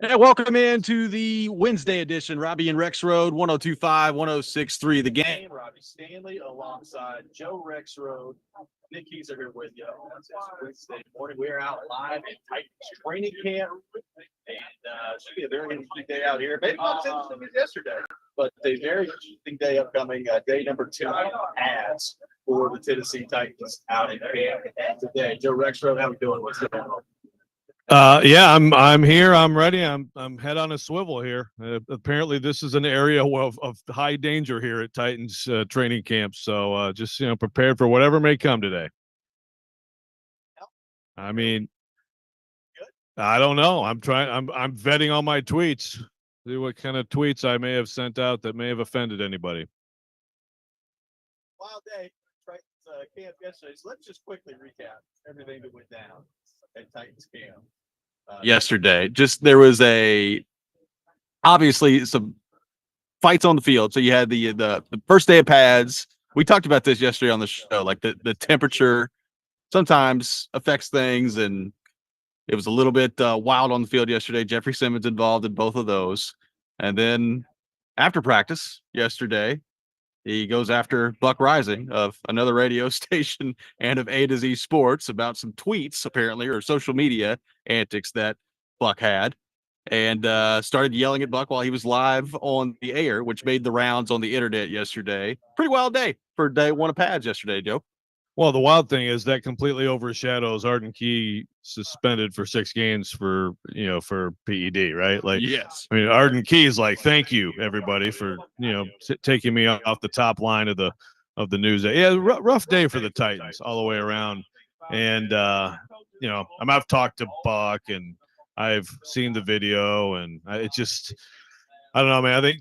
And welcome into the Wednesday edition, Robby and Rexrode, 102.5, 106.3 The Game. Robby Stanley alongside Joe Rexrode. Nick Keys are here with you. It's Wednesday morning. We are out live at Titans training camp. And it should be a very interesting day out here. Maybe not as interesting as yesterday, but a very interesting day upcoming. Day number 2 ads for the Tennessee Titans out in camp today. Joe Rexrode, how we doing? What's going on? Yeah, I'm here. I'm ready. I'm head on a swivel here. Apparently, this is an area of high danger here at Titans training camp. So just prepared for whatever may come today. I mean, I don't know. I'm vetting all my tweets. See what kind of tweets I may have sent out that may have offended anybody. Wild day, Titans camp yesterday. So let's just quickly recap everything that went down at Titans camp yesterday. Just there was obviously some fights on the field. So you had the first day of pads. We talked about this yesterday on the show. Like the temperature sometimes affects things, and it was a little bit wild on the field yesterday. Jeffrey Simmons involved in both of those. And then after practice yesterday, he goes after Buck Rising of another radio station and of A to Z Sports about some tweets, apparently, or social media antics that Buck had, and started yelling at Buck while he was live on the air, which made the rounds on the internet yesterday. Pretty wild day for day 1 of pads yesterday, Joe. Well, the wild thing is that completely overshadows Arden Key suspended for 6 games for PED, right? Like, yes. I mean, Arden Key is like, thank you everybody for taking me off the top line of the news. Yeah, rough day for the Titans all the way around. And I've talked to Buck and I've seen the video, and I don't know, man. I think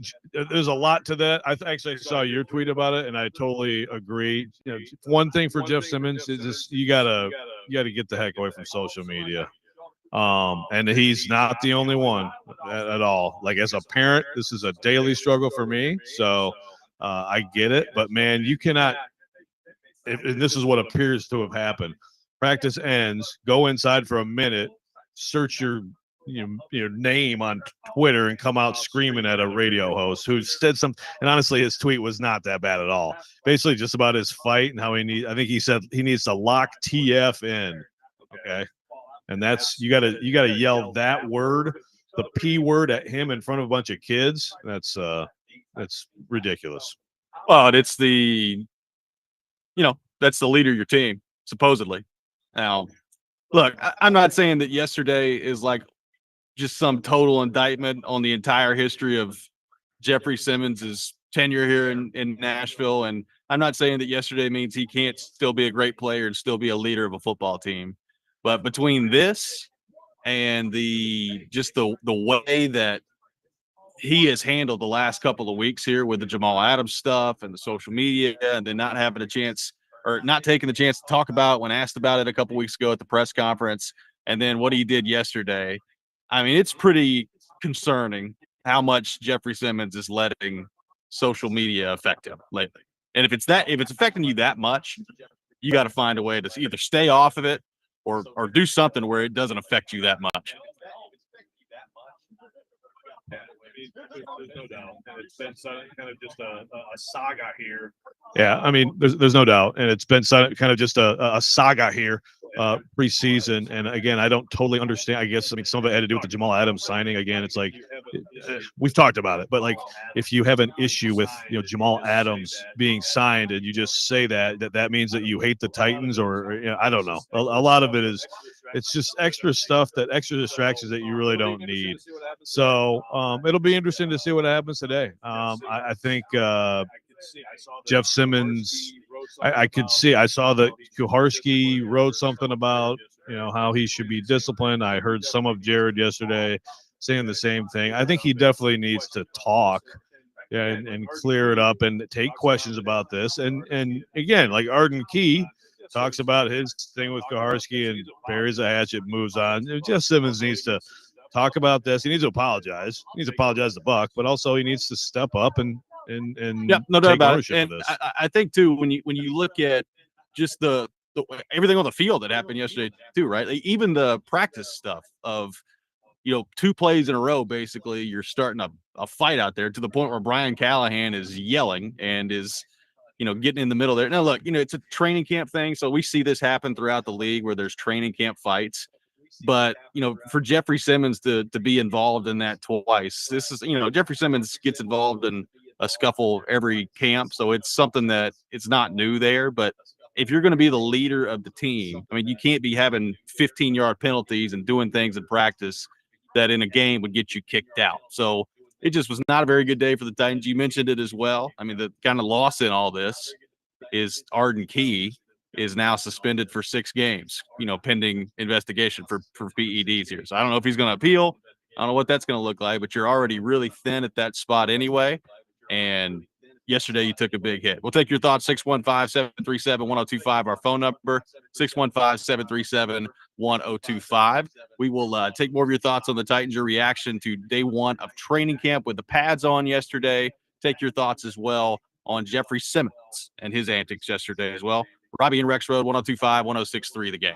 there's a lot to that. I actually saw your tweet about it, and I totally agree. One thing for Jeff Simmons is just you gotta get the heck away from social media. And he's not the only one at all. Like, as a parent, this is a daily struggle for me. So I get it, but man, you cannot. And this is what appears to have happened. Practice ends. Go inside for a minute. Search your name on Twitter and come out screaming at a radio host who said something. And honestly, his tweet was not that bad at all. Basically, just about his fight and how I think he said he needs to lock TF in. Okay, and that's you gotta yell that word, the P word, at him in front of a bunch of kids. That's ridiculous. Well, and it's that's the leader of your team, supposedly. Now, look, I'm not saying that yesterday is like just some total indictment on the entire history of Jeffrey Simmons' tenure here in Nashville. And I'm not saying that yesterday means he can't still be a great player and still be a leader of a football team. But between this and the way that he has handled the last couple of weeks here with the Jamal Adams stuff and the social media, and then not having a chance or not taking the chance to talk about when asked about it a couple weeks ago at the press conference, and then what he did yesterday, I mean, it's pretty concerning how much Jeffrey Simmons is letting social media affect him lately. And if it's affecting you that much, you got to find a way to either stay off of it or do something where it doesn't affect you that much. There's no doubt, and it's been kind of just a saga here. Yeah, I mean, there's no doubt, and it's been kind of just a saga here preseason. And again, I don't totally understand. I guess some of it had to do with the Jamal Adams signing. Again, it's like we've talked about it, but like if you have an issue with Jamal Adams being signed, and you just say that means that you hate the Titans, or I don't know. A lot of it is. It's just extra stuff, extra distractions that you really don't need. So it'll be interesting to see what happens today. I think Jeff Simmons, I could see. I saw that Kuharsky wrote something about how he should be disciplined. I heard some of Jared yesterday saying the same thing. I think he definitely needs to talk and clear it up and take questions about this. And again, like Arden Key talks about his thing with Kuharsky and buries a hatchet, moves on. Jeff Simmons needs to talk about this. He needs to apologize. He needs to apologize to Buck, but also he needs to step up and no doubt about it. And I think too, when you look at just the everything on the field that happened yesterday too, right? Like, even the practice stuff of, 2 plays in a row, basically, you're starting a fight out there to the point where Brian Callahan is yelling and is, getting in the middle there. Now, look, it's a training camp thing, so we see this happen throughout the league where there's training camp fights. But, for Jeffrey Simmons to be involved in that twice, this is, Jeffrey Simmons gets involved in a scuffle every camp, so it's something that it's not new there. But if you're going to be the leader of the team, I mean, you can't be having 15-yard penalties and doing things in practice that in a game would get you kicked out. So it just was not a very good day for the Titans. You mentioned it as well. I mean, the kind of loss in all this is Arden Key is now suspended for 6 games, pending investigation for PEDs here. So I don't know if he's going to appeal. I don't know what that's going to look like, but you're already really thin at that spot anyway. And yesterday you took a big hit. We'll take your thoughts, 615-737-1025, our phone number, 615-737-1025. We will take more of your thoughts on the Titans, your reaction to day 1 of training camp with the pads on yesterday. Take your thoughts as well on Jeffrey Simmons and his antics yesterday as well. Robby and Rexrode, 1025, 1063, The Game.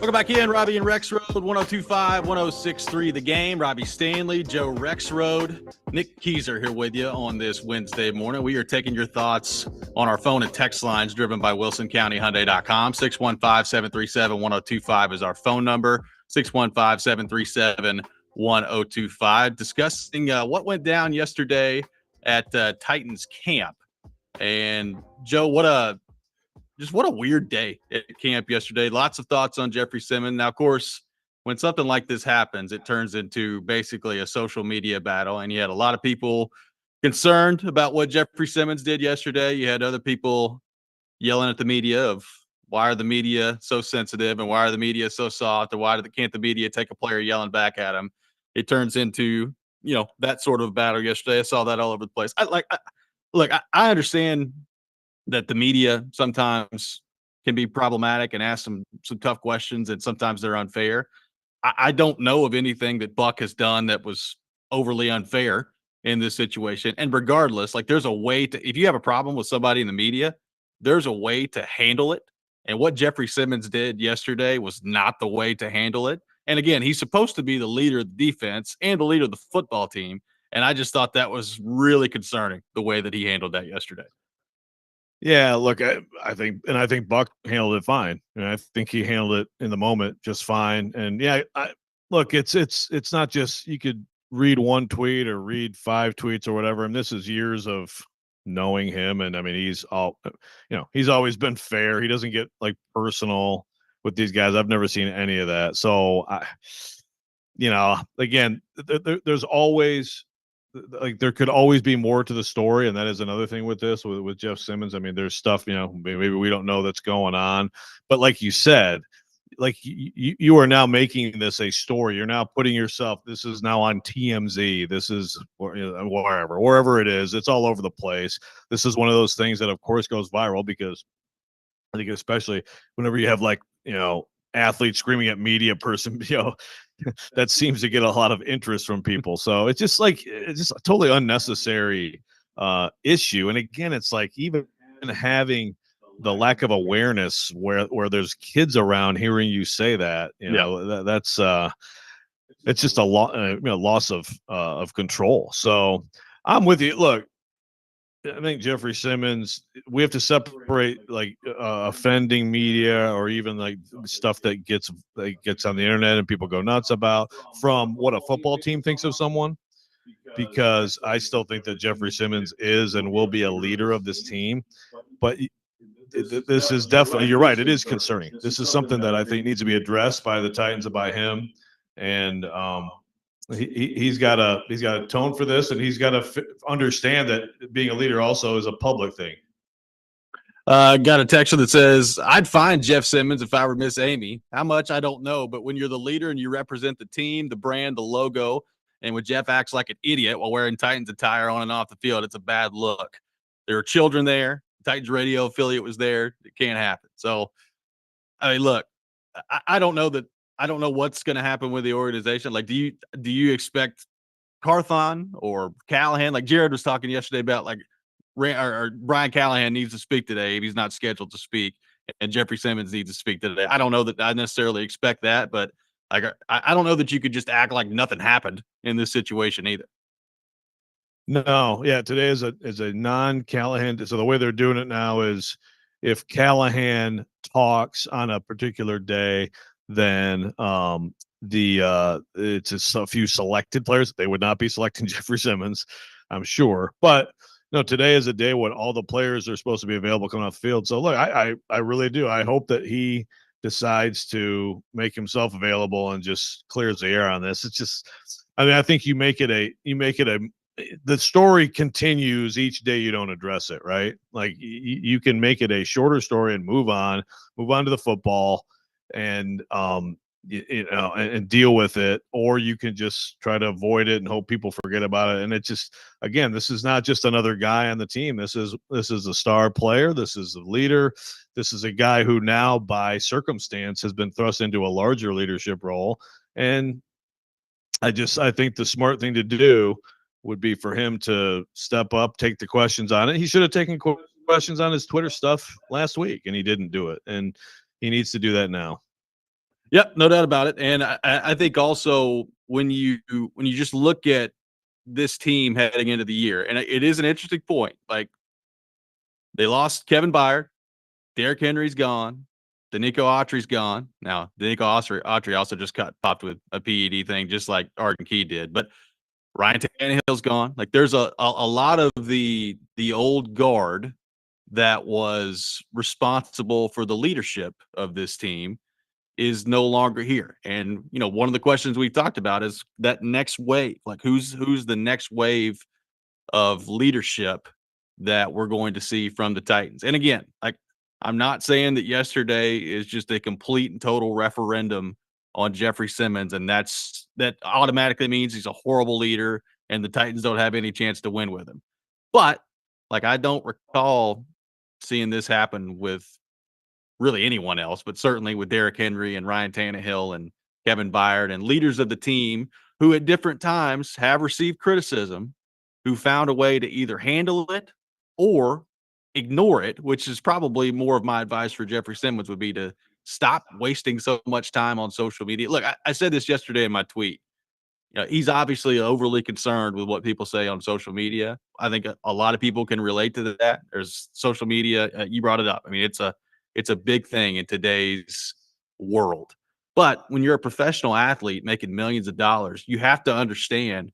Welcome back in, Robby and Rexrode, 102.5, 106.3 The Game. Robbie Stanley, Joe Rexrode, Nick Keyser here with you on this Wednesday morning. We are taking your thoughts on our phone and text lines driven by WilsonCountyHyundai.com. 615-737-1025 is our phone number, 615-737-1025. Discussing what went down yesterday at Titans camp. And Joe, what a weird day at camp yesterday. Lots of thoughts on Jeffrey Simmons. Now, of course, when something like this happens, it turns into basically a social media battle. And you had a lot of people concerned about what Jeffrey Simmons did yesterday. You had other people yelling at the media of why are the media so sensitive and why are the media so soft, or can't the media take a player yelling back at him? It turns into, that sort of battle yesterday. I saw that all over the place. I understand that the media sometimes can be problematic and ask some tough questions, and sometimes they're unfair. I don't know of anything that Buck has done that was overly unfair in this situation. And regardless, there's a way to, if you have a problem with somebody in the media, there's a way to handle it. And what Jeffrey Simmons did yesterday was not the way to handle it. And again, he's supposed to be the leader of the defense and the leader of the football team. And I just thought that was really concerning, the way that he handled that yesterday. Yeah, look, I think Buck handled it fine. And I think he handled it in the moment just fine. And yeah, look, it's not just you could read one tweet or read 5 tweets or whatever. And this is years of knowing him. And I mean, he's always been fair. He doesn't get personal with these guys. I've never seen any of that. So again, there's always there could always be more to the story, and that is another thing with this with Jeff Simmons. I mean, there's stuff maybe we don't know that's going on, but like you said, you are now making this a story. You're now putting yourself. This is now on TMZ. This is wherever it is. It's all over the place. This is one of those things that, of course, goes viral because I think especially whenever you have athletes screaming at media person, that seems to get a lot of interest from people. So it's just a totally unnecessary issue. And again, it's even having the lack of awareness where there's kids around hearing you say that, that's it's just a loss of control. So I'm with you. Look, I think Jeffrey Simmons, we have to separate offending media or even stuff that gets on the internet and people go nuts about from what a football team thinks of someone, because I still think that Jeffrey Simmons is and will be a leader of this team. But this is definitely, you're right, it is concerning. This is something that I think needs to be addressed by the Titans and by him. And he's got a tone for this, and he's got to understand that being a leader also is a public thing. Got a texture that says, I'd find Jeff Simmons if I were Miss Amy. How much, I don't know. But when you're the leader and you represent the team, the brand, the logo, and when Jeff acts like an idiot while wearing Titans attire on and off the field, it's a bad look. There are children there. The Titans radio affiliate was there. It can't happen. So, I mean, look, I don't know that. I don't know what's going to happen with the organization. Do you expect Carthon or Callahan? Jared was talking yesterday about or Brian Callahan needs to speak today if he's not scheduled to speak, and Jeffrey Simmons needs to speak today. I don't know that I necessarily expect that, but I don't know that you could just act like nothing happened in this situation either. No, yeah, today is a non-Callahan. So the way they're doing it now is if Callahan talks on a particular day, then it's a few selected players. They would not be selecting Jeffrey Simmons, I'm sure. But no, today is a day when all the players are supposed to be available coming off the field. So look, I really do. I hope that he decides to make himself available and just clears the air on this. It's just, I mean, I think the story continues each day you don't address it, right? You can make it a shorter story and move on to the football and and deal with it, or you can just try to avoid it and hope people forget about it. And it's just, again, this is not just another guy on the team. This is a star player. This is a leader. This is a guy who now by circumstance has been thrust into a larger leadership role. And I think the smart thing to do would be for him to step up, take the questions on it. He should have taken questions on his Twitter stuff last week, and he didn't do it. And he needs to do that now. Yep, no doubt about it. And I think also when you just look at this team heading into the year, and it is an interesting point. Like they lost Kevin Byard, Derrick Henry's gone, Danico Autry's gone. Now Danico Autry also just got popped with a PED thing, just like Arden Key did. But Ryan Tannehill's gone. Like there's a lot of the old guard that was responsible for the leadership of this team is no longer here. And one of the questions we've talked about is that next wave. Like who's the next wave of leadership that we're going to see from the Titans? And again, like I'm not saying that yesterday is just a complete and total referendum on Jeffrey Simmons, and that automatically means he's a horrible leader and the Titans don't have any chance to win with him. But like I don't recall seeing this happen with really anyone else, but certainly with Derrick Henry and Ryan Tannehill and Kevin Byard and leaders of the team who at different times have received criticism, who found a way to either handle it or ignore it, which is probably more of my advice for Jeffrey Simmons would be to stop wasting so much time on social media. Look, I said this yesterday in my tweet. He's obviously overly concerned with what people say on social media. I think a lot of people can relate to that. There's social media. You brought it up. I mean, it's a big thing in today's world. But when you're a professional athlete making millions of dollars, you have to understand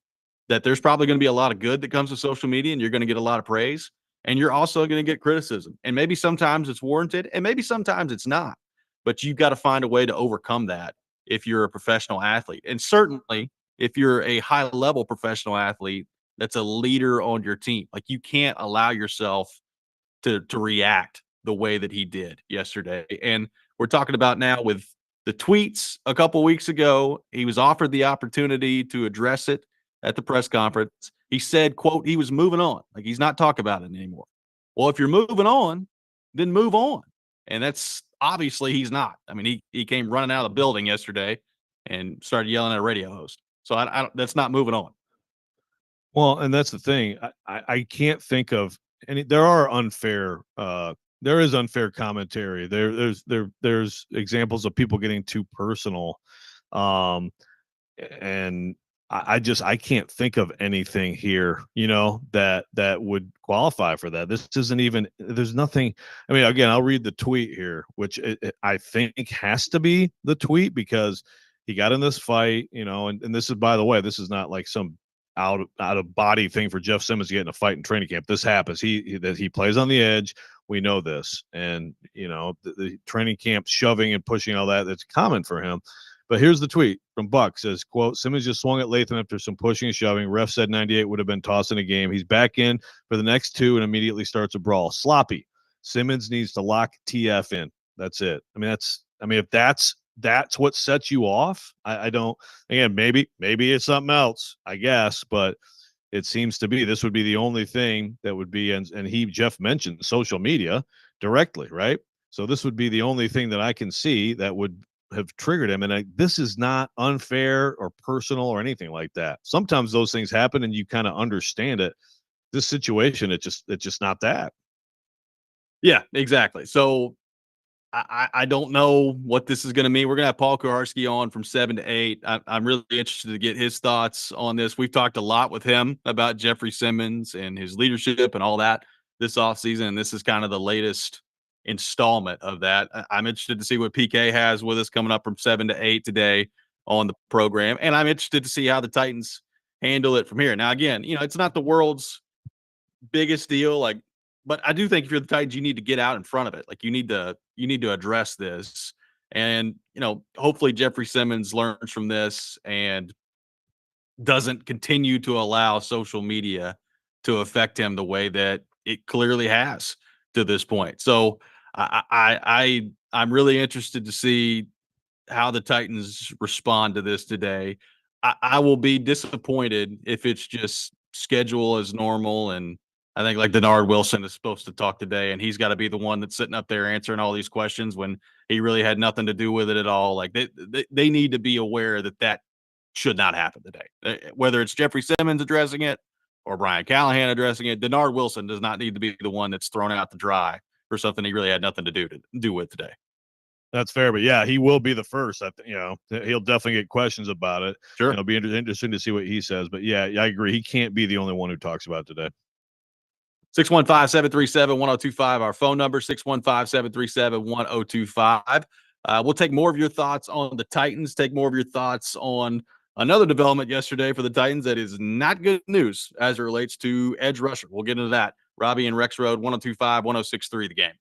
that there's probably going to be a lot of good that comes with social media, and you're going to get a lot of praise, and you're also going to get criticism. And maybe sometimes it's warranted, and maybe sometimes it's not. But you've got to find a way to overcome that if you're a professional athlete. And certainly if you're a high level professional athlete that's a leader on your team. Like you can't allow yourself to react the way that he did yesterday. And we're talking about now with the tweets a couple weeks ago, he was offered the opportunity to address it at the press conference. He said, quote, he was moving on. Like he's not talking about it anymore. Well, if you're moving on, then move on. And that's obviously he's not. I mean, he came running out of the building yesterday and started yelling at a radio host. So I don't, that's not moving on. Well, and that's the thing. I can't think of any. There is unfair commentary. There's examples of people getting too personal, and I can't think of anything here, that would qualify for that. This isn't even. There's nothing. I mean, again, I'll read the tweet here, which I think has to be the tweet because he got in this fight, and this is, by the way, this is not like some out of body thing for Jeff Simmons to get in a fight in training camp. This happens. He plays on the edge. We know this, and the training camp shoving and pushing, all that's common for him. But here's the tweet from Buck. Says, quote, Simmons just swung at Latham after some pushing and shoving. Ref said 98 would have been tossed in a game. He's back in for the next two and immediately starts a brawl. Sloppy. Simmons needs to lock TF in. That's it. If that's what sets you off, I don't, again, maybe it's something else, I guess, but it seems to be this would be the only thing that would be, and Jeff mentioned social media directly, right? So this would be the only thing that I can see that would have triggered him. And this is not unfair or personal or anything like that. Sometimes those things happen and you kind of understand it. This situation, it's just not that. Yeah, exactly. So I don't know what this is going to mean. We're going to have Paul Kuharsky on from 7 to 8. I'm really interested to get his thoughts on this. We've talked a lot with him about Jeffrey Simmons and his leadership and all that this offseason, and this is kind of the latest installment of that. I'm interested to see what PK has with us coming up from 7 to 8 today on the program, and I'm interested to see how the Titans handle it from here. Now, again, it's not the world's biggest deal, but I do think if you're the Titans, you need to get out in front of it. Like you need to address this. And, hopefully Jeffrey Simmons learns from this and doesn't continue to allow social media to affect him the way that it clearly has to this point. So I'm really interested to see how the Titans respond to this today. I will be disappointed if it's just schedule as normal, and I think like Dinard Wilson is supposed to talk today, and he's got to be the one that's sitting up there answering all these questions when he really had nothing to do with it at all. Like they need to be aware that should not happen today. Whether it's Jeffrey Simmons addressing it or Brian Callahan addressing it, Dinard Wilson does not need to be the one that's thrown out to dry for something he really had nothing to do with today. That's fair, but yeah, he will be the first. He'll definitely get questions about it. Sure. It'll be interesting to see what he says. But yeah, I agree. He can't be the only one who talks about it today. 615-737-1025, our phone number, 615-737-1025. We'll take more of your thoughts on the Titans, take more of your thoughts on another development yesterday for the Titans that is not good news as it relates to edge rusher. We'll get into that. Robby and Rexrode, 1025, 1063, the game.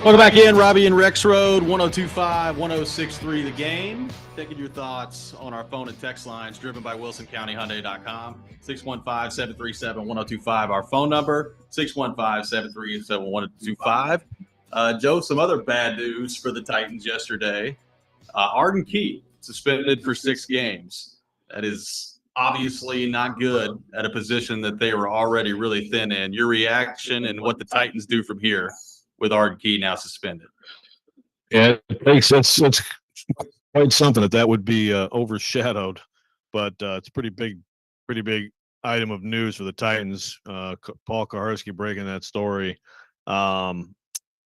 Welcome back in, Robby and Rexrode, 1025, 1063, the game. Taking your thoughts on our phone and text lines, driven by WilsonCountyHyundai.com. 615-737-1025, our phone number, 615-737-1025. Joe, some other bad news for the Titans yesterday. Arden Key suspended for 6 games. That is obviously not good at a position that they were already really thin in. Your reaction and what the Titans do from here with Arden Key now suspended? Yeah, it makes sense. It's quite something that would be overshadowed, but it's a pretty big item of news for the Titans. Paul Kuharsky breaking that story. And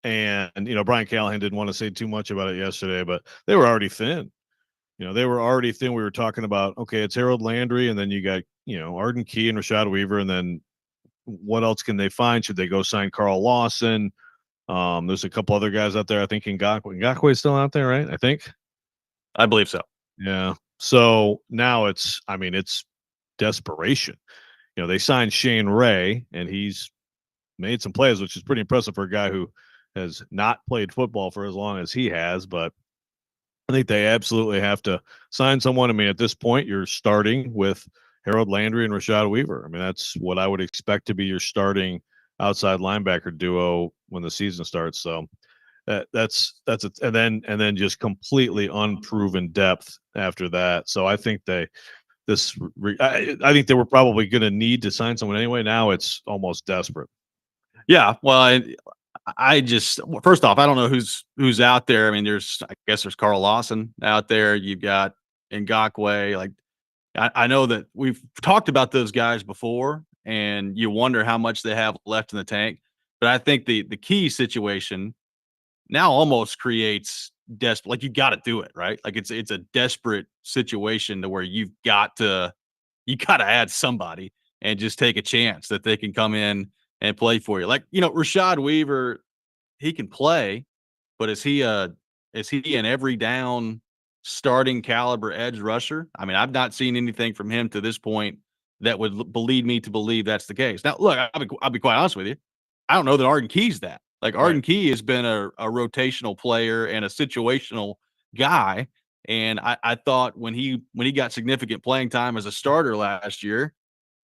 Brian Callahan didn't want to say too much about it yesterday, but they were already thin. They were already thin. We were talking about, okay, it's Harold Landry, and then you got, Arden Key and Rashad Weaver, and then what else can they find? Should they go sign Carl Lawson? There's a couple other guys out there. I think Ngakoue is still out there, right? I think. I believe so. Yeah. So now it's desperation. They signed Shane Ray, and he's made some plays, which is pretty impressive for a guy who has not played football for as long as he has. But I think they absolutely have to sign someone. I mean, at this point, you're starting with Harold Landry and Rashad Weaver. I mean, that's what I would expect to be your starting outside linebacker duo when the season starts. So And then just completely unproven depth after that. So I think I think they were probably going to need to sign someone anyway. Now it's almost desperate. Yeah, well, I just first off, I don't know who's out there. I mean, I guess there's Carl Lawson out there. You've got Ngakwe. Like, I know that we've talked about those guys before, and you wonder how much they have left in the tank. But I think the key situation now almost creates desperate. Like, you got to do it, right? Like, it's a desperate situation to where you got to add somebody and just take a chance that they can come in and play for you. Like, Rashad Weaver, he can play, but is he an every down starting caliber edge rusher? I mean, I've not seen anything from him to this point that would lead me to believe that's the case. Now, look, I'll be quite honest with you. I don't know that Arden Key's that. Like, Arden Right. Key has been a rotational player and a situational guy. And I thought when he got significant playing time as a starter last year,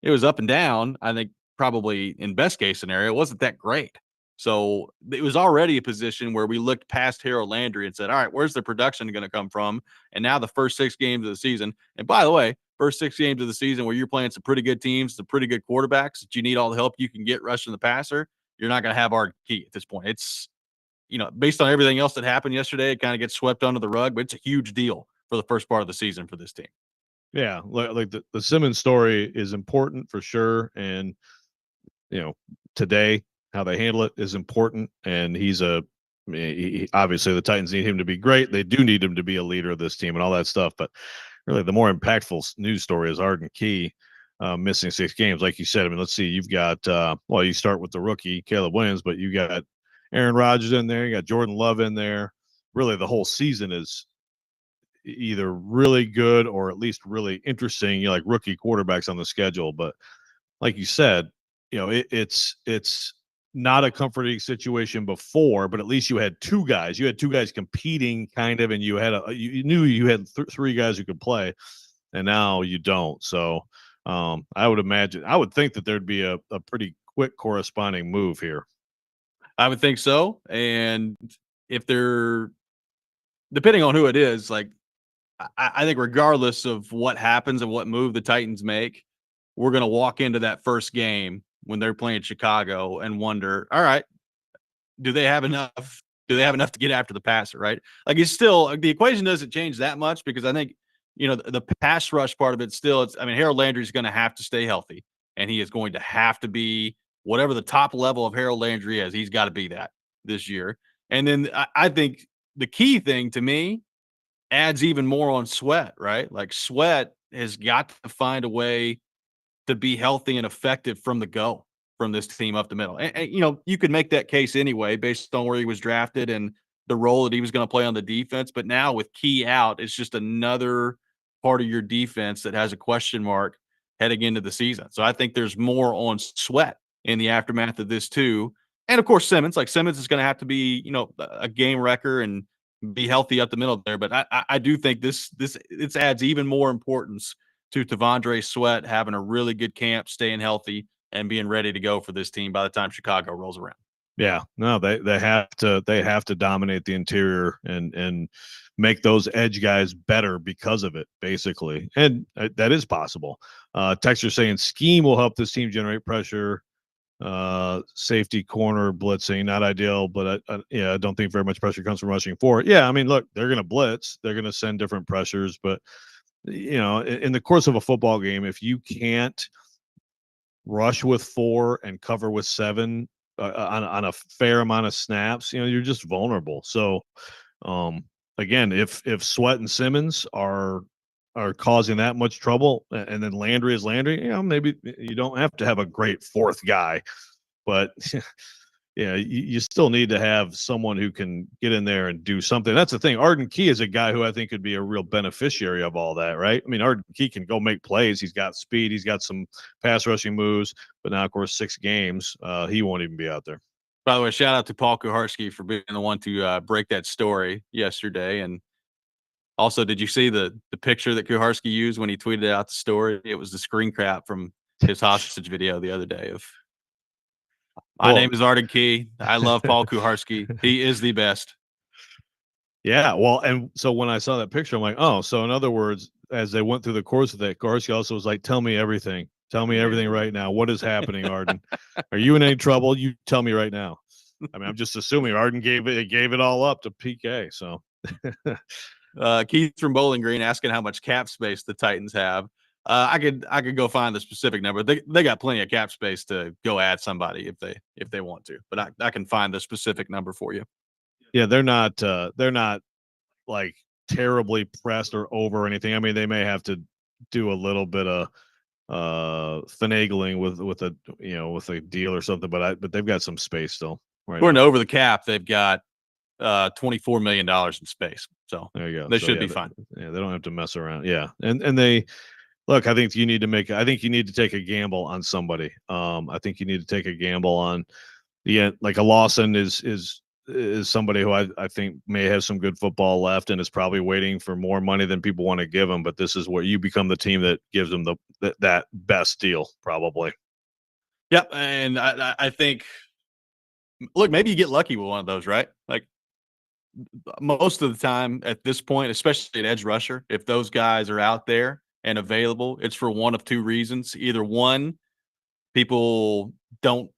it was up and down. I think probably in best case scenario, it wasn't that great. So it was already a position where we looked past Harold Landry and said, all right, where's the production going to come from? And now the first 6 games of the season, and by the way, first 6 games of the season where you're playing some pretty good teams, some pretty good quarterbacks that you need all the help you can get rushing the passer, you're not going to have Arden Key at this point. It's, based on everything else that happened yesterday, it kind of gets swept under the rug, but it's a huge deal for the first part of the season for this team. Yeah, like the Simmons story is important for sure, and today how they handle it is important. And obviously the Titans need him to be great. They do need him to be a leader of this team and all that stuff. But really, the more impactful news story is Arden Key missing 6 games, like you said. I mean, let's see, you've got you start with the rookie Caleb Williams, but you got Aaron Rodgers in there, you got Jordan Love in there. Really, the whole season is either really good or at least really interesting, like rookie quarterbacks on the schedule. But like you said, it's not a comforting situation before, but at least you had 2 guys. You had 2 guys competing kind of, and you knew you had 3 guys who could play, and now you don't. So I would think that there'd be a pretty quick corresponding move here. I would think so. And if they're, depending on who it is, like, I think regardless of what happens and what move the Titans make, we're going to walk into that first game when they're playing Chicago and wonder, all right, do they have enough? Do they have enough to get after the passer, right? Like, it's still, the equation doesn't change that much, because I think, the pass rush part of it still, Harold Landry is going to have to stay healthy, and he is going to have to be whatever the top level of Harold Landry is. He's got to be that this year. And then I think the key thing to me adds even more on Sweat, right? Like, Sweat has got to find a way to be healthy and effective from the go from this team up the middle. And you could make that case anyway based on where he was drafted and the role that he was going to play on the defense. But now with Key out, it's just another part of your defense that has a question mark heading into the season. So I think there's more on Sweat in the aftermath of this too. And of course, Simmons is going to have to be, a game wrecker and be healthy up the middle there. But I do think this adds even more importance to T'Vondre Sweat having a really good camp, staying healthy, and being ready to go for this team by the time Chicago rolls around. Yeah, no, they have to dominate the interior and make those edge guys better because of it, basically. And that is possible. Texter saying scheme will help this team generate pressure. Safety corner blitzing, not ideal, but I don't think very much pressure comes from rushing forward. Yeah, I mean, look, they're going to blitz, they're going to send different pressures, but in the course of a football game, if you can't rush with 4 and cover with 7 on a fair amount of snaps, you're just vulnerable. So again, if Sweat and Simmons are causing that much trouble, and then Landry is Landry, maybe you don't have to have a great 4th guy, but you still need to have someone who can get in there and do something. That's the thing. Arden Key is a guy who I think could be a real beneficiary of all that, right? I mean, Arden Key can go make plays. He's got speed. He's got some pass rushing moves, but now, of course, 6 games, he won't even be out there. By the way, shout out to Paul Kuharsky for being the one to break that story yesterday. And also, did you see the picture that Kuharsky used when he tweeted out the story? It was the screen cap from his hostage video the other day of My name is Arden Key. I love Paul Kuharsky. He is the best. Yeah, well, and so when I saw that picture, I'm like, oh, so in other words, as they went through the course of that, Kuharsky also was like, tell me everything. Tell me everything right now. What is happening, Arden? Are you in any trouble? You tell me right now. I mean, I'm just assuming Arden gave it all up to PK. So Keith from Bowling Green asking how much cap space the Titans have. I could go find the specific number. They got plenty of cap space to go add somebody if they want to, but I can find the specific number for you. Yeah, they're not like terribly pressed or over anything. I mean, they may have to do a little bit of finagling with a deal or something, but they've got some space still. Right. According to Over the Cap, they've got $24 million in space. So there you go. They should be fine. Yeah, they don't have to mess around. Yeah. And they look, I think you need to take a gamble on somebody. I think you need to take a gamble on like a Lawson is somebody who I think may have some good football left and is probably waiting for more money than people want to give him. But this is where you become the team that gives them that best deal, probably. Yep. And I think, look, maybe you get lucky with one of those, right? Like most of the time at this point, especially at edge rusher, if those guys are out there and available, it's for one of two reasons. Either one, people don't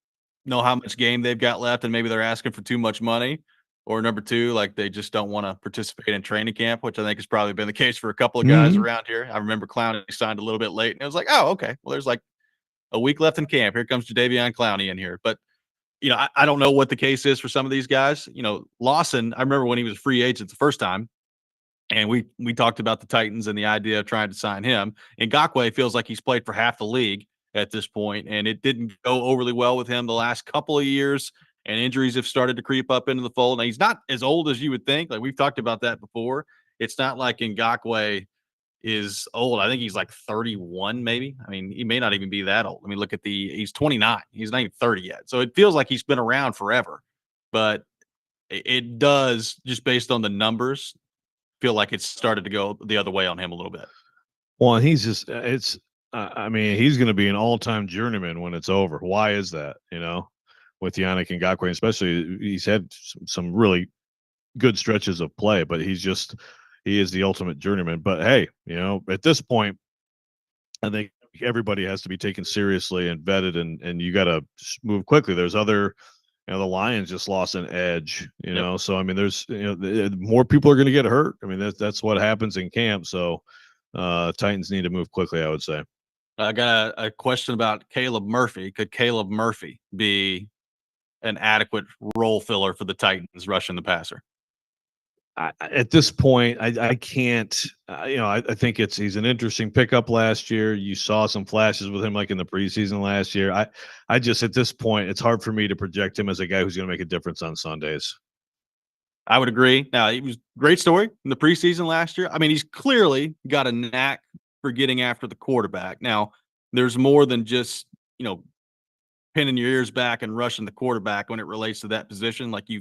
know how much game they've got left and maybe they're asking for too much money, or number two, like they just don't want to participate in training camp, which I think has probably been the case for a couple of guys around here. I remember Clowney signed a little bit late and it was like, oh, okay, well, there's like a week left in camp. Here comes Jadeveon Clowney in here. But I don't know what the case is for some of these guys. Lawson, I remember when he was a free agent the first time, and we talked about the Titans and the idea of trying to sign him. And Ngakoue feels like he's played for half the league at this point, and it didn't go overly well with him the last couple of years, and injuries have started to creep up into the fold. Now, he's not as old as you would think. Like, we've talked about that before. It's not like Ngakoue is old. I think he's like 31, maybe. I mean, he may not even be that old. I mean, look at he's 29. He's not even 30 yet. So it feels like he's been around forever. But it does, just based on the numbers, feel like it's started to go the other way on him a little bit. Well, he's just I mean, he's going to be an all-time journeyman when it's over. Why is that? With Yannick Ngakoue, especially, he's had some really good stretches of play, but he is the ultimate journeyman. But hey, at this point, I think everybody has to be taken seriously and vetted, and you got to move quickly. There's other, the Lions just lost an edge, Yep. So I mean, there's, more people are going to get hurt. I mean, that's what happens in camp. So Titans need to move quickly, I would say. I got a question about Caleb Murphy. Could Caleb Murphy be an adequate role filler for the Titans rushing the passer? At this point, I can't. I think he's an interesting pickup last year. You saw some flashes with him, like in the preseason last year. I just, at this point, it's hard for me to project him as a guy who's going to make a difference on Sundays. I would agree. Now, he was a great story in the preseason last year. I mean, he's clearly got a knack for getting after the quarterback. Now, there's more than just, pinning your ears back and rushing the quarterback when it relates to that position. Like you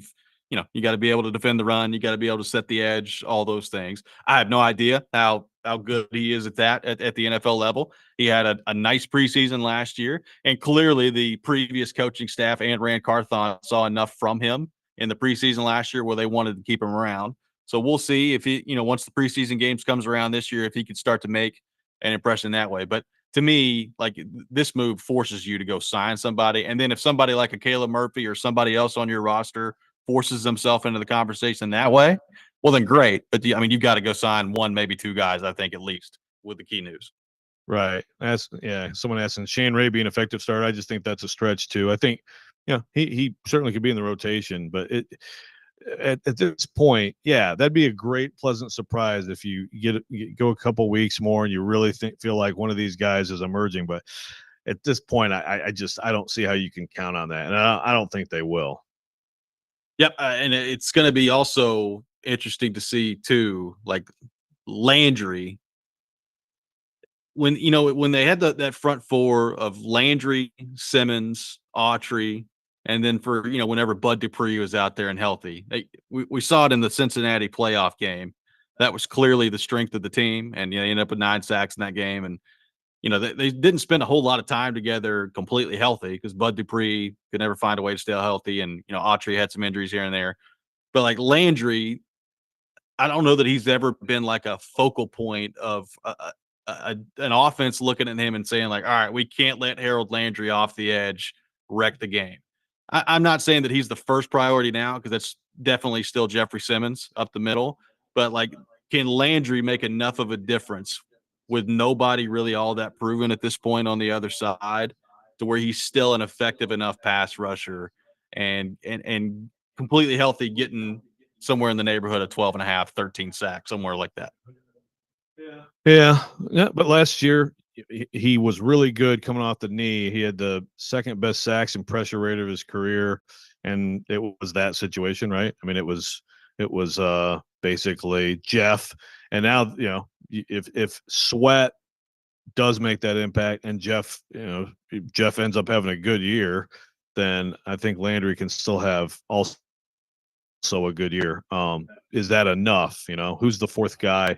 got to be able to defend the run. You got to be able to set the edge, all those things. I have no idea how good he is at that at the NFL level. He had a nice preseason last year, and clearly the previous coaching staff and Rand Carthon saw enough from him in the preseason last year where they wanted to keep him around. So we'll see if he, once the preseason games comes around this year, if he could start to make an impression that way. But to me, like, this move forces you to go sign somebody. And then if somebody like a Caleb Murphy or somebody else on your roster forces himself into the conversation that way, well, then great. But you've got to go sign one, maybe two guys, I think, at least, with the key news. Right. Someone asking Shane Ray be an effective starter. I just think that's a stretch too. I think, he certainly could be in the rotation, but at this point, that'd be a great, pleasant surprise if you go a couple weeks more and you really feel like one of these guys is emerging. But at this point, I don't see how you can count on that, and I don't think they will. Yep, and it's going to be also interesting to see too, like Landry. When they had that front four of Landry, Simmons, Autry, and then for whenever Bud Dupree was out there and healthy, we saw it in the Cincinnati playoff game. That was clearly the strength of the team, and they ended up with 9 sacks in that game. And they didn't spend a whole lot of time together completely healthy because Bud Dupree could never find a way to stay healthy. And, Autry had some injuries here and there. But like Landry, I don't know that he's ever been like a focal point of an offense looking at him and saying like, all right, we can't let Harold Landry off the edge wreck the game. I'm not saying that he's the first priority now because that's definitely still Jeffrey Simmons up the middle. But like, can Landry make enough of a difference with nobody really all that proven at this point on the other side to where he's still an effective enough pass rusher and completely healthy, getting somewhere in the neighborhood of 12 and a half, 13 sacks, somewhere like that. Yeah. But last year he was really good coming off the knee. He had the second best sacks and pressure rate of his career. And it was that situation, right? I mean, it was basically Jeff. And now, if Sweat does make that impact and Jeff ends up having a good year, then I think Landry can still have also a good year. Is that enough? Who's the fourth guy?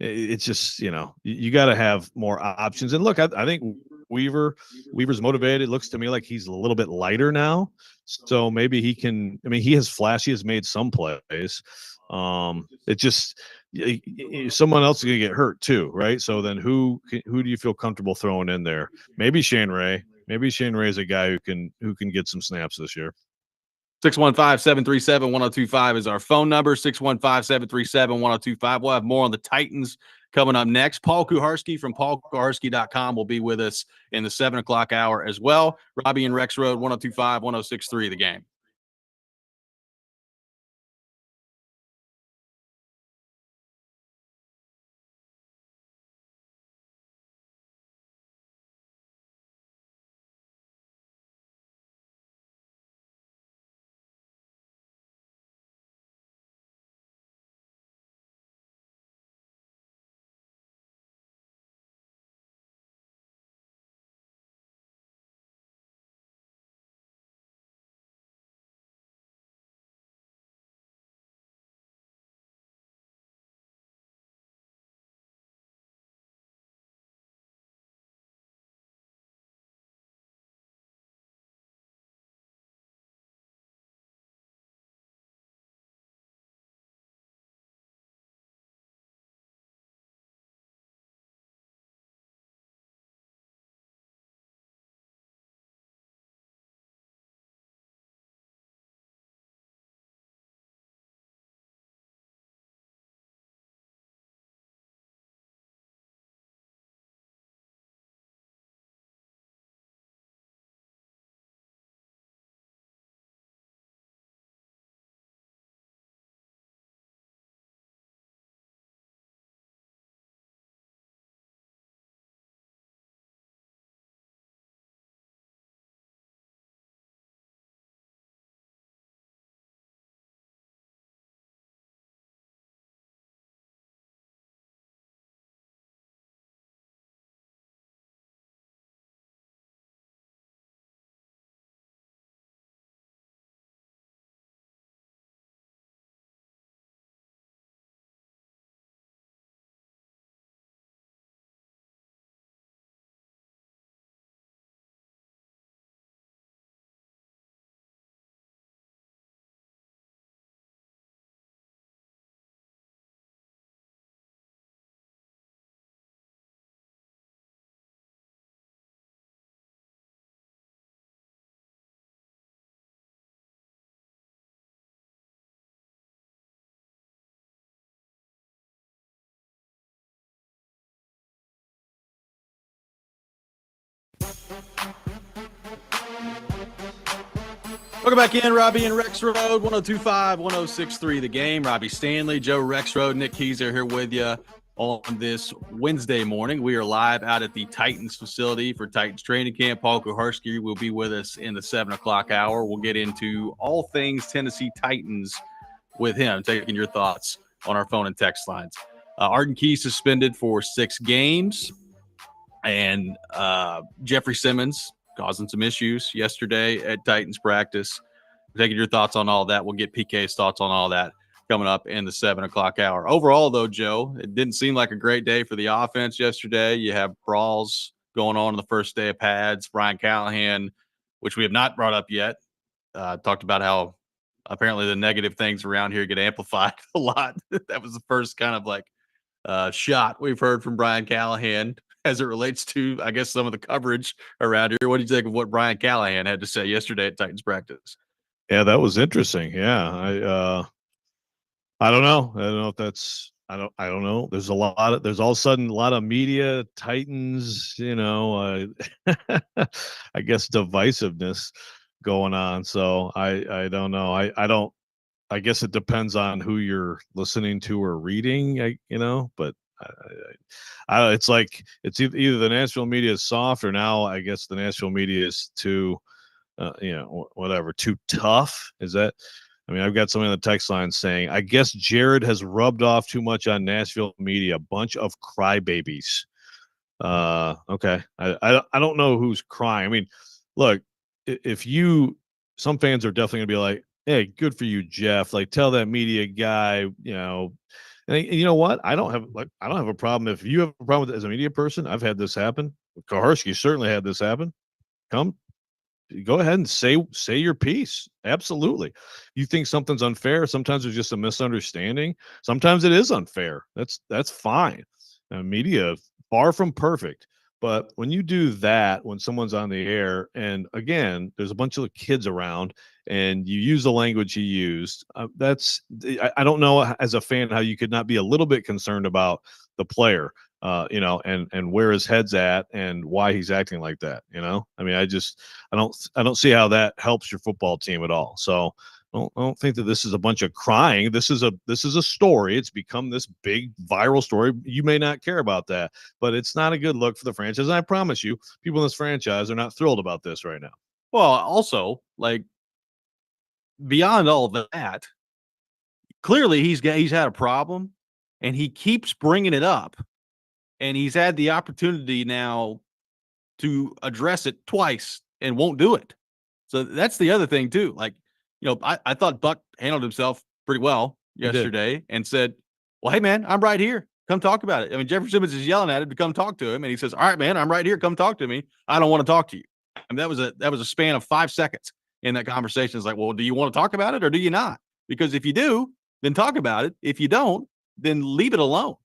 It's just, you got to have more options. And look, I think Weaver's motivated. It looks to me like he's a little bit lighter now. So maybe he can, he has flashed, he has made some plays. It just, someone else is going to get hurt too, right? So then who do you feel comfortable throwing in there? Maybe Shane Ray. Maybe Shane Ray is a guy who can get some snaps this year. 615-737-1025 is our phone number, 615-737-1025. We'll have more on the Titans coming up next. Paul Kuharsky from paulkuharsky.com will be with us in the 7 o'clock hour as well. Robby and Rexrode, 1025, 1063, The Game. Welcome back in, Robby and Rexrode, 1025, 1063, The Game. Robby Stanley, Joe Rexrode, Nick Keys are here with you on this Wednesday morning. We are live out at the Titans facility for Titans training camp. Paul Kuharsky will be with us in the 7 o'clock hour. We'll get into all things Tennessee Titans with him, taking your thoughts on our phone and text lines. Arden Key suspended for 6 games, and Jeffrey Simmons causing some issues yesterday at Titans practice. Taking your thoughts on all that. We'll get PK's thoughts on all that coming up in the 7 o'clock hour. Overall, though, Joe, it didn't seem like a great day for the offense yesterday. You have brawls going on the first day of pads. Brian Callahan, which we have not brought up yet, talked about how apparently the negative things around here get amplified a lot. That was the first kind of like shot we've heard from Brian Callahan as it relates to, I guess, some of the coverage around here. What do you think of what Brian Callahan had to say yesterday at Titans practice? Yeah, that was interesting. Yeah, I don't know. I don't know if that's. I don't know. There's there's all of a sudden a lot of media Titans. I guess divisiveness going on. So I don't know. I don't. I guess it depends on who you're listening to or reading. But it's like it's either the national media is soft, or now I guess the national media is too, whatever, too tough. Is that? I mean, I've got somebody on the text line saying, I guess Jared has rubbed off too much on Nashville media. A bunch of crybabies. Okay. I don't know who's crying. I mean, look, some fans are definitely gonna be like, hey, good for you, Jeff. Like, tell that media guy, and you know what? I don't have a problem. If you have a problem with it as a media person, I've had this happen. Kuharsky certainly had this happen. Go ahead and say your piece. Absolutely. You think something's unfair. Sometimes it's just a misunderstanding. Sometimes it is unfair. That's fine. Media, far from perfect. But when you do that, when someone's on the air, and again, there's a bunch of kids around, and you use the language he used, I don't know as a fan how you could not be a little bit concerned about the player, and where his head's at and why he's acting like that. I mean, I don't see how that helps your football team at all. So I don't think that this is a bunch of crying. This is a story. It's become this big viral story. You may not care about that, but it's not a good look for the franchise. And I promise you, people in this franchise are not thrilled about this right now. Well, also, like, beyond all of that, clearly he's had a problem, and he keeps bringing it up, and he's had the opportunity now to address it twice and won't do it. So that's the other thing too. Like, I thought Buck handled himself pretty well yesterday and said, well, hey man, I'm right here. Come talk about it. I mean, Jeffrey Simmons is yelling at him to come talk to him. And he says, all right, man, I'm right here. Come talk to me. I don't want to talk to you. I mean, that was a span of 5 seconds in that conversation. It's like, well, do you want to talk about it or do you not? Because if you do, then talk about it. If you don't, then leave it alone.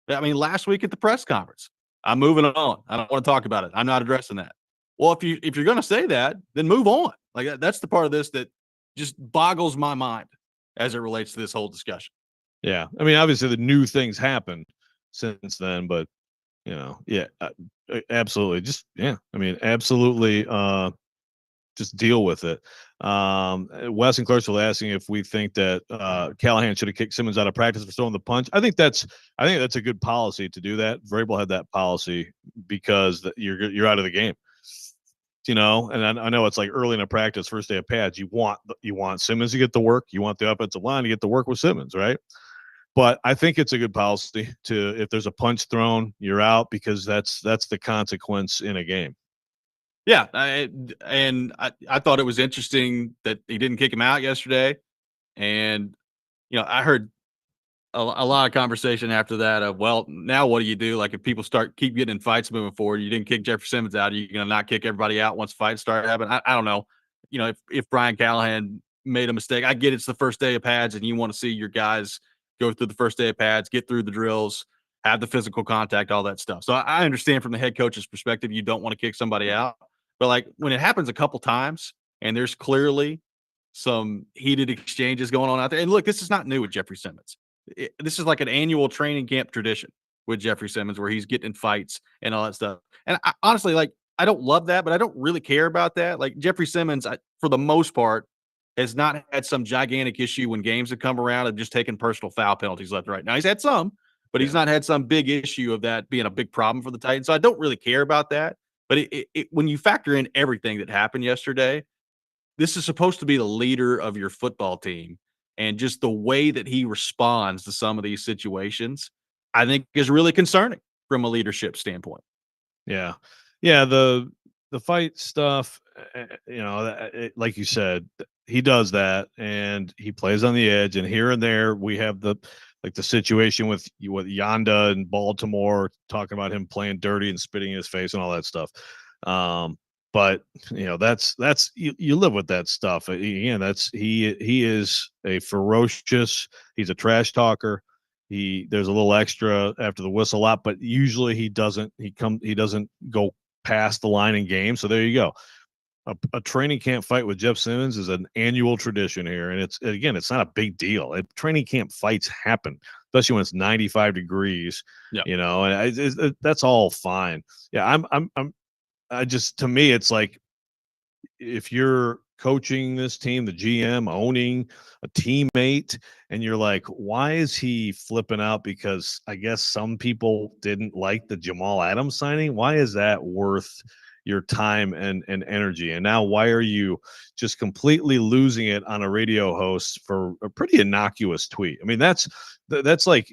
I mean, last week at the press conference, I'm moving on. I don't want to talk about it. I'm not addressing that. Well, if you're going to say that, then move on. Like, that's the part of this that just boggles my mind as it relates to this whole discussion. Yeah. I mean, obviously the new things happen since then, but yeah, absolutely. Just, yeah. I mean, absolutely. Just deal with it. Wes and Clarksville asking if we think that Callahan should have kicked Simmons out of practice for throwing the punch. I think that's a good policy to do that. Vrabel had that policy because you're out of the game. And I know it's like early in a practice, first day of pads, you want Simmons to get the work. You want the offensive line to get the work with Simmons, right? But I think it's a good policy if there's a punch thrown, you're out, because that's the consequence in a game. Yeah, I thought it was interesting that he didn't kick him out yesterday, and I heard a lot of conversation after that of, well, now what do you do? Like, if people keep getting in fights moving forward, you didn't kick Jeffrey Simmons out, are you going to not kick everybody out once fights start happening? I don't know. If Brian Callahan made a mistake, I get it's the first day of pads and you want to see your guys go through the first day of pads, get through the drills, have the physical contact, all that stuff. So I understand from the head coach's perspective, you don't want to kick somebody out. But like, when it happens a couple times and there's clearly some heated exchanges going on out there, and look, this is not new with Jeffrey Simmons. This is like an annual training camp tradition with Jeffrey Simmons where he's getting in fights and all that stuff. And honestly, like, I don't love that, but I don't really care about that. Like, Jeffrey Simmons, for the most part, has not had some gigantic issue when games have come around and just taken personal foul penalties left and right. Now, he's had some, but he's not had some big issue of that being a big problem for the Titans. So I don't really care about that. But when you factor in everything that happened yesterday, this is supposed to be the leader of your football team. And just the way that he responds to some of these situations, I think, is really concerning from a leadership standpoint. Yeah. Yeah. The fight stuff, like you said, he does that, and he plays on the edge. And here and there, we have the situation with Yanda in Baltimore, talking about him playing dirty and spitting in his face and all that stuff. But that's you live with that stuff. Again, he is a ferocious. He's a trash talker. There's a little extra after the whistle a lot, but usually he doesn't go past the line in game. So there you go. A training camp fight with Jeff Simmons is an annual tradition here, and it's not a big deal. Training camp fights happen, especially when it's 95 degrees. Yeah. And that's all fine. Yeah, to me, it's like, if you're coaching this team, the GM, owning a teammate, and you're like, why is he flipping out? Because I guess some people didn't like the Jamal Adams signing. Why is that worth your time and energy? And now why are you just completely losing it on a radio host for a pretty innocuous tweet? I mean, that's like,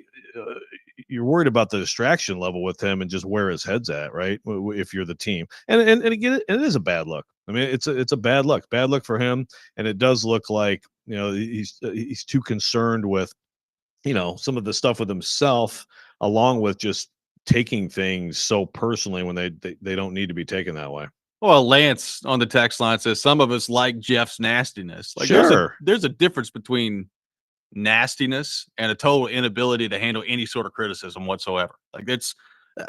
you're worried about the distraction level with him and just where his head's at, right? If you're the team, and again, it is a bad look. I mean, it's a bad look for him, and it does look like he's too concerned with some of the stuff with himself, along with just taking things so personally when they don't need to be taken that way. Well, Lance on the text line says some of us like Jeff's nastiness. Like, sure, there's a difference between nastiness and a total inability to handle any sort of criticism whatsoever. Like,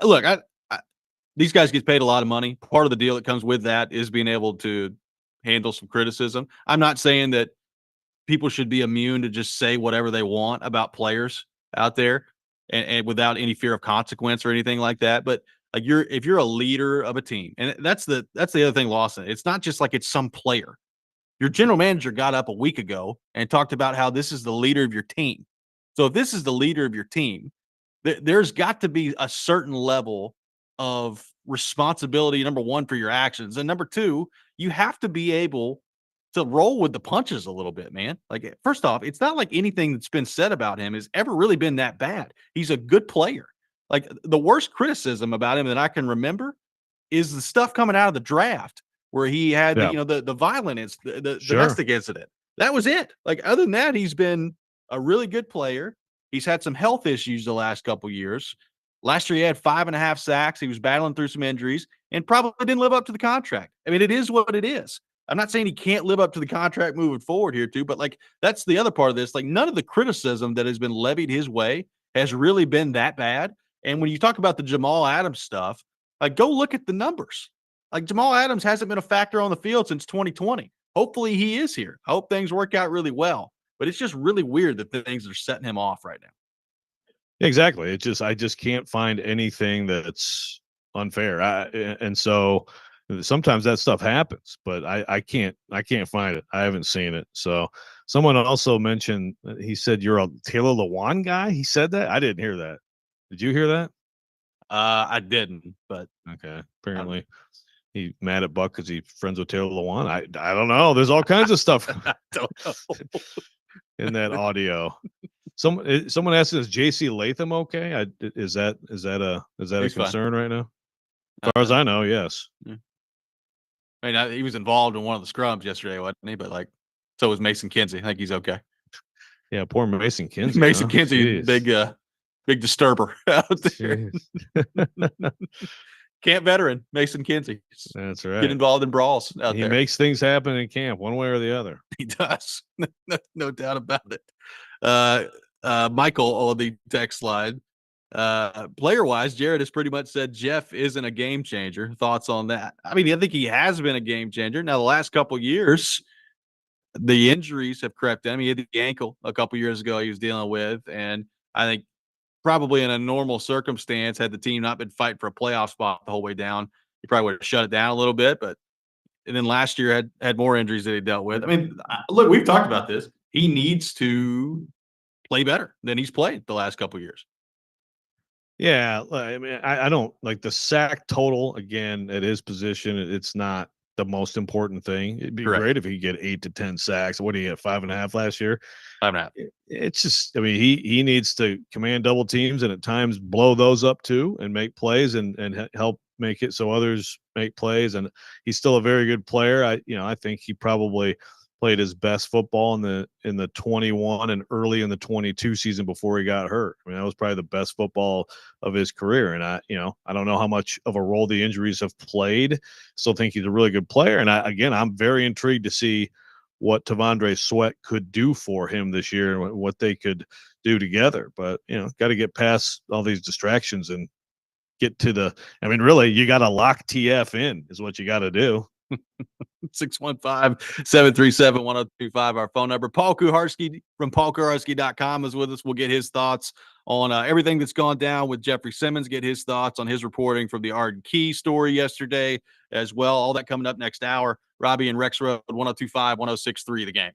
look, these guys get paid a lot of money. Part of the deal that comes with that is being able to handle some criticism. I'm not saying that people should be immune to just say whatever they want about players out there and without any fear of consequence or anything like that. But like, if you're a leader of a team, and that's the other thing, Lawson, it's not just like it's some player. Your general manager got up a week ago and talked about how this is the leader of your team. So if this is the leader of your team, there's got to be a certain level of responsibility, number one, for your actions. And number two, you have to be able to roll with the punches a little bit, man. Like, first off, it's not like anything that's been said about him has ever really been that bad. He's a good player. Like, the worst criticism about him that I can remember is the stuff coming out of the draft where he had the violence, the domestic incident. That was it. Like, other than that, he's been a really good player. He's had some health issues the last couple years. Last year, he had 5.5 sacks. He was battling through some injuries and probably didn't live up to the contract. I mean, it is what it is. I'm not saying he can't live up to the contract moving forward here too, but like, that's the other part of this. Like, none of the criticism that has been levied his way has really been that bad. And when you talk about the Jamal Adams stuff, like, go look at the numbers. Like, Jamal Adams hasn't been a factor on the field since 2020. Hopefully he is here. I hope things work out really well, but it's just really weird that the things are setting him off right now. Exactly. I just can't find anything that's unfair. And so sometimes that stuff happens, but I can't find it. I haven't seen it. So someone also mentioned, he said, you're a Taylor Lewan guy. He said that. I didn't hear that. Did you hear that? I didn't, but okay. Apparently he's mad at Buck because he's friends with Taylor Lewan. I don't know. There's all kinds of stuff I don't know. in that audio. Someone asked, is JC Latham okay? Is that a concern right now? As far as I know, yes. Yeah. I mean, he was involved in one of the scrums yesterday, wasn't he? But like, so was Mason Kinsey. I think he's okay. Yeah, poor Mason Kinsey. Mason Kinsey, big disturber out there. Camp veteran Mason Kinsey. That's right. Get involved in brawls out there. He makes things happen in camp, one way or the other. He does. No doubt about it. Michael on the text line. Player wise, Jared has pretty much said Jeff isn't a game changer. Thoughts on that? I mean, I think he has been a game changer. Now, the last couple of years, the injuries have crept in. He had the ankle a couple years ago he was dealing with, and I think probably in a normal circumstance, had the team not been fighting for a playoff spot the whole way down, he probably would have shut it down a little bit. And then last year had more injuries that he dealt with. I mean, look, we've talked about this. He needs to play better than he's played the last couple of years. Yeah, I mean, I don't like the sack total again at his position. It's not the most important thing. It'd be great if he could get 8 to 10 sacks. What did he get? 5.5 last year? 5.5. It's just, I mean, he needs to command double teams and at times blow those up too and make plays and help make it so others make plays. And he's still a very good player. I think he probably played his best football in the 21 and early in the 22 season before he got hurt. I mean, that was probably the best football of his career. And I don't know how much of a role the injuries have played. Still think he's a really good player. And I'm very intrigued to see what Tavondre Sweat could do for him this year and what they could do together. But, got to get past all these distractions and get to really, you got to lock TF in is what you got to do. 615-737-1025, our phone number. Paul Kuharsky from paulkuharsky.com is with us. We'll get his thoughts on everything that's gone down with Jeffrey Simmons, get his thoughts on his reporting from the Arden Key story yesterday as well. All that coming up next hour. Robby and Rexrode, 1025, 1063, The Game.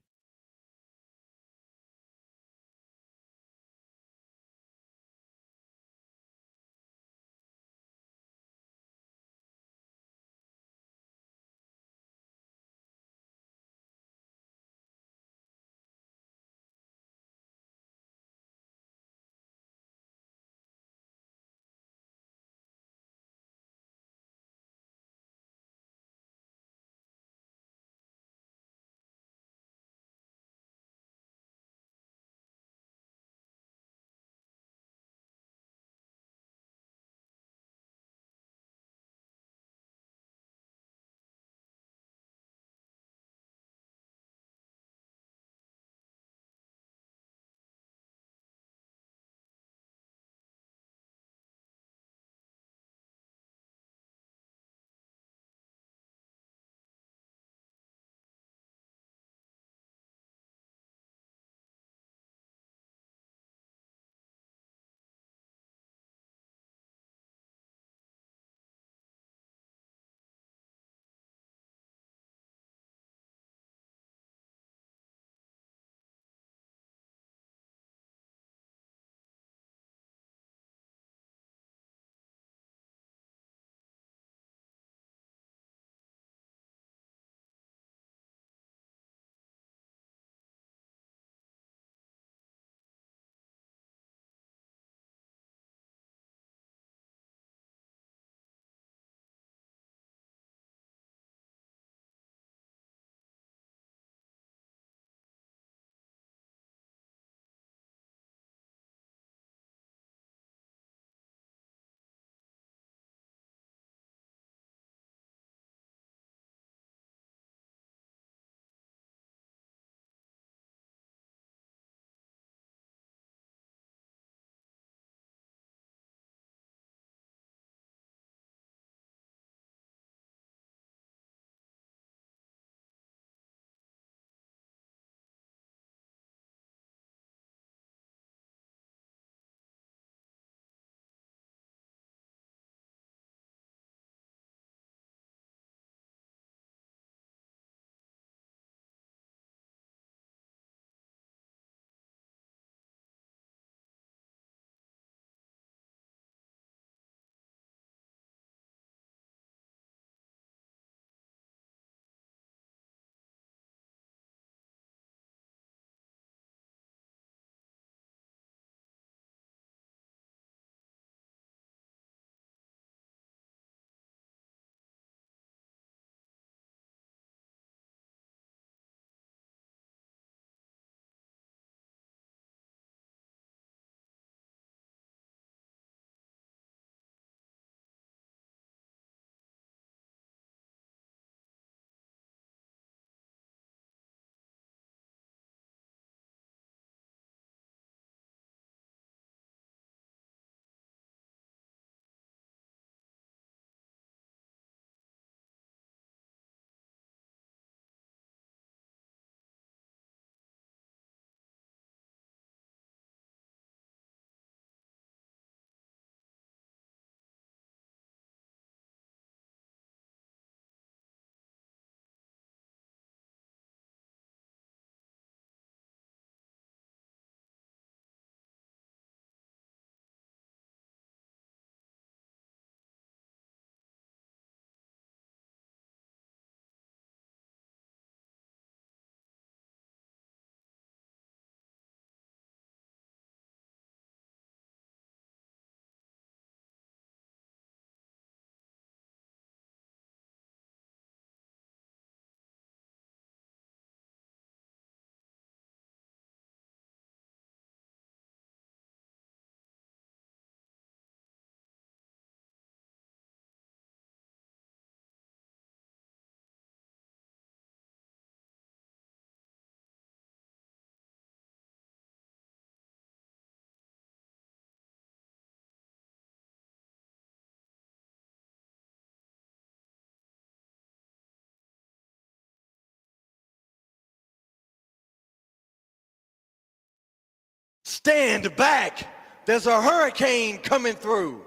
Stand back. There's a hurricane coming through.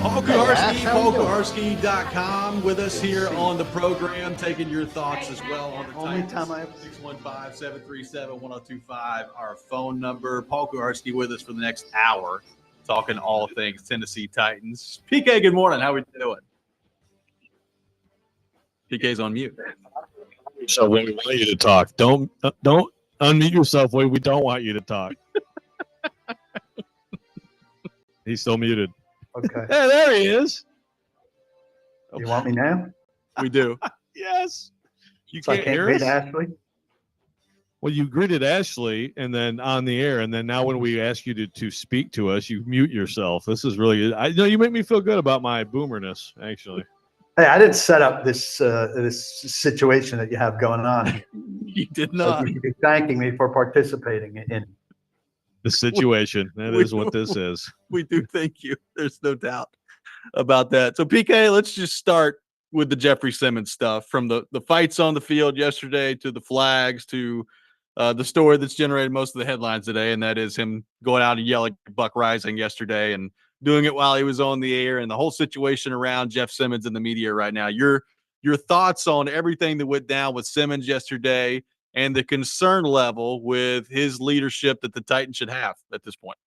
Paul Kuharsky, PaulKuharsky.com, with us here on the program, taking your thoughts as well on the Titans. 615-737-1025, our phone number. Paul Kuharsky with us for the next hour, talking all things Tennessee Titans. PK, good morning. How we doing? PK's on mute. So when we want you to talk, don't unmute yourself when we don't want you to talk. He's still muted. Okay. Hey, there he is. You want me now? We do. Yes. You So I can't can't hear greet us? Ashley? Well, you greeted Ashley and then on the air, and then now when we ask you to speak to us, you mute yourself. This is really, I know you make me feel good about my boomerness, actually. Hey, I didn't set up this this situation that you have going on. You did So not. you should be thanking me for participating in. The situation. That is what this is. We do thank you. There's no doubt about that. So, PK, let's just start with the Jeffrey Simmons stuff, from the fights on the field yesterday to the flags to the story that's generated most of the headlines today, and that is him going out and yelling Buck Rising yesterday and doing it while he was on the air, and the whole situation around Jeff Simmons in the media right now. Your thoughts on everything that went down with Simmons yesterday and the concern level with his leadership that the Titans should have at this point.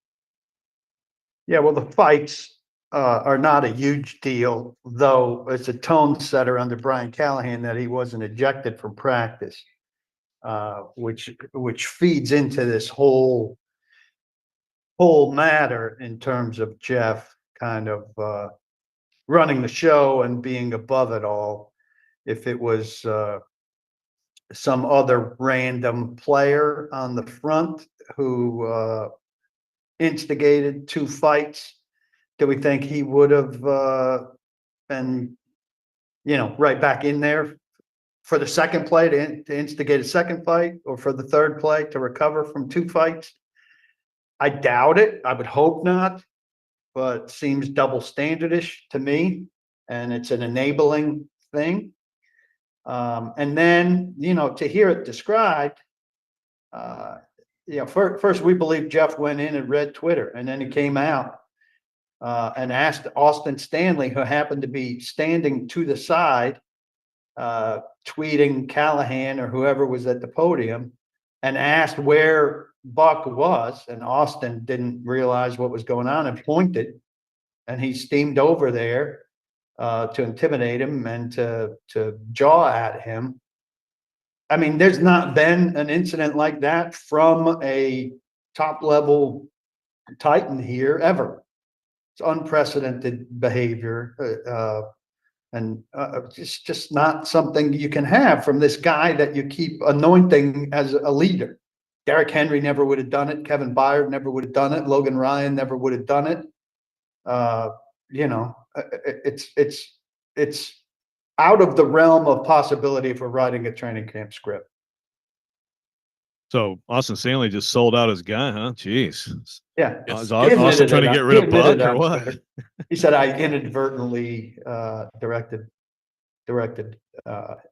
Yeah, well, the fights are not a huge deal, though it's a tone setter under Brian Callahan that he wasn't ejected from practice, which feeds into this whole matter in terms of Jeff kind of running the show and being above it all. If it was some other random player on the front who instigated two fights, do we think he would have been, right back in there for the second play to instigate a second fight, or for the third play to recover from two fights? I doubt it. I would hope not, but seems double standardish to me, and it's an enabling thing. And then, to hear it described, first we believe Jeff went in and read Twitter, and then he came out and asked Austin Stanley, who happened to be standing to the side, tweeting Callahan or whoever was at the podium, and asked where Buck was, and Austin didn't realize what was going on and pointed, and he steamed over there to intimidate him and to jaw at him. I mean, there's not been an incident like that from a top level Titan here ever. It's unprecedented behavior, and it's just not something you can have from this guy that you keep anointing as a leader. Derrick Henry never would have done it. Kevin Byard never would have done it. Logan Ryan never would have done it. It's out of the realm of possibility for writing a training camp script. So Austin Stanley just sold out his guy, huh? Jeez. Yeah. Is Austin trying to get rid of Buck or what? He said, I inadvertently directed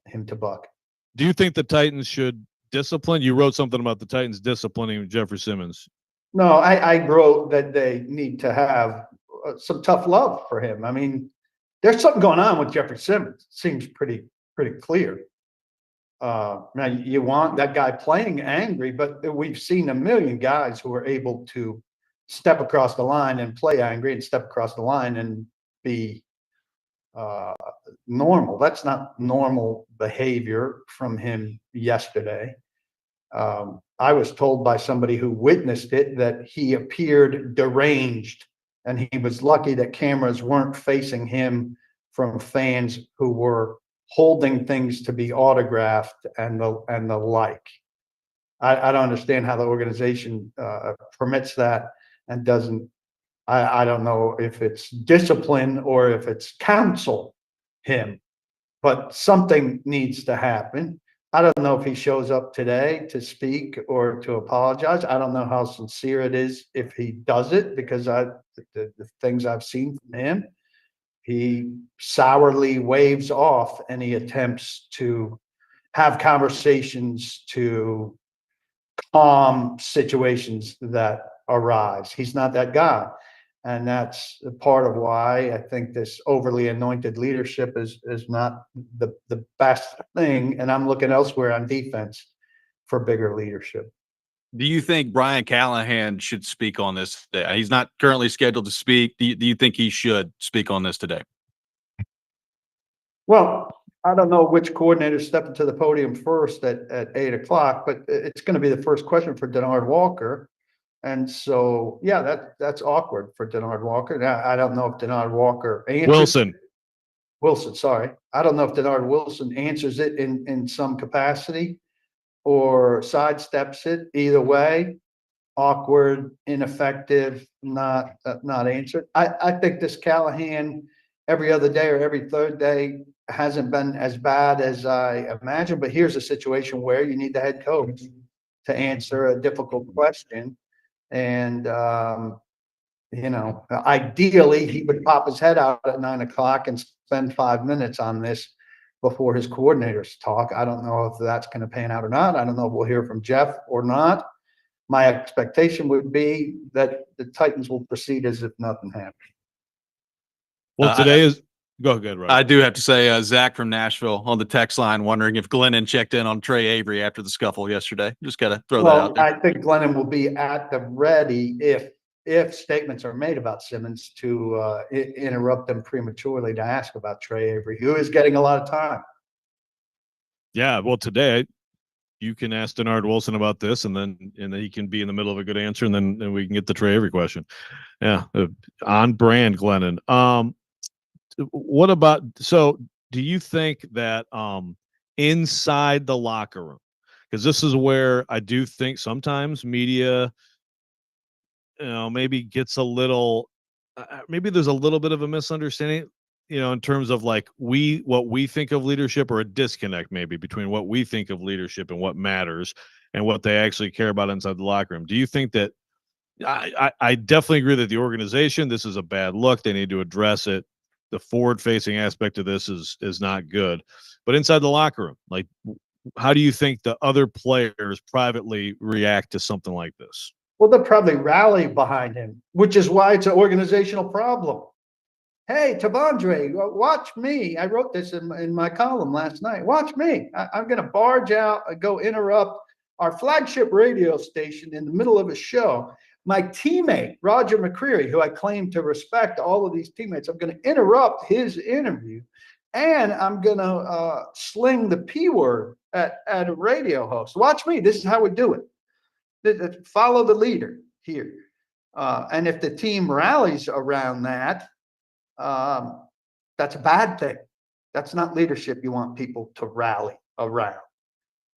him to Buck. Do you think the Titans should discipline? You wrote something about the Titans disciplining Jeffrey Simmons. No, I wrote that they need to have some tough love for him. I mean, there's something going on with Jeffrey Simmons. It seems pretty clear. Now you want that guy playing angry, but we've seen a million guys who are able to step across the line and play angry, and step across the line and be normal. That's not normal behavior from him yesterday. I was told by somebody who witnessed it that he appeared deranged, and he was lucky that cameras weren't facing him from fans who were holding things to be autographed and the like. I don't understand how the organization permits that and doesn't. I don't know if it's discipline or if it's counsel him, but something needs to happen. I don't know if he shows up today to speak or to apologize. I don't know how sincere it is if he does it, because the things I've seen from him, he sourly waves off any attempts to have conversations to calm situations that arise. He's not that guy. And that's part of why I think this overly anointed leadership is not the best thing. And I'm looking elsewhere on defense for bigger leadership. Do you think Brian Callahan should speak on this today? He's not currently scheduled to speak. Do you think he should speak on this today? Well, I don't know which coordinator stepped to the podium first at 8:00, but it's going to be the first question for Dinard Walker. And so, yeah, that's awkward for Dinard Walker. Now, I don't know if Dinard Walker answers Wilson, sorry. I don't know if Dinard Wilson answers it in some capacity or sidesteps it. Either way, awkward, ineffective, not answered. I think this Callahan every other day or every third day hasn't been as bad as I imagined, but here's a situation where you need the head coach to answer a difficult question. And, ideally he would pop his head out at 9:00 and spend 5 minutes on this before his coordinators talk. I don't know if that's going to pan out or not. I don't know if we'll hear from Jeff or not. My expectation would be that the Titans will proceed as if nothing happened. Well, today is go ahead, Robby. I do have to say, Zach from Nashville on the text line wondering if Glennon checked in on Trey Avery after the scuffle yesterday. Just got to throw that out there. I think Glennon will be at the ready if statements are made about Simmons to interrupt them prematurely to ask about Trey Avery, who is getting a lot of time. Yeah, well, today you can ask Dinard Wilson about this, and then he can be in the middle of a good answer, and then we can get the Trey Avery question. Yeah, on brand, Glennon. What about, so do you think that inside the locker room, because this is where I do think sometimes media, maybe gets a little, maybe there's a little bit of a misunderstanding, in terms of like what we think of leadership, or a disconnect maybe between what we think of leadership and what matters and what they actually care about inside the locker room. Do you think that, I definitely agree that the organization, this is a bad look. They need to address it. The forward-facing aspect of this is not good. But inside the locker room, like, how do you think the other players privately react to something like this? Well, they'll probably rally behind him, which is why it's an organizational problem. Hey, Tavondre, watch me. I wrote this in my column last night. Watch me. I'm going to barge out and go interrupt our flagship radio station in the middle of a show. My teammate, Roger McCreary, who I claim to respect all of these teammates, I'm going to interrupt his interview, and I'm going to sling the P word at a radio host. Watch me. This is how we do it. Follow the leader here. And if the team rallies around that, that's a bad thing. That's not leadership you want people to rally around.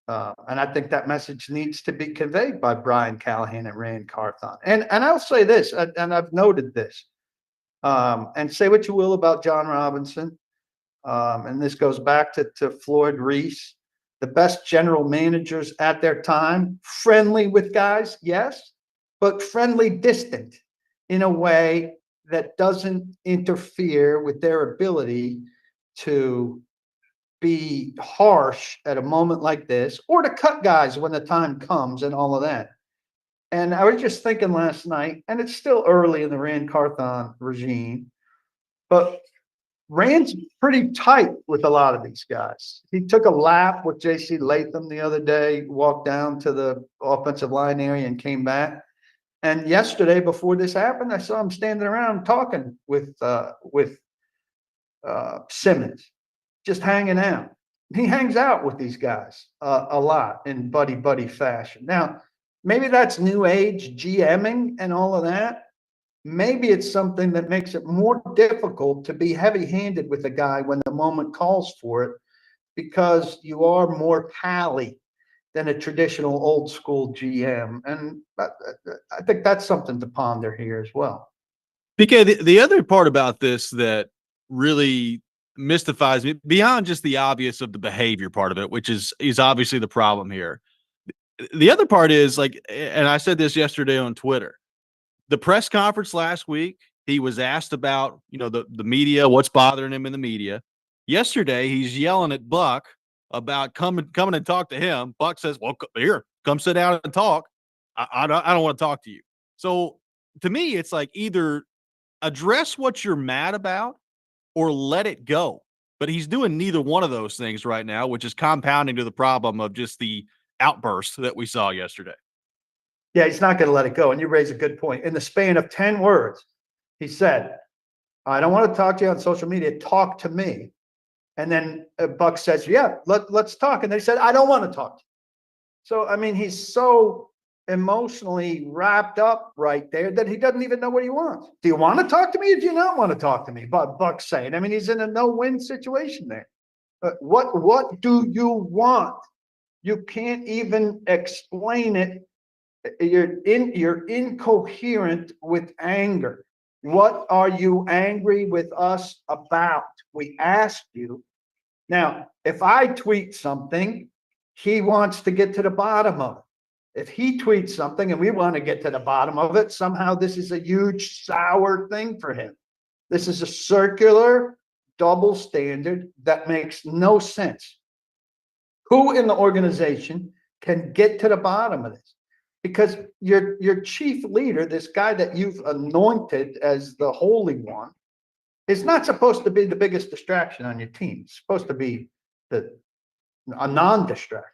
And I think that message needs to be conveyed by Brian Callahan and Rand Carthon. And I'll say this, and I've noted this, and say what you will about John Robinson. And this goes back to Floyd Reese, the best general managers at their time, friendly with guys, yes, but friendly distant in a way that doesn't interfere with their ability to be harsh at a moment like this, or to cut guys when the time comes and all of that. And I was just thinking last night, and it's still early in the Rand Carthon regime, but Rand's pretty tight with a lot of these guys. He took a lap with J.C. Latham the other day, walked down to the offensive line area and came back. And yesterday, before this happened, I saw him standing around talking with Simmons, just hanging out. He hangs out with these guys a lot in buddy fashion. Now, maybe that's new age GMing and all of that. Maybe it's something that makes it more difficult to be heavy-handed with a guy when the moment calls for it, because you are more pally than a traditional old school GM. And I think that's something to ponder here as well. PK, the other part about this that really mystifies me, beyond just the obvious of the behavior part of it, which is obviously the problem here. The other part is, like, and I said this yesterday on Twitter, the press conference last week, he was asked about, the media, what's bothering him in the media. Yesterday, he's yelling at Buck about coming and talk to him. Buck says, well, here, come sit down and talk. I don't want to talk to you. So to me, it's like either address what you're mad about or let it go. But he's doing neither one of those things right now, which is compounding to the problem of just the outburst that we saw yesterday. Yeah, he's not going to let it go. And you raise a good point. In the span of 10 words, he said, I don't want to talk to you on social media. Talk to me. And then Buck says, yeah, let's talk. And they said, I don't want to talk to you. So, I mean, he's so emotionally wrapped up right there that he doesn't even know what he wants. Do you want to talk to me or do you not want to talk to me? But Buck's saying, I mean, he's in a no-win situation there. What do you want? You can't even explain it. You're incoherent with anger. What are you angry with us about? We asked you. Now, if I tweet something, he wants to get to the bottom of it. If he tweets something and we want to get to the bottom of it, somehow this is a huge sour thing for him. This is a circular double standard that makes no sense. Who in the organization can get to the bottom of this? Because your chief leader, this guy that you've anointed as the holy one, is not supposed to be the biggest distraction on your team. It's supposed to be a non-distraction.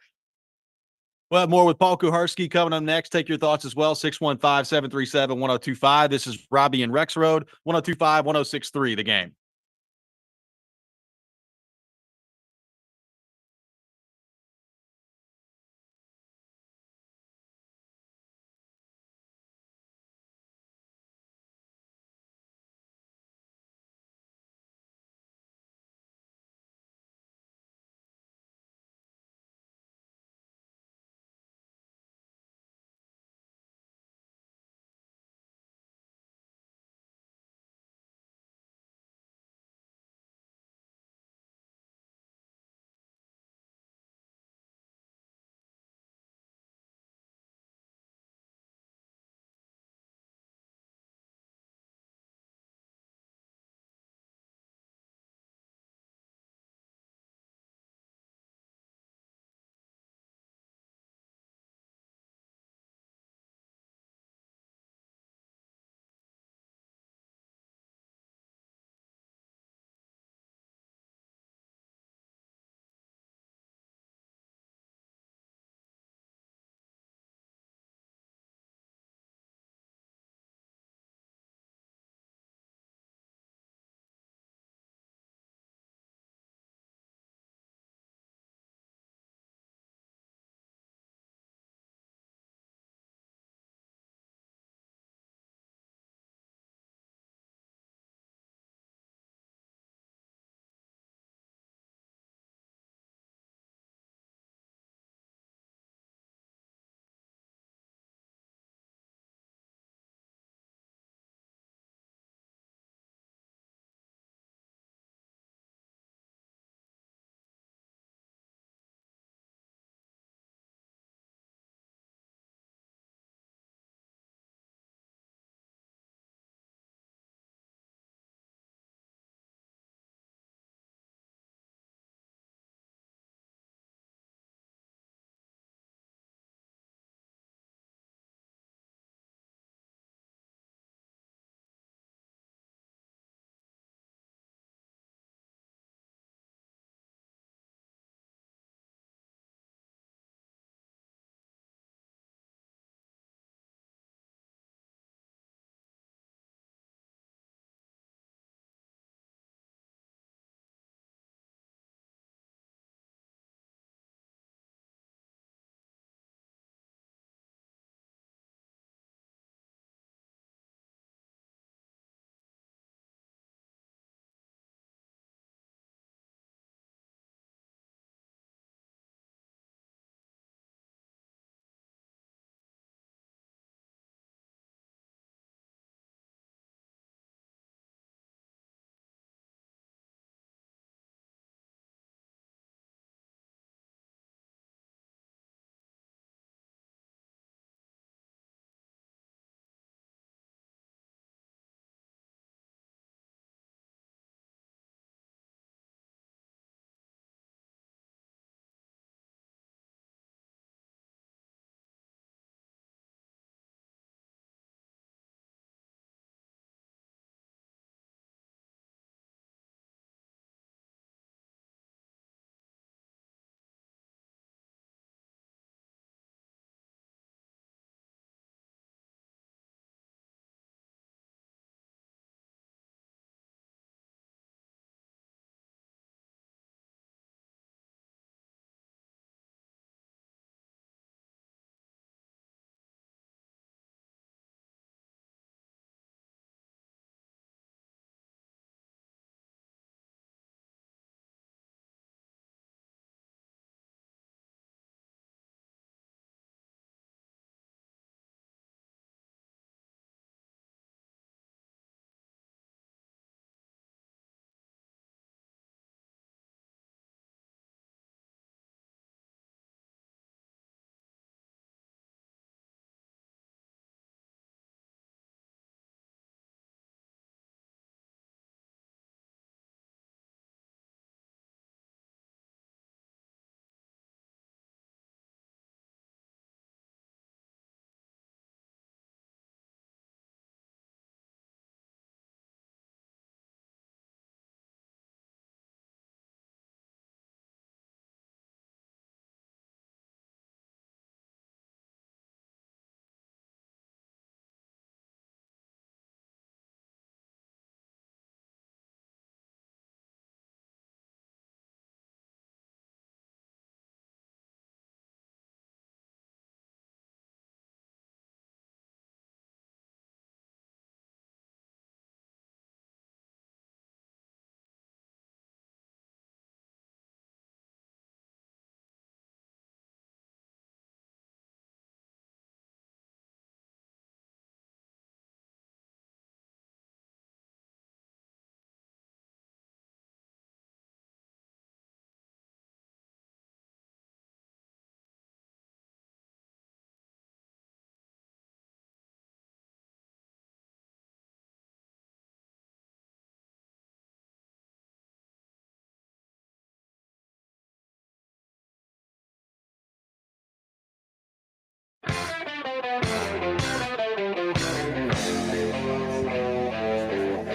Well, more with Paul Kuharsky coming up next. Take your thoughts as well. 615-737-1025. This is Robby and Rexrode, 1025-1063, The Game.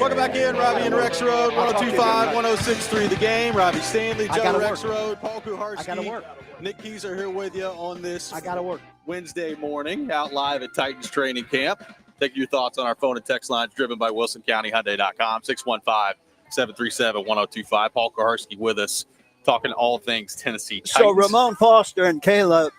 Welcome back in, Robby and Rexrode, 102.5, 106.3 The Game. Robby Stanley, Joe Rexrode, Paul Kuharsky. I gotta work. Nick Keys are here with you on this I gotta work. Wednesday morning, out live at Titans training camp. Take your thoughts on our phone and text lines driven by WilsonCountyHyundai.com, 615-737-1025. Paul Kuharsky with us, talking all things Tennessee Titans. So Ramon Foster and Kayla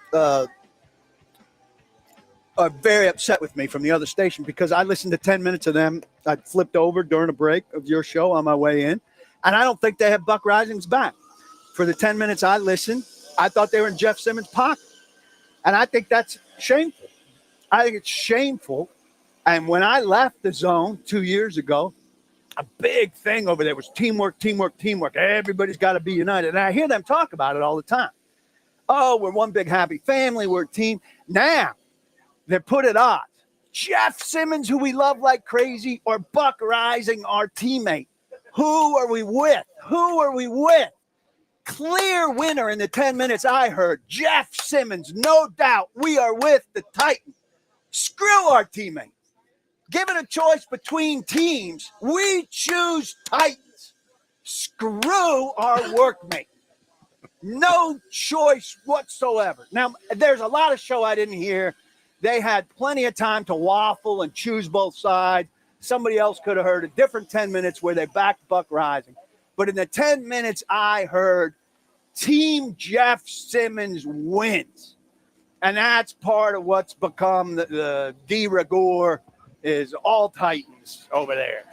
are very upset with me from the other station because I listened to 10 minutes of them. I flipped over during a break of your show on my way in, and I don't think they have Buck Rising's back. For the 10 minutes I listened, I thought they were in Jeff Simmons' pocket, and I think that's shameful. I think it's shameful. And when I left the zone 2 years ago, a big thing over there was teamwork, teamwork, teamwork. Everybody's got to be united. And I hear them talk about it all the time. Oh, we're one big happy family. We're a team. Now, they're put at odds. Jeff Simmons, who we love like crazy, or Buck Rising, our teammate. Who are we with? Who are we with? Clear winner in the 10 minutes I heard. Jeff Simmons, no doubt. We are with the Titans. Screw our teammate. Given a choice between teams, we choose Titans. Screw our workmate. No choice whatsoever. Now, there's a lot of show I didn't hear. They had plenty of time to waffle and choose both sides. Somebody else could have heard a different 10 minutes where they backed Buck Rising. But in the 10 minutes I heard, Team Jeff Simmons wins. And that's part of what's become the de rigueur is all Titans over there.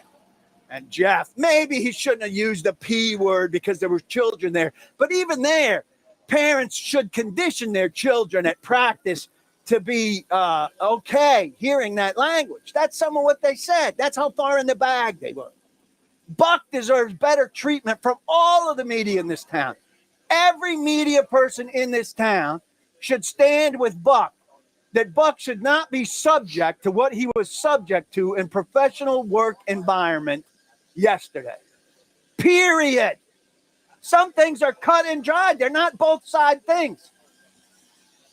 And Jeff, maybe he shouldn't have used the P word because there were children there. But even there, parents should condition their children at practice to be okay hearing that language. That's some of what they said. That's how far in the bag they were. Buck deserves better treatment from all of the media in this town. Every media person in this town should stand with Buck, that Buck should not be subject to what he was subject to in professional work environment yesterday. Period. Some things are cut and dried. They're not both side things.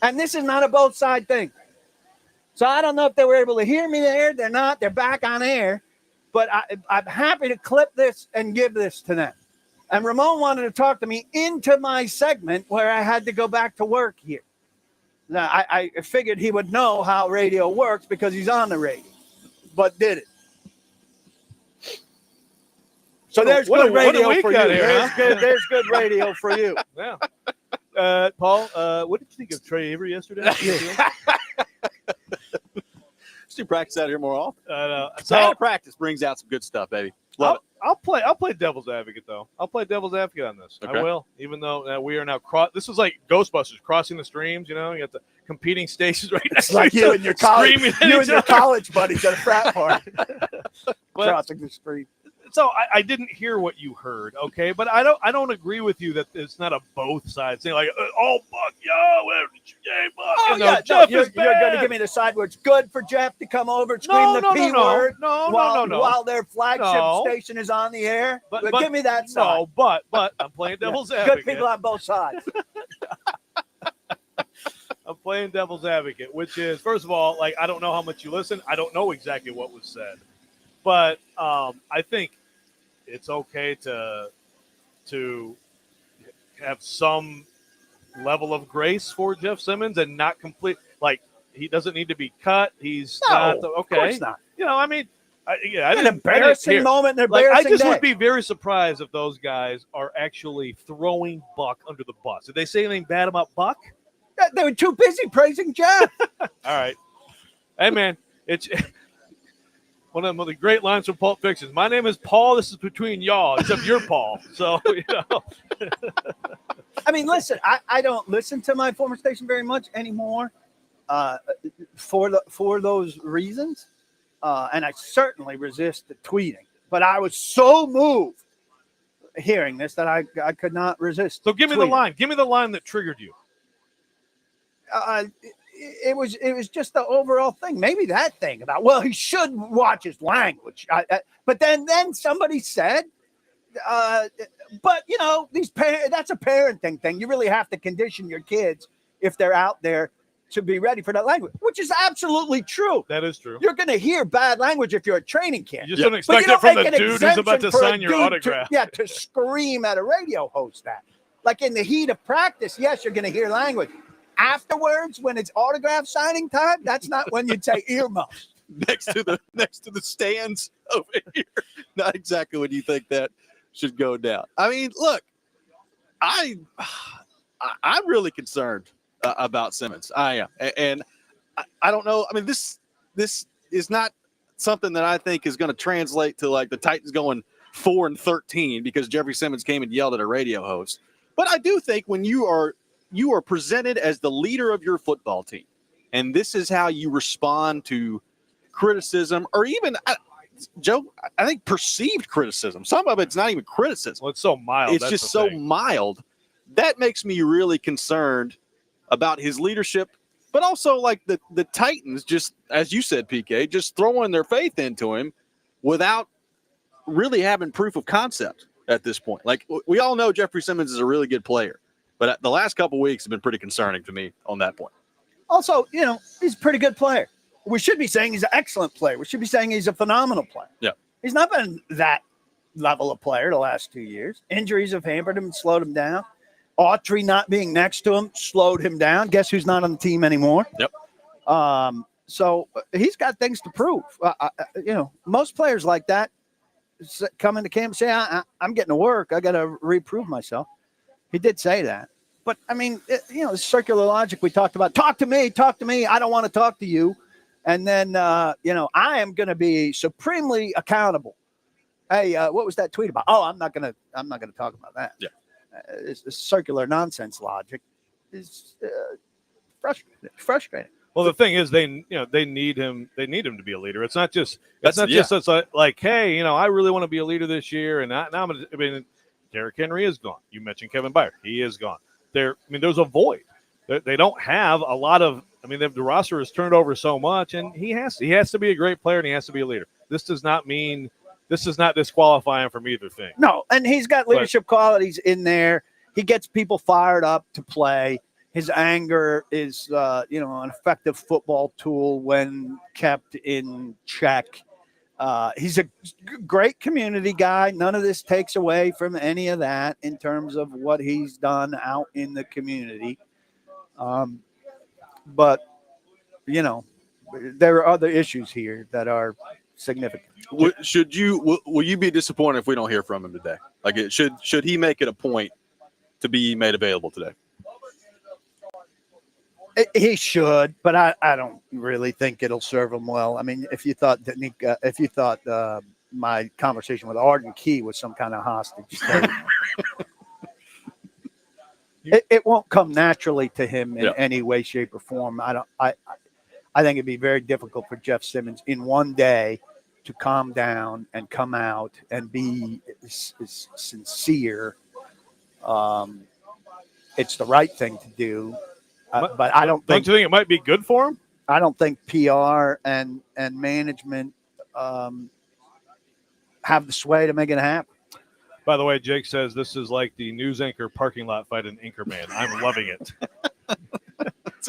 And this is not a both side thing. So I don't know if they were able to hear me there. They're not. They're back on air. But I'm happy to clip this and give this to them. And Ramon wanted to talk to me into my segment where I had to go back to work here. Now, I figured he would know how radio works because he's on the radio, but did it. So there's good radio for you. There's good radio for you. Yeah. Paul, what did you think of Trey Avery yesterday? Let's do practice out here more often. So Bad practice brings out some good stuff, baby. Love it. I'll play devil's advocate though. I'll play devil's advocate on this. Okay. I will, even though we are now this is like Ghostbusters crossing the streams. You know, you got the competing stations right next It's like to you and your college, your college buddies at a frat party crossing the street. So I didn't hear what you heard, okay? But I don't agree with you that it's not a both sides thing. Like, oh, Buck, Buck. Oh, yeah, Jeff you're going to give me the side where it's good for Jeff to come over and scream the P word while their flagship station is on the air. But give me that side. No, but I'm playing devil's advocate. Good people on both sides. I'm playing devil's advocate, which is, first of all, like, I don't know how much you listen. I don't know exactly what was said. But I think it's okay to have some level of grace for Jeff Simmons and not complete, like, he doesn't need to be cut. He's not okay. Of course not. You know, I mean, an embarrassing moment, an embarrassing I just day. would be very surprised if those guys are actually throwing Buck under the bus. Did they say anything bad about Buck? They were too busy praising Jeff. All right. Hey, man, it's one of the great lines from Pulp Fiction. My name is Paul. This is between y'all, except you're Paul. So, you know. I mean, listen, I don't listen to my former station very much anymore for those reasons. And I certainly resist the tweeting. But I was so moved hearing this that I could not resist. So give me the line. Give me the line that triggered you. It was just the overall thing. Maybe that thing about, well, he should watch his language. But then somebody said, but, you know, that's a parenting thing. You really have to condition your kids if they're out there to be ready for that language, which is absolutely true. That is true. You're going to hear bad language if you're at training camp. You just don't But expect you it from don't the make an dude who's about to exemption for a sign your dude autograph. to scream at a radio host that. Like in the heat of practice, yes, you're going to hear language. Afterwards, when it's autograph signing time, that's not when you'd say earmuffs. next to the stands over here. Not exactly what you think that should go down. I mean, look, I'm really concerned about Simmons. I am, and I don't know. I mean, this is not something that I think is going to translate to like the Titans going 4-13 because Jeffrey Simmons came and yelled at a radio host. But I do think when you are presented as the leader of your football team, and this is how you respond to criticism, or even Joe, I think perceived criticism. Some of it's not even criticism. Well, it's so mild. It's just so mild. That makes me really concerned about his leadership, but also like the Titans, just as you said, PK, just throwing their faith into him without really having proof of concept at this point. Like we all know Jeffrey Simmons is a really good player, but the last couple of weeks have been pretty concerning to me on that point. Also, he's a pretty good player. We should be saying he's an excellent player. We should be saying he's a phenomenal player. Yeah. He's not been that level of player the last 2 years. Injuries have hampered him and slowed him down. Autry not being next to him slowed him down. Guess who's not on the team anymore? Yep. So he's got things to prove. Most players like that come into camp and say, I'm getting to work. I got to reprove myself. He did say that. But, I mean, the circular logic we talked about. Talk to me. I don't want to talk to you. And then, I am going to be supremely accountable. Hey, what was that tweet about? Oh, I'm not going to talk about that. Yeah. It's circular nonsense logic is frustrating. Well, the thing is, they need him. They need him to be a leader. It's not just. It's like, hey, I really want to be a leader this year, and now I'm going to. I mean, Derrick Henry is gone. You mentioned Kevin Byard. He is gone. There's a void. They don't have a lot of. I mean, the roster has turned over so much, and he has to be a great player, and he has to be a leader. This does not disqualify him from either thing. No, and he's got leadership qualities in there. He gets people fired up to play. His anger is, an effective football tool when kept in check. He's a great community guy. None of this takes away from any of that in terms of what he's done out in the community. But, there are other issues here that are significant. Will you be disappointed if we don't hear from him today? Like, should he make it a point to be made available today? He should, but I don't really think it'll serve him well. I mean, if you thought my conversation with Arden Key was some kind of hostage state, it won't come naturally to him in any way, shape, or form. I think it'd be very difficult for Jeff Simmons in one day to calm down and come out and be sincere. It's the right thing to do. But I don't think. Don't you think it might be good for him? I don't think PR and management have the sway to make it happen. By the way, Jake says this is like the news anchor parking lot fight in Anchorman. I'm loving it.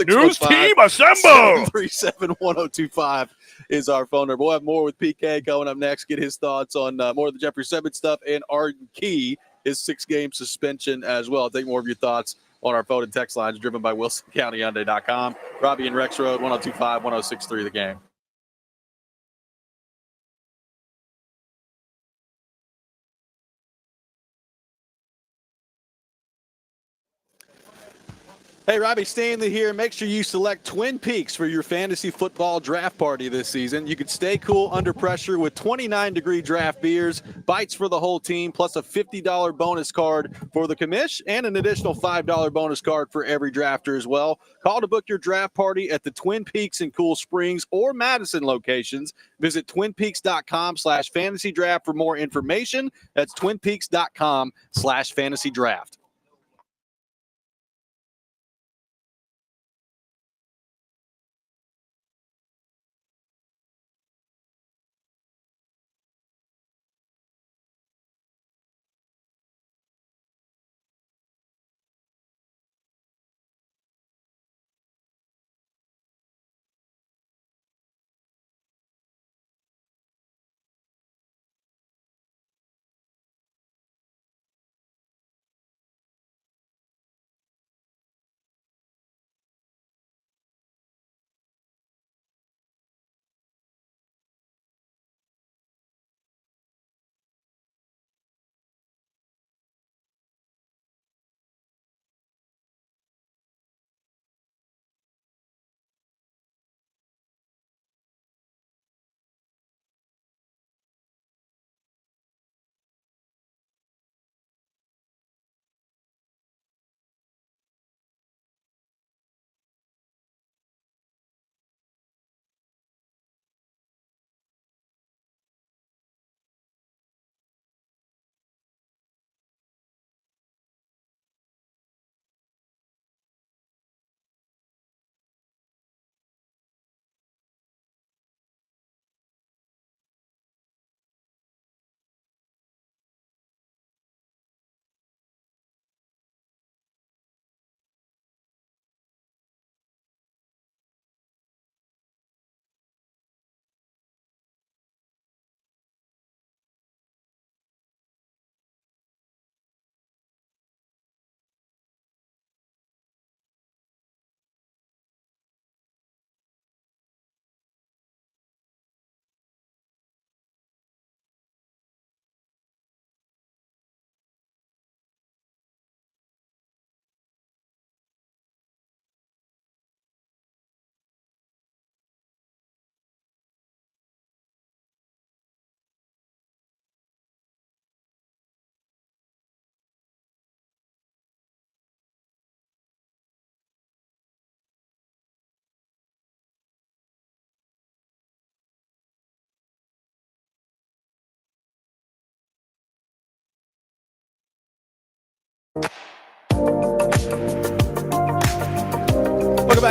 News team assemble! 737-1025 is our phone number. We'll have more with PK coming up next. Get his thoughts on more of the Jeffrey Simmons stuff and Arden Key, his 6-game suspension as well. I'll take more of your thoughts on our phone and text lines driven by WilsonCountyHyundai.com. Robby and Rexrode, 102.5, 106.3 The Game. Hey, Robby Stanley here. Make sure you select Twin Peaks for your fantasy football draft party this season. You can stay cool under pressure with 29-degree draft beers, bites for the whole team, plus a $50 bonus card for the commish, and an additional $5 bonus card for every drafter as well. Call to book your draft party at the Twin Peaks in Cool Springs or Madison locations. Visit twinpeaks.com/fantasy draft for more information. That's twinpeaks.com/fantasy draft.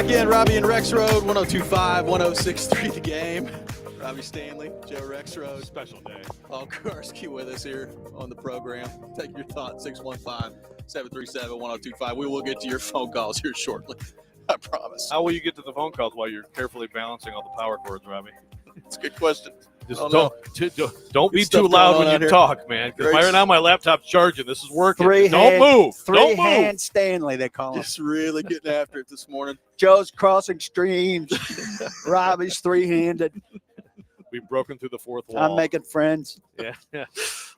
back in. Robby and Rexrode, 102.5, 106.3 The Game. Robby Stanley, Joe Rexrode. Special day. Paul Kuharsky with us here on the program. Take your thoughts, 615-737-1025. We will get to your phone calls here shortly. I promise. How will you get to the phone calls while you're carefully balancing all the power cords, Robby? It's a good question. Just Oh, don't be Good stuff too loud going on when you here. talk, man. Because Great. right now my laptop's charging. This is working. Three Don't move. Don't move. hand Stanley, they call him. Just really getting after it this morning. Joe's crossing streams. Robby's three-handed. We've broken through the fourth wall. I'm making friends. Yeah.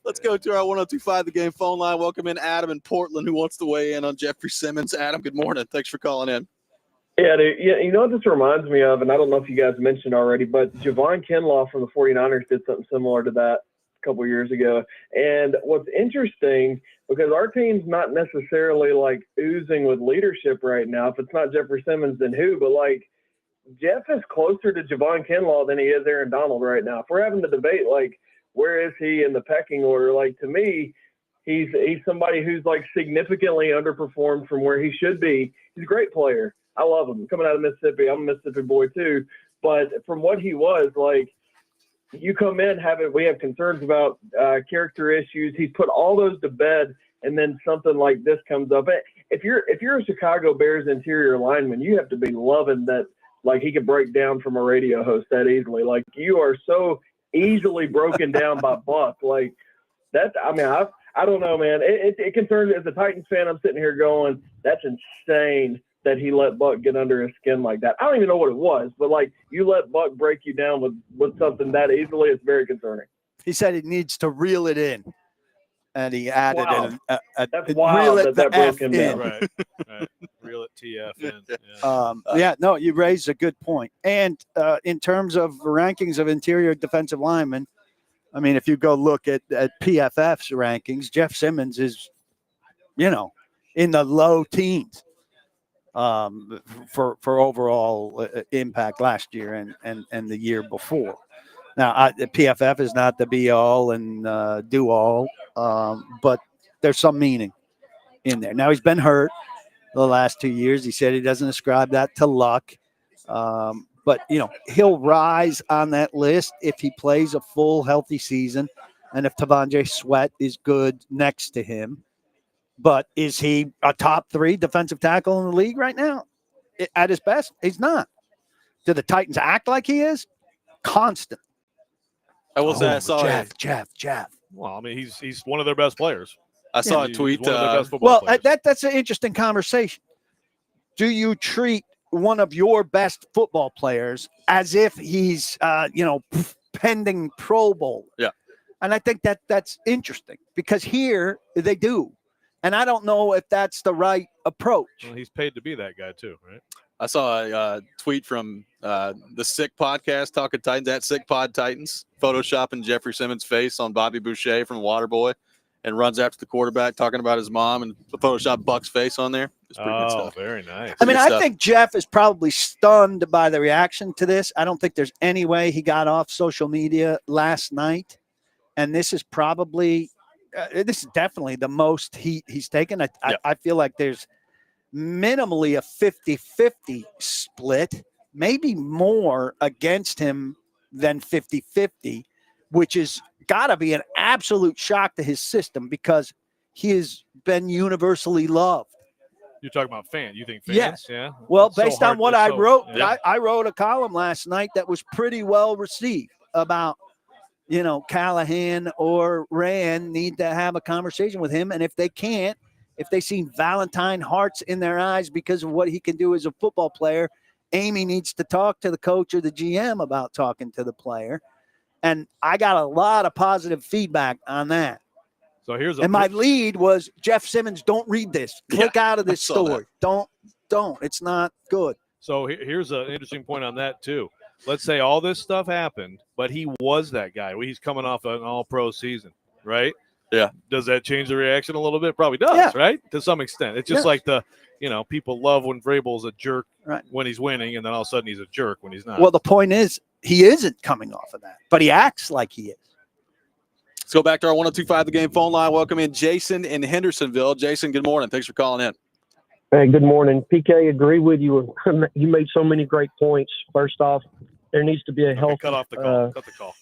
Let's go to our 102.5 The Game phone line. Welcome in Adam in Portland who wants to weigh in on Jeffrey Simmons. Adam, good morning. Thanks for calling in. Yeah, dude, you know what this reminds me of, and I don't know if you guys mentioned already, but Javon Kinlaw from the 49ers did something similar to that a couple years ago. And what's interesting, because our team's not necessarily like oozing with leadership right now. If it's not Jeffrey Simmons, then who? But like Jeff is closer to Javon Kinlaw than he is Aaron Donald right now. If we're having the debate, like where is he in the pecking order? Like to me, he's somebody who's like significantly underperformed from where he should be. He's a great player. I love him. Coming out of Mississippi, I'm a Mississippi boy too. But from what he was, like, you come in, we have concerns about character issues. He's put all those to bed, and then something like this comes up. If you're a Chicago Bears interior lineman, you have to be loving that, like, he can break down from a radio host that easily. Like, you are so easily broken down by Buck. Like, that's, I mean, I don't know, man. It concerns me. As a Titans fan, I'm sitting here going, that's insane that he let Buck get under his skin like that. I don't even know what it was, but like you let Buck break you down with something that easily, it's very concerning. He said he needs to reel it in. And he added Wow. That's reel wild it that the broke F him in. down. Right. Reel it TF in. Yeah. No, you raised a good point. And in terms of rankings of interior defensive linemen, I mean, if you go look at PFF's rankings, Jeff Simmons is, in the low teens for overall impact last year and the year before. Now, the PFF is not the be all and do all, but there's some meaning in there. Now, he's been hurt the last 2 years. He said he doesn't ascribe that to luck. But, he'll rise on that list if he plays a full, healthy season and if Tavondre Sweat is good next to him. But is he a top 3 defensive tackle in the league right now? At his best, he's not. Do the Titans act like he is? Constant. I will say I saw Jeff. Well, I mean, he's one of their best players. I saw a He's tweet. one of their best football players. That's an interesting conversation. Do you treat one of your best football players as if he's, pending Pro Bowl? Yeah. And I think that's interesting because here they do. And I don't know if that's the right approach. Well, he's paid to be that guy too, right? I saw a tweet from the Sick Podcast, Talking Titans, at Sick Pod Titans, photoshopping Jeffrey Simmons' face on Bobby Boucher from Waterboy, and runs after the quarterback talking about his mom and Photoshop Buck's face on there. It's pretty good stuff. Very nice. I mean, Good I stuff. think Jeff is probably stunned by the reaction to this. I don't think there's any way he got off social media last night. And this is probably this is definitely the most he's taken. I feel like there's minimally a 50-50 split, maybe more against him than 50-50, which is got to be an absolute shock to his system because he has been universally loved. You're talking about fans. You think fans? Yes. Yeah. Well, It's so based on hard what to- I so- wrote, yeah. I wrote a column last night that was pretty well received about, Callahan or Rand need to have a conversation with him. And if they can't, if they see Valentine hearts in their eyes because of what he can do as a football player, Amy needs to talk to the coach or the GM about talking to the player. And I got a lot of positive feedback on that. So here's a And my lead was Jeff Simmons, don't read this. Click out of this I saw story. Don't. It's not good. So here's an interesting point on that too. Let's say all this stuff happened, but he was that guy. He's coming off an all-pro season, right? Yeah. Does that change the reaction a little bit? Probably does, Yeah. right? To some extent. It's just like people love when Vrabel's a jerk Right. when he's winning, and then all of a sudden he's a jerk when he's not. Well, the point is he isn't coming off of that, but he acts like he is. Let's go back to our 102.5 The Game phone line. Welcome in Jason in Hendersonville. Jason, good morning. Thanks for calling in. Hey, good morning. PK, agree with you. You made so many great points. First off, there needs to be a healthy. Cut off the call. Cut the call.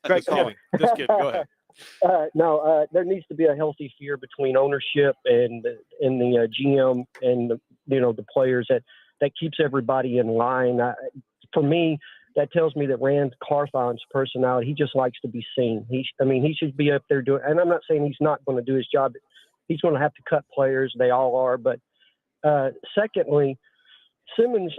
Great Just call. kidding. Just kidding. Go ahead. There needs to be a healthy fear between ownership and the GM and the players that keeps everybody in line. For me, that tells me that Rand Carthon's personality, he just likes to be seen. He should be up there doing. And I'm not saying he's not going to do his job. He's going to have to cut players. They all are. But secondly, Simmons,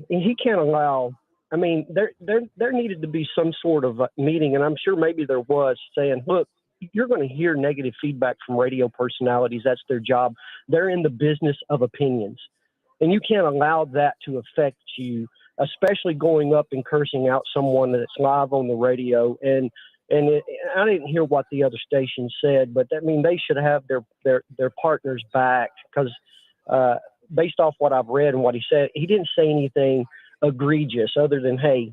he can't allow. I mean, there needed to be some sort of meeting, and I'm sure maybe there was, saying, look, you're going to hear negative feedback from radio personalities. That's their job. They're in the business of opinions, and you can't allow that to affect you, especially going up and cursing out someone that's live on the radio. And I didn't hear what the other station said, but they should have their partners back, because based off what I've read and what he said, he didn't say anything egregious other than, hey,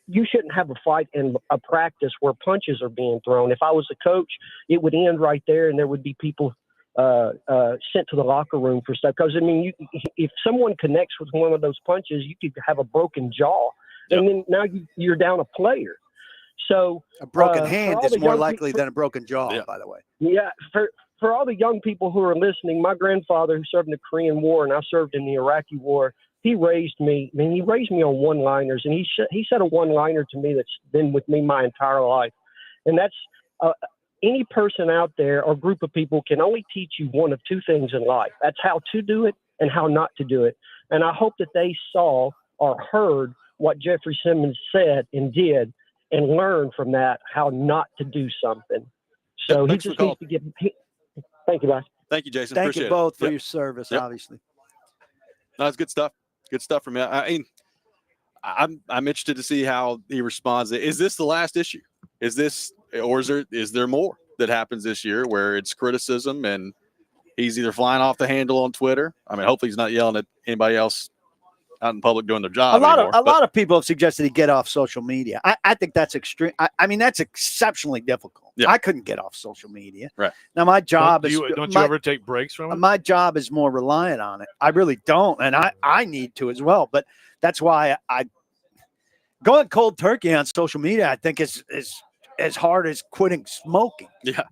you shouldn't have a fight in a practice where punches are being thrown. If I was a coach, it would end right there, and there would be people sent to the locker room for stuff. Because if someone connects with one of those punches, you could have a broken jaw, and then now you're down a player. So A broken hand is more young likely people- than a broken jaw, by the way. Yeah, for all the young people who are listening, my grandfather, who served in the Korean War and I served in the Iraqi War, he raised me. He raised me on one-liners, and he said a one-liner to me that's been with me my entire life, and that's any person out there or group of people can only teach you one of two things in life. That's how to do it and how not to do it. And I hope that they saw or heard what Jeffrey Simmons said and did, and learn from that how not to do something. So he just needs to get. Thank you, guys. Thank you, Jason. Thank Appreciate you both it. for Yep. your service, Yep. obviously. No, it's good stuff. Good stuff from you. I'm interested to see how he responds. Is this the last issue? Is this, or is there more that happens this year where it's criticism and he's either flying off the handle on Twitter? I mean, hopefully he's not yelling at anybody else out in public doing their job. A lot of people have suggested he get off social media. I think that's extreme. I mean, that's exceptionally difficult. Yeah. I couldn't get off social media. Right. Now my job Don't you my, ever take breaks from it? my job is more reliant on it. I really don't, and I need to as well. But that's why I going cold turkey on social media, I think is as hard as quitting smoking. Yeah.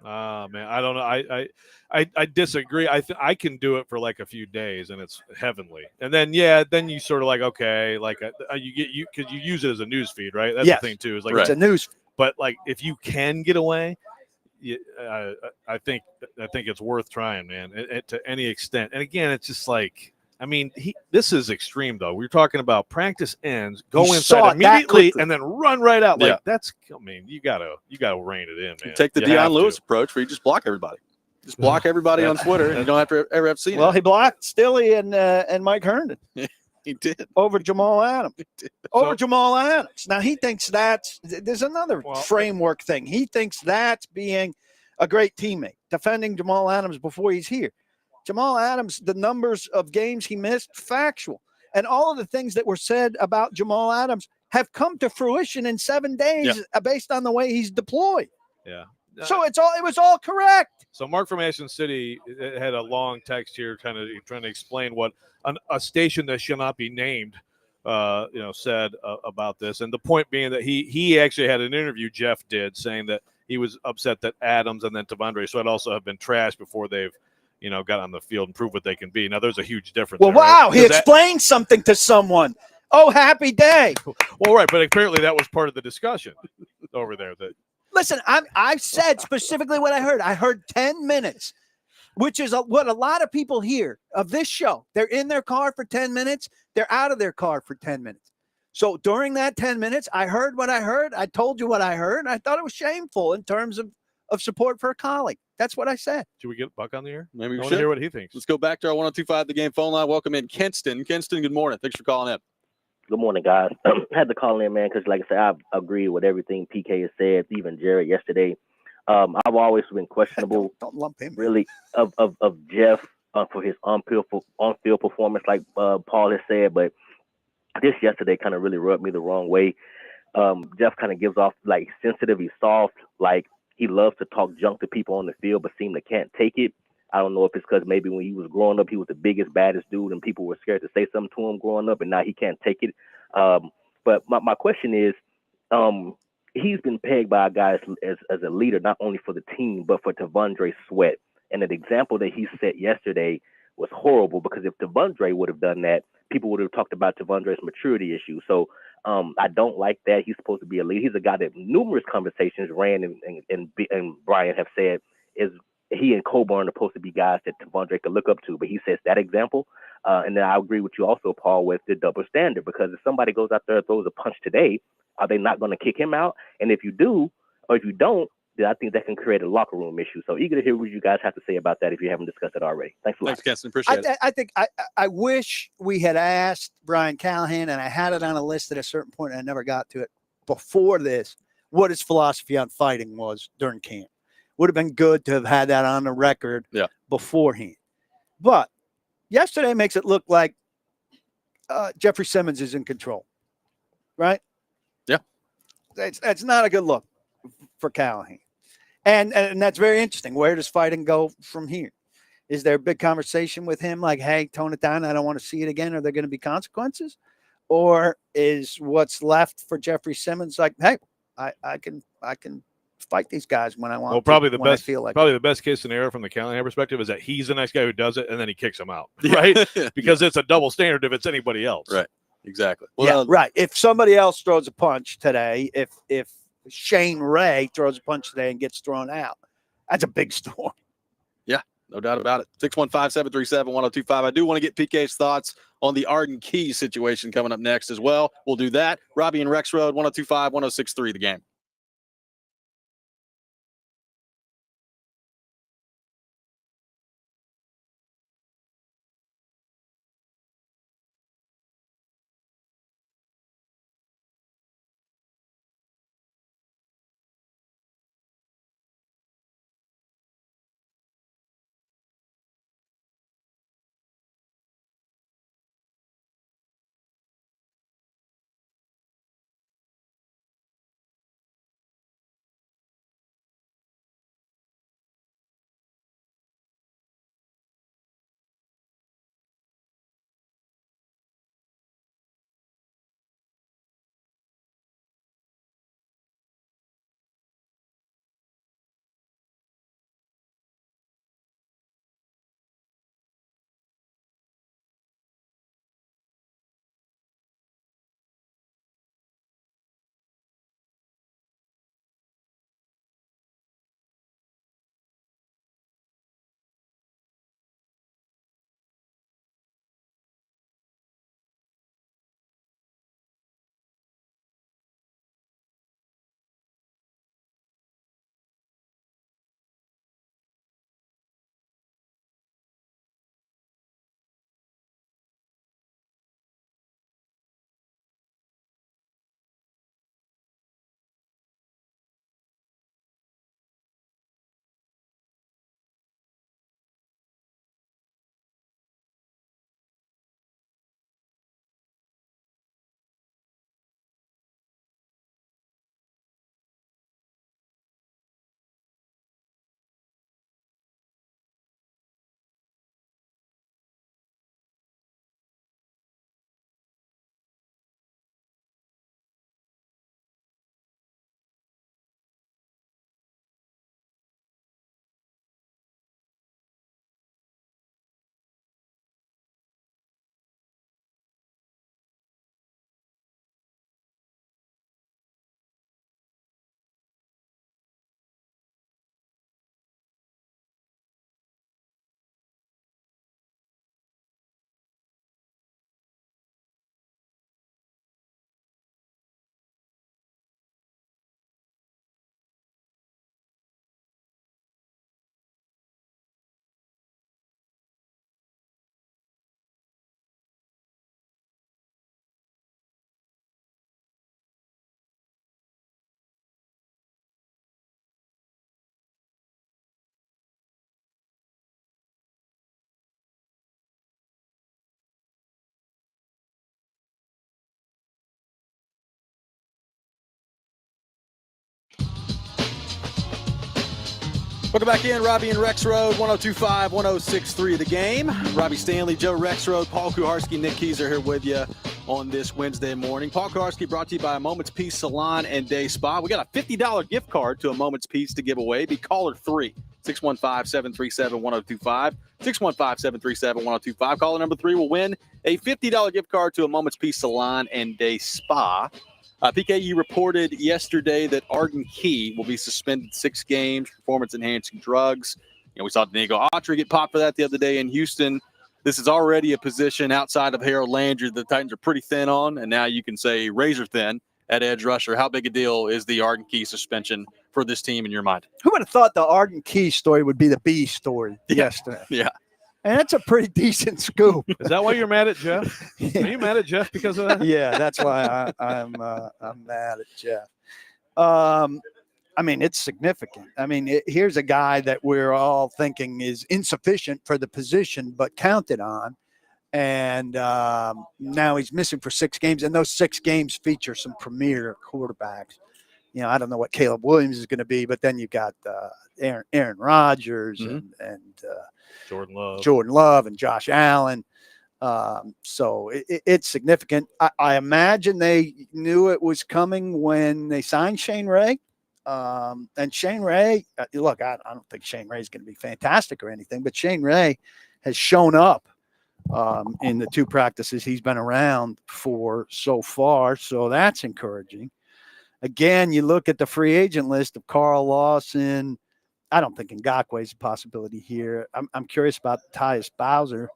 Man, I don't know. I disagree. I can do it for like a few days and it's heavenly. And then you sort of like, okay, like because you use it as a news feed, right? That's Yes. the thing too. Is like It's a news. But like if you can get away, I think it's worth trying, man, to any extent. And again, it's just like, I mean, this is extreme though. We're talking about practice ends, go You inside saw it that immediately, quickly. and then run right out. Like Yeah. that's, I mean, you gotta rein it in, man. Take the You have Deion Lewis to. approach where you just block everybody. Just block everybody on Twitter, and you don't have to ever have seen Well, it. he blocked Stilly and Mike Herndon He did. over Jamal Adams. Over So- Jamal Adams. Now he thinks there's another Well, framework thing. He thinks that's being a great teammate, defending Jamal Adams before he's here. Jamal Adams, the numbers of games he missed, factual. And all of the things that were said about Jamal Adams have come to fruition in 7 days based on the way he's deployed. Yeah. So it was all correct. So Mark from Ashland City had a long text here, kind of trying to explain what a station that shall not be named, said about this, and the point being that he actually had an interview Jeff did saying that he was upset that Adams and then Tavondre Sweat also have been trashed before they've got on the field and proved what they can be. Now there's a huge difference. Well, there, wow, right? he 'Cause explained something to someone. Oh, happy day. Well, right, but apparently that was part of the discussion over there. That Listen, I said specifically what I heard. I heard 10 minutes, which is what a lot of people hear of this show. They're in their car for 10 minutes. They're out of their car for 10 minutes. So during that 10 minutes, I heard what I heard. I told you what I heard. And I thought it was shameful in terms of support for a colleague. That's what I said. should we get Buck on the air? Maybe I we want to should. hear what he thinks. Let's go back to our 102.5 The Game phone line. Welcome in Kenston. Kenston, good morning. Thanks for calling in. Good morning, guys. I had to call in, man, because like I said, I agree with everything PK has said, even Jared yesterday. I've always been questionable, Don't lump him. really, of Jeff for his on-field performance, like Paul has said, but this yesterday kind of really rubbed me the wrong way. Jeff kind of gives off, like, sensitive, he's soft, like he loves to talk junk to people on the field, but seem to can't take it. I don't know if it's because maybe when he was growing up, he was the biggest, baddest dude, and people were scared to say something to him growing up, and now he can't take it. But my question is, he's been pegged by guys as a leader, not only for the team, but for T'Vondre Sweat. And an example that he set yesterday was horrible, because if T'Vondre would have done that, people would have talked about T'Vondre's maturity issue. So I don't like that. He's supposed to be a leader. He's a guy that numerous conversations Rand and Brian have said is he and Coburn are supposed to be guys that T'Vondre could look up to. But he sets that example. And then I agree with you also, Paul, with the double standard, because if somebody goes out there and throws a punch today, are they not going to kick him out? And if you do, or if you don't, then I think that can create a locker room issue. So eager to hear what you guys have to say about that if you haven't discussed it already. Thanks a lot. Thanks, Keston. Appreciate it. I think I wish we had asked Brian Callahan, and I had it on a list at a certain point, and I never got to it before this, what his philosophy on fighting was during camp. Would have been good to have had that on the record beforehand. But yesterday makes it look like Jeffrey Simmons is in control, right? Yeah. That's not a good look for Callahan. And that's very interesting. Where does fighting go from here? Is there a big conversation with him like, hey, tone it down, I don't want to see it again? Are there going to be consequences? Or is what's left for Jeffrey Simmons like, hey, I can fight these guys when I want. Well, probably to, the when best, I feel like probably the best case scenario from the Callahan perspective is that he's the nice guy who does it, and then he kicks him out, right? Because it's a double standard if it's anybody else, right? Exactly. Well, right. If somebody else throws a punch today, if Shane Ray throws a punch today and gets thrown out, that's a big story. Yeah, no doubt about it. 615-737-1025. I do want to get PK's thoughts on the Arden Key situation coming up next as well. We'll do that. Robby and Rexrode, 1025, 1063, The Game. Welcome back in, Robby and Rexrode, 102.5, 106.3 The Game. Robbie Stanley, Joe Rexrode, Paul Kuharsky, Nick Keys are here with you on this Wednesday morning. Paul Kuharsky brought to you by A Moment's Peace Salon and Day Spa. We got a $50 gift card to A Moment's Peace to give away. Be caller 3, 615-737-1025, 615-737-1025. Caller number 3 will win a $50 gift card to A Moment's Peace Salon and Day Spa. PK, you reported yesterday that Arden Key will be suspended 6 games, performance-enhancing drugs. We saw Dinard Wilson get popped for that the other day in Houston. This is already a position outside of Harold Landry the Titans are pretty thin on, and now you can say razor thin at edge rusher. How big a deal is the Arden Key suspension for this team in your mind? Who would have thought the Arden Key story would be the B story yesterday? Yeah. And that's a pretty decent scoop. Is that why you're mad at Jeff? Are you mad at Jeff because of that? Yeah, that's why I'm mad at Jeff. I mean, it's significant. I mean, here's a guy that we're all thinking is insufficient for the position, but counted on. And now he's missing for 6 games. And those 6 games feature some premier quarterbacks. I don't know what Caleb Williams is going to be, but then you got Aaron Rodgers and Jordan Love and Josh Allen. So it's significant. I imagine they knew it was coming when they signed Shane Ray. And Shane Ray, look, I don't think Shane Ray is going to be fantastic or anything, but Shane Ray has shown up in the 2 practices he's been around for so far. So that's encouraging. Again, you look at the free agent list of Carl Lawson. I don't think Ngakoue is a possibility here. I'm curious about Tyus Bowser,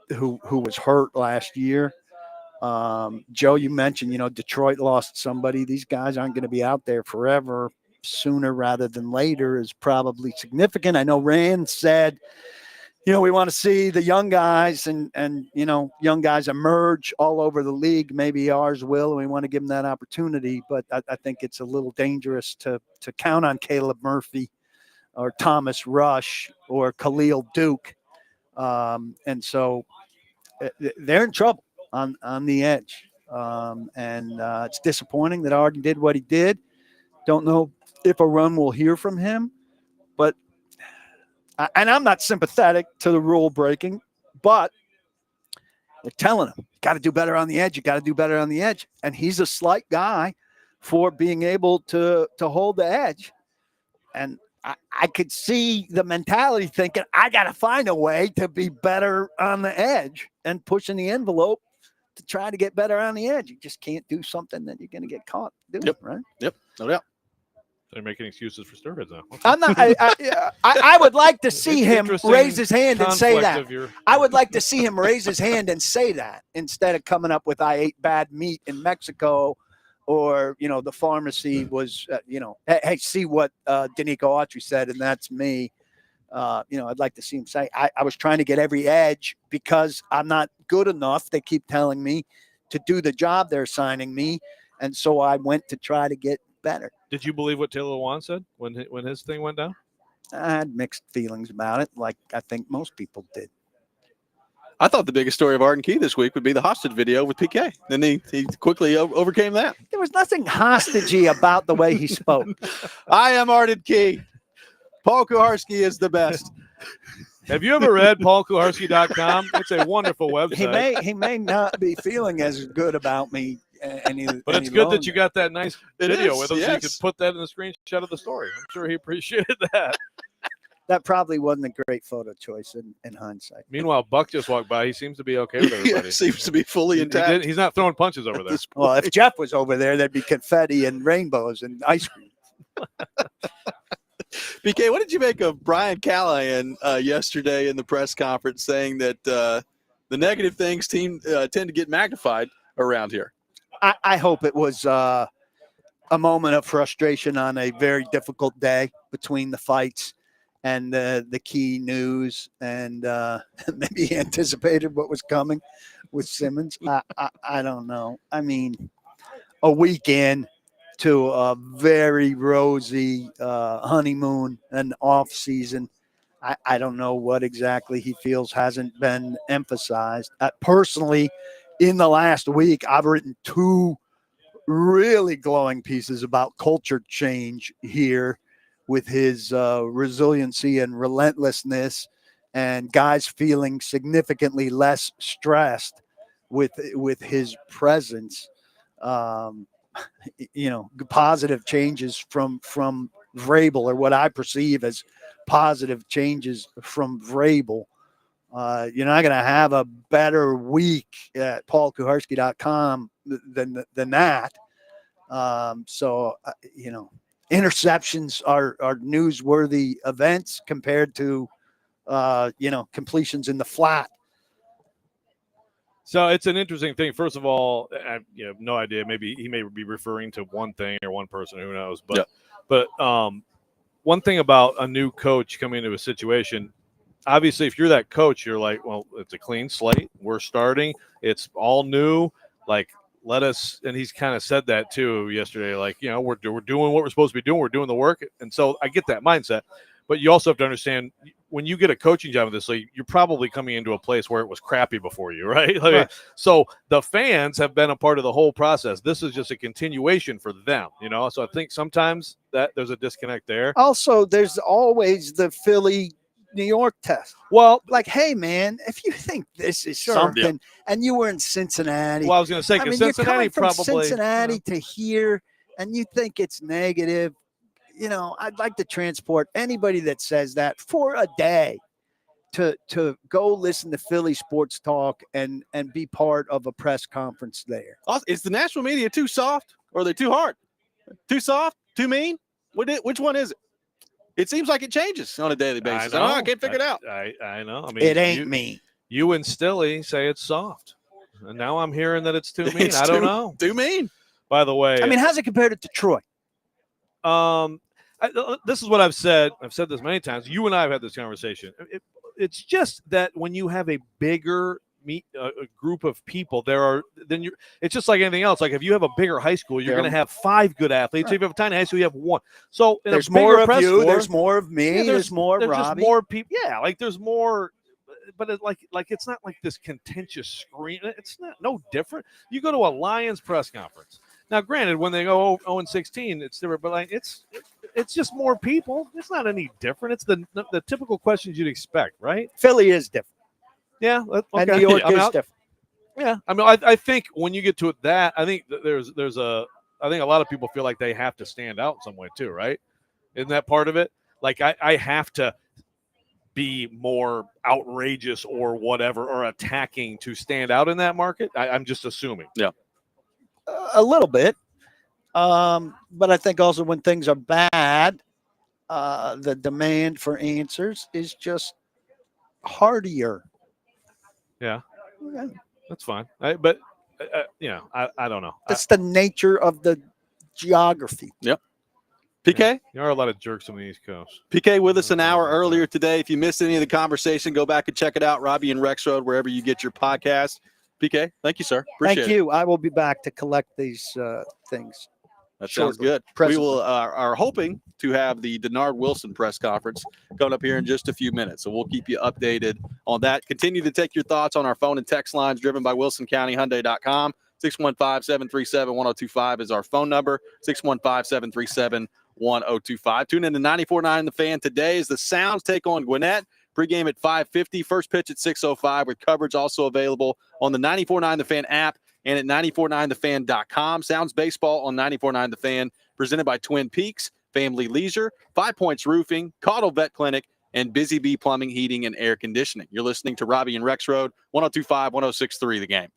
who was hurt last year. Joe, you mentioned, Detroit lost somebody. These guys aren't going to be out there forever. Sooner rather than later is probably significant. I know Rand said, we want to see the young guys and young guys emerge all over the league. Maybe ours will, and we want to give them that opportunity. But I think it's a little dangerous to count on Caleb Murphy or Thomas Rush or Khalil Duke. And so they're in trouble on the edge. It's disappointing that Arden did what he did. Don't know if a run will hear from him, but and I'm not sympathetic to the rule breaking, but they're telling him, got to do better on the edge. You got to do better on the edge. And he's a slight guy for being able to hold the edge. And I could see the mentality thinking, I got to find a way to be better on the edge and pushing the envelope to try to get better on the edge. You just can't do something that you're going to get caught doing, right? Yep, no doubt. They're making excuses for Sturridge now. Okay. I'm not. I would like to see him raise his hand and say that. I would like to see him raise his hand and say that instead of coming up with "I ate bad meat in Mexico," or the pharmacy was hey, see what Dinard Wilson said, and that's me. I'd like to see him say, I was trying to get every edge because I'm not good enough. They keep telling me to do the job they're assigning me, and so I went to try to get better. Did you believe what Taylor Lewan said when his thing went down? I had mixed feelings about it, like I think most people did. I thought the biggest story of Arden Key this week would be the hostage video with PK. Then he quickly overcame that. There was nothing hostagey about the way he spoke. I am Arden Key. Paul Kuharsky is the best. Have you ever read paulkuharsky.com? It's a wonderful website. He may not be feeling as good about me but it's good that you got that nice video with him, yes. so you could put that in the screenshot of the story. I'm sure he appreciated that. That probably wasn't a great photo choice in hindsight. Meanwhile, Buck just walked by. He seems to be okay with everybody. Seems to be fully intact. He's not throwing punches over there. Well, if Jeff was over there, there'd be confetti and rainbows and ice cream. BK, what did you make of Brian Callahan yesterday in the press conference saying that the negative things tend to get magnified around here? I hope it was a moment of frustration on a very difficult day between the fights and the key news, and maybe he anticipated what was coming with Simmons. I don't know. I mean, a weekend to a very rosy honeymoon and off season. I don't know what exactly he feels hasn't been emphasized. Personally, in the last week, I've written 2 really glowing pieces about culture change here with his resiliency and relentlessness, and guys feeling significantly less stressed with his presence. Positive changes from Vrabel, or what I perceive as positive changes from Vrabel. You're not going to have a better week at paulkuharsky.com than that. Interceptions are newsworthy events compared to, completions in the flat. So it's an interesting thing. First of all, I have no idea. Maybe he may be referring to one thing or one person. Who knows? But one thing about a new coach coming into a situation, obviously, if you're that coach, you're like, well, it's a clean slate. We're starting. It's all new. Like, let us. And he's kind of said that too yesterday. Like, we're doing what we're supposed to be doing. We're doing the work. And so I get that mindset. But you also have to understand, when you get a coaching job in this league, you're probably coming into a place where it was crappy before you, right? Right. So the fans have been a part of the whole process. This is just a continuation for them, So I think sometimes that there's a disconnect there. Also, there's always the Philly New York test. Well, like, hey, man, if you think this is Sure. something, and you were in Cincinnati. Well, I was going to say, because Cincinnati you're coming from probably Cincinnati to here, and you think it's negative. I'd like to transport anybody that says that for a day to go listen to Philly sports talk and be part of a press conference there. Is the national media too soft, or are they too hard? Too soft? Too mean? Which one is it? It seems like it changes on a daily basis. I can't figure it out. I know. I mean, it ain't me. You and Stilly say it's soft, and now I'm hearing that it's too mean. I don't know. Too mean. By the way, how's it compared to Detroit? This is what I've said. I've said this many times. You and I have had this conversation. It's just that when you have a bigger a group of people, it's just like anything else. Like, if you have a bigger high school, you're going to have 5 good athletes. Right. If you have a tiny high school, you have 1. So there's more of you. There's more of me. Yeah, there's more There's Robby. just more people. Yeah, like there's more. But it's not like this contentious scream. It's no different. You go to a Lions press conference. Now, granted, when they go 0-16, it's different. But it's just more people. It's not any different. It's the typical questions you'd expect, right? Philly is different. Yeah, okay. And New York is different. Yeah, I think when you get to that, I think there's I think a lot of people feel like they have to stand out in some way too, right? Isn't that part of it? Like, I have to be more outrageous or whatever, or attacking to stand out in that market. I'm just assuming. Yeah, a little bit. But I think also when things are bad, the demand for answers is just hardier. Yeah, that's fine. But I don't know. That's the nature of the geography. Yep. PK? There are a lot of jerks on the East Coast. PK with us an hour earlier today. If you missed any of the conversation, go back and check it out. Robby and Rexrode, wherever you get your podcast. PK, thank you, sir. Appreciate Thank you. I will be back to collect these things. That sounds good. We will are hoping to have the Dinard Wilson press conference coming up here in just a few minutes. So we'll keep you updated on that. Continue to take your thoughts on our phone and text lines driven by WilsonCountyHyundai.com. 615-737-1025 is our phone number. 615-737-1025. Tune in to 94.9 The Fan today as the Sounds take on Gwinnett. Pregame at 5:50. First pitch at 6:05 with coverage also available on the 94.9 The Fan app and at 949thefan.com. Sounds baseball on 94.9 The Fan, presented by Twin Peaks, Family Leisure, 5 Points Roofing, Caudle Vet Clinic, and Busy Bee Plumbing, Heating, and Air Conditioning. You're listening to Robby and Rexrode, 102.5, 106.3 The Game.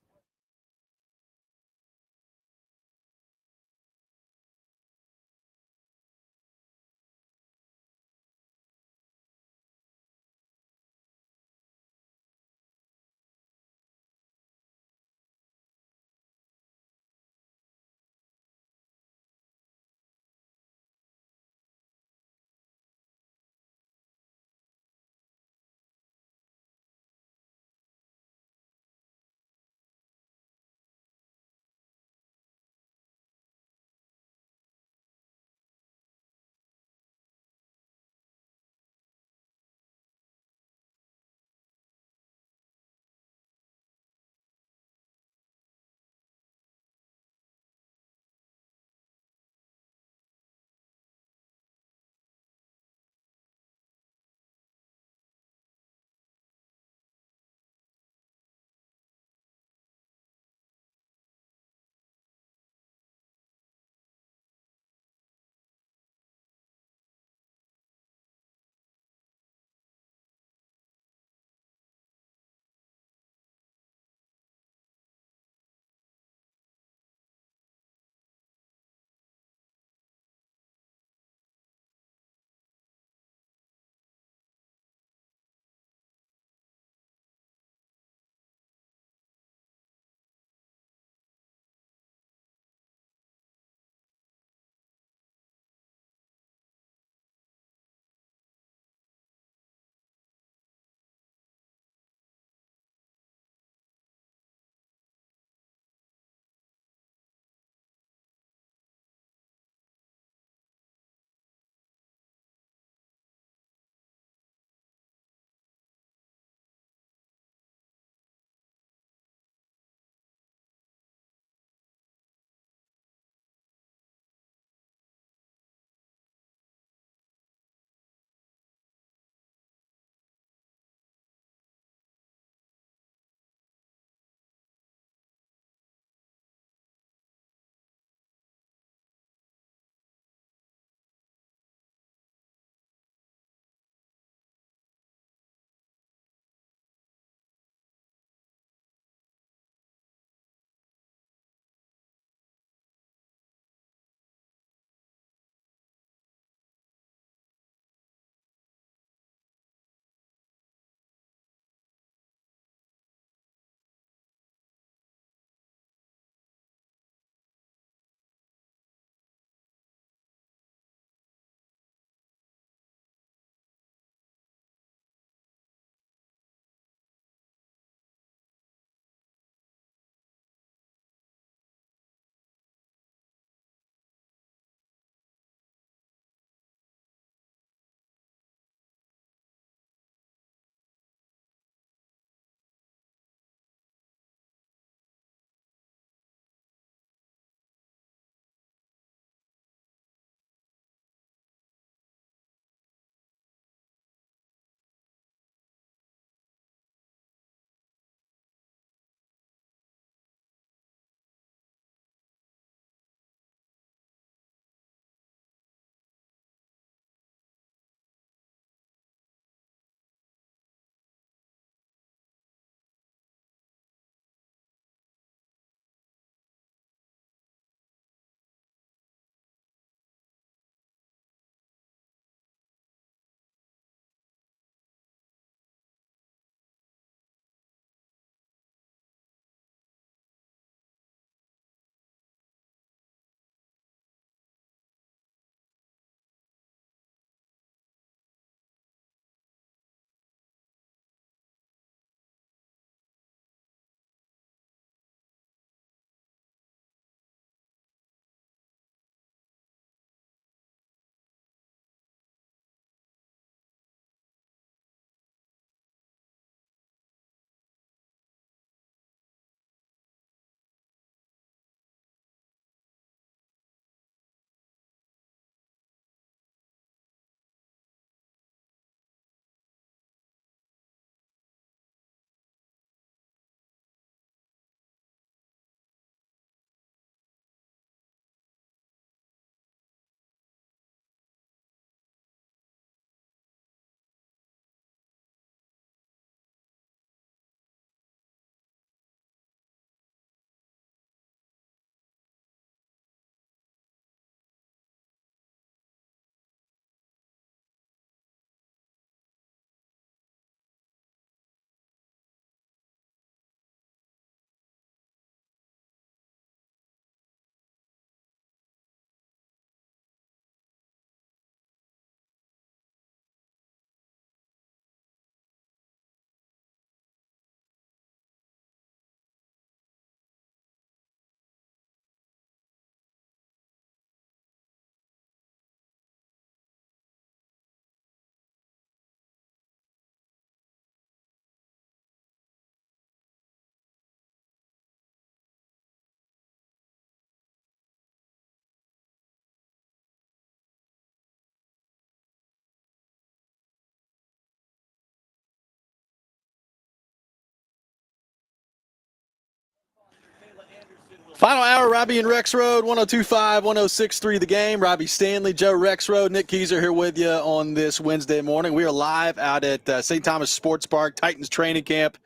Final hour, Robby and Rexrode, 102.5, 106.3 The Game. Robby Stanley, Joe Rexrode, Nick Keyser here with you on this Wednesday morning. We are live out at St. Thomas Sports Park, Titans training camp,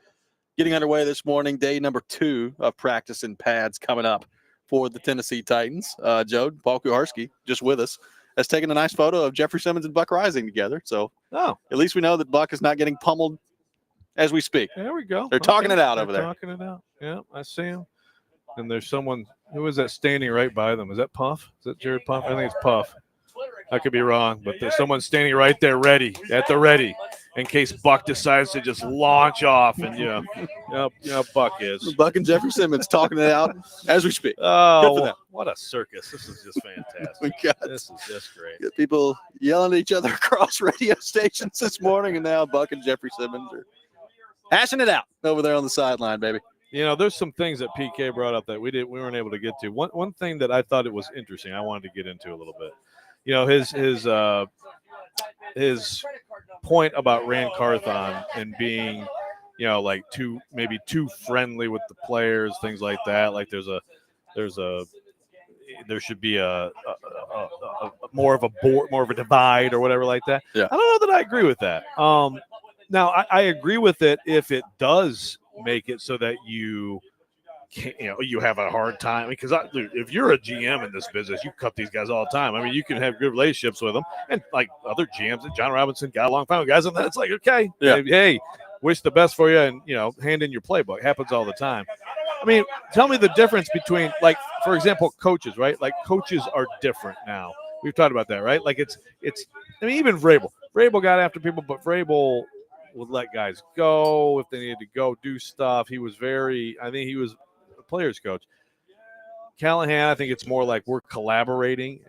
getting underway this morning. Day number 2 of practice and pads coming up for the Tennessee Titans. Joe, Paul Kuharsky, just with us, has taken a nice photo of Jeffrey Simmons and Buck Rising together. So at least we know that Buck is not getting pummeled as we speak. There we go. They're talking it out over there. Talking it out. Yeah, I see him. And there's someone, who is that standing right by them? Is that Puff? Is that Jared Puff? I think it's Puff. I could be wrong, but there's someone standing right there ready, at the ready, in case Buck decides to just launch off. And, Buck is. Buck and Jeffrey Simmons talking it out as we speak. Oh, what a circus. This is just fantastic. This is just great. Got people yelling at each other across radio stations this morning, and now Buck and Jeffrey Simmons are hashing it out over there on the sideline, baby. There's some things that PK brought up that we weren't able to get to. One thing that I thought it was interesting, I wanted to get into a little bit. His point about Rand Carthon and being, like too friendly with the players, things like that. Like there should be a more of a board, more of a divide or whatever like that. Yeah. I don't know that I agree with that. Now I agree with it if it does make it so that you can't, you have a hard time, because if you're a GM in this business, you cut these guys all the time. I mean, you can have good relationships with them, and like other GMs, and John Robinson got along fine with guys, and that's like, okay, hey, wish the best for you, and hand in your playbook. Happens all the time. I mean, tell me the difference between, like, for example, coaches, right? Like, coaches are different now. We've talked about that, right? Like, it's. I mean, even Vrabel got after people, but Vrabel would let guys go if they needed to go do stuff. I think he was a player's coach. Callahan, I think it's more like we're collaborating.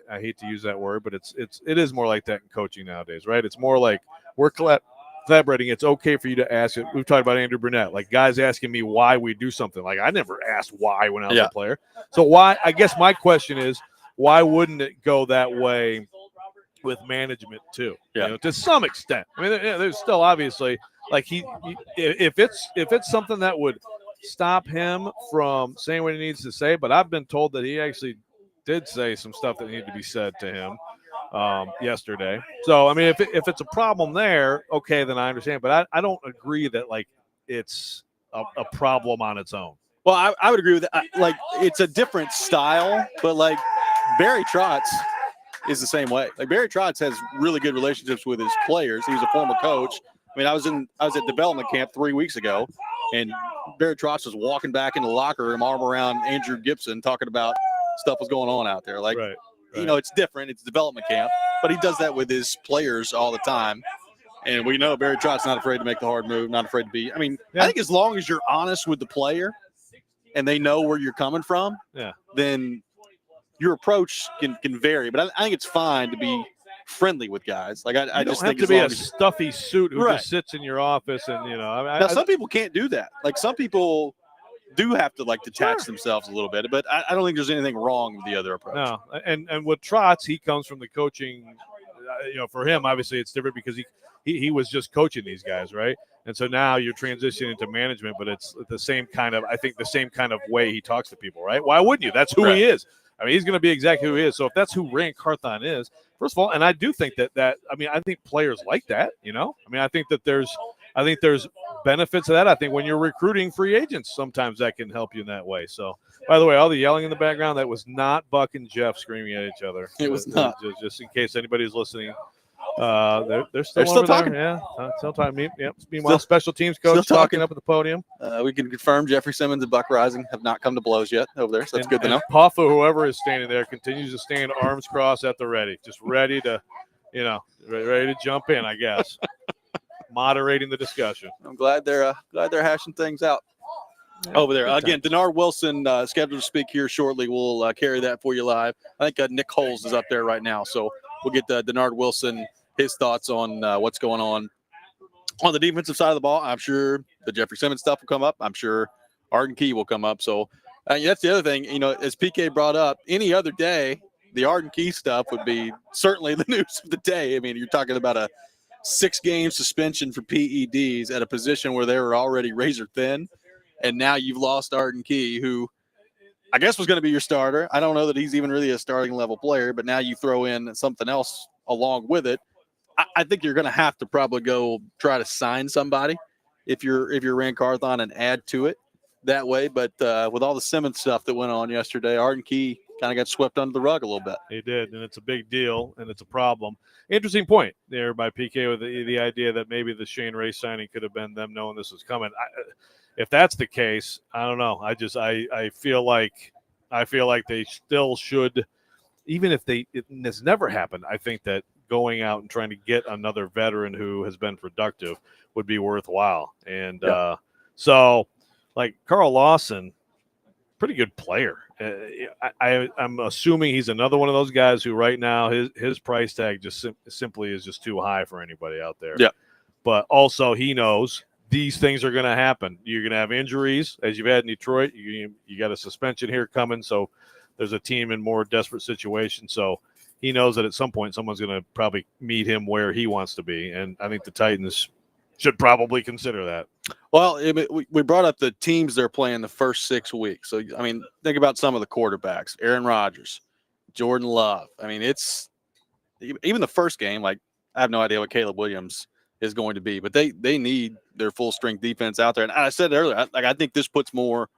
I hate to use that word, but it is more like that in coaching nowadays, right? It's more like we're collaborating. It's okay for you to ask it. We've talked about Andrew Burnett, like guys asking me why we do something. Like I never asked why when I was a player. So why? I guess my question is, why wouldn't it go that way with management too? To some extent. I mean, there's still obviously like if it's something that would stop him from saying what he needs to say, but I've been told that he actually did say some stuff that needed to be said to him yesterday. So I mean, if it's a problem there, okay, then I understand. But I don't agree that like it's a problem on its own. Well, I would agree with that. Like it's a different style, but like Barry Trotz is the same way. Like Barry Trotz has really good relationships with his players. He was a former coach. I mean, I was at development camp 3 weeks ago, and Barry Trotz was walking back in the locker room, arm around Andrew Gibson, talking about stuff was going on out there. Like, right. It's different. It's development camp, but he does that with his players all the time. And we know Barry Trotz not afraid to make the hard move, not afraid to be. I mean, I think as long as you're honest with the player and they know where you're coming from, then your approach can vary, but I think it's fine to be friendly with guys. Like I just think to be a stuffy suit who just sits in your office, and now some people can't do that. Like some people do have to like detach themselves a little bit, but I don't think there's anything wrong with the other approach. No, and with Trotz, he comes from the coaching. For him, obviously, it's different because he was just coaching these guys, right? And so now you're transitioning into management, but it's the same kind of way he talks to people, right? Why wouldn't you? That's who he is. I mean, he's going to be exactly who he is. So if that's who Rand Carthon is, first of all, and I do think that I think players like that, I mean, I think there's benefits of that. I think when you're recruiting free agents, sometimes that can help you in that way. So, by the way, all the yelling in the background, that was not Buck and Jeff screaming at each other. It was not. Just in case anybody's listening. They're still talking. There. Yeah, still talking. Yep. Meanwhile, special teams coach talking up at the podium. We can confirm Jeffrey Simmons and Buck Rising have not come to blows yet over there, so that's good to know. Puff or whoever is standing there continues to stand arms crossed at the ready, just ready to, ready to jump in, I guess. Moderating the discussion. I'm glad they're hashing things out over there. Again, Dinard Wilson scheduled to speak here shortly. We'll carry that for you live. I think Nick Holes is up there right now, so we'll get Dinard Wilson his thoughts on what's going on the defensive side of the ball. I'm sure the Jeffrey Simmons stuff will come up. I'm sure Arden Key will come up. So that's the other thing. As PK brought up, any other day, the Arden Key stuff would be certainly the news of the day. I mean, you're talking about a 6-game suspension for PEDs at a position where they were already razor thin, and now you've lost Arden Key, who I guess was going to be your starter. I don't know that he's even really a starting level player, but now you throw in something else along with it. I think you're going to have to probably go try to sign somebody if you're Rand Carthon and add to it that way. But with all the Simmons stuff that went on yesterday, Arden Key kind of got swept under the rug a little bit. He did, and it's a big deal, and it's a problem. Interesting point there by PK with the idea that maybe the Shane Ray signing could have been them knowing this was coming. If that's the case, I don't know. I feel like they still should, even if this never happened. I think that going out and trying to get another veteran who has been productive would be worthwhile. And so, like Carl Lawson, pretty good player. I'm assuming he's another one of those guys who right now his price tag just simply is just too high for anybody out there. Yeah. But also he knows these things are going to happen. You're going to have injuries, as you've had in Detroit. You got a suspension here coming, so there's a team in more desperate situation. So he knows that at some point someone's going to probably meet him where he wants to be, and I think the Titans should probably consider that. Well, we brought up the teams they're playing the first 6 weeks. So, I mean, think about some of the quarterbacks. Aaron Rodgers, Jordan Love. I mean, it's even the first game, like, I have no idea what Caleb Williams is going to be, but they need their full-strength defense out there. And I said earlier, I think this puts more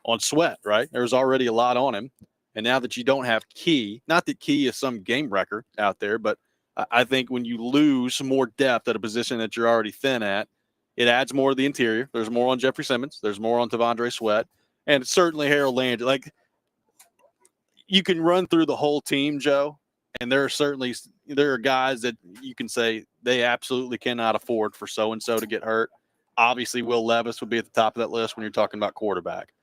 on Sweat, right? There's already a lot on him. And now that you don't have Key, not that Key is some game wrecker out there, but I think when you lose more depth at a position that you're already thin at, it adds more to the interior. There's more on Jeffrey Simmons. There's more on Tavondre Sweat. And certainly Harold Landry. Like, you can run through the whole team, Joe, and there are guys that you can say they absolutely cannot afford for so-and-so to get hurt. Obviously, Will Levis would be at the top of that list when you're talking about quarterback.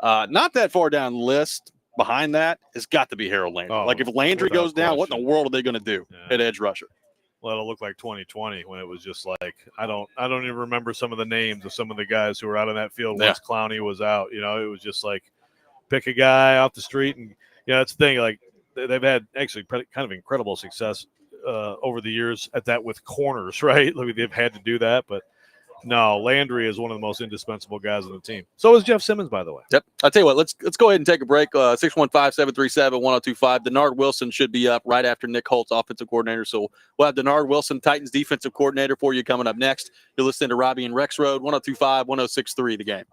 Not that far down the list. Behind that has got to be Harold Landry. Like, if Landry goes down, what in the world are they going to do at edge rusher? Well, it'll look like 2020 when it was just like I don't even remember some of the names of some of the guys who were out on that field once Clowney was out. You know, it was just like pick a guy off the street, and that's the thing. Like, they've had actually kind of incredible success over the years at that with corners, right? Like, they've had to do that, but no, Landry is one of the most indispensable guys on the team. So is Jeff Simmons, by the way. Yep. I'll tell you what, let's go ahead and take a break. 615-737-1025. Dinard Wilson should be up right after Nick Holtz, offensive coordinator. So we'll have Dinard Wilson, Titans defensive coordinator, for you coming up next. You're listening to Robby and Rexrode, 1025, 1063 The Game.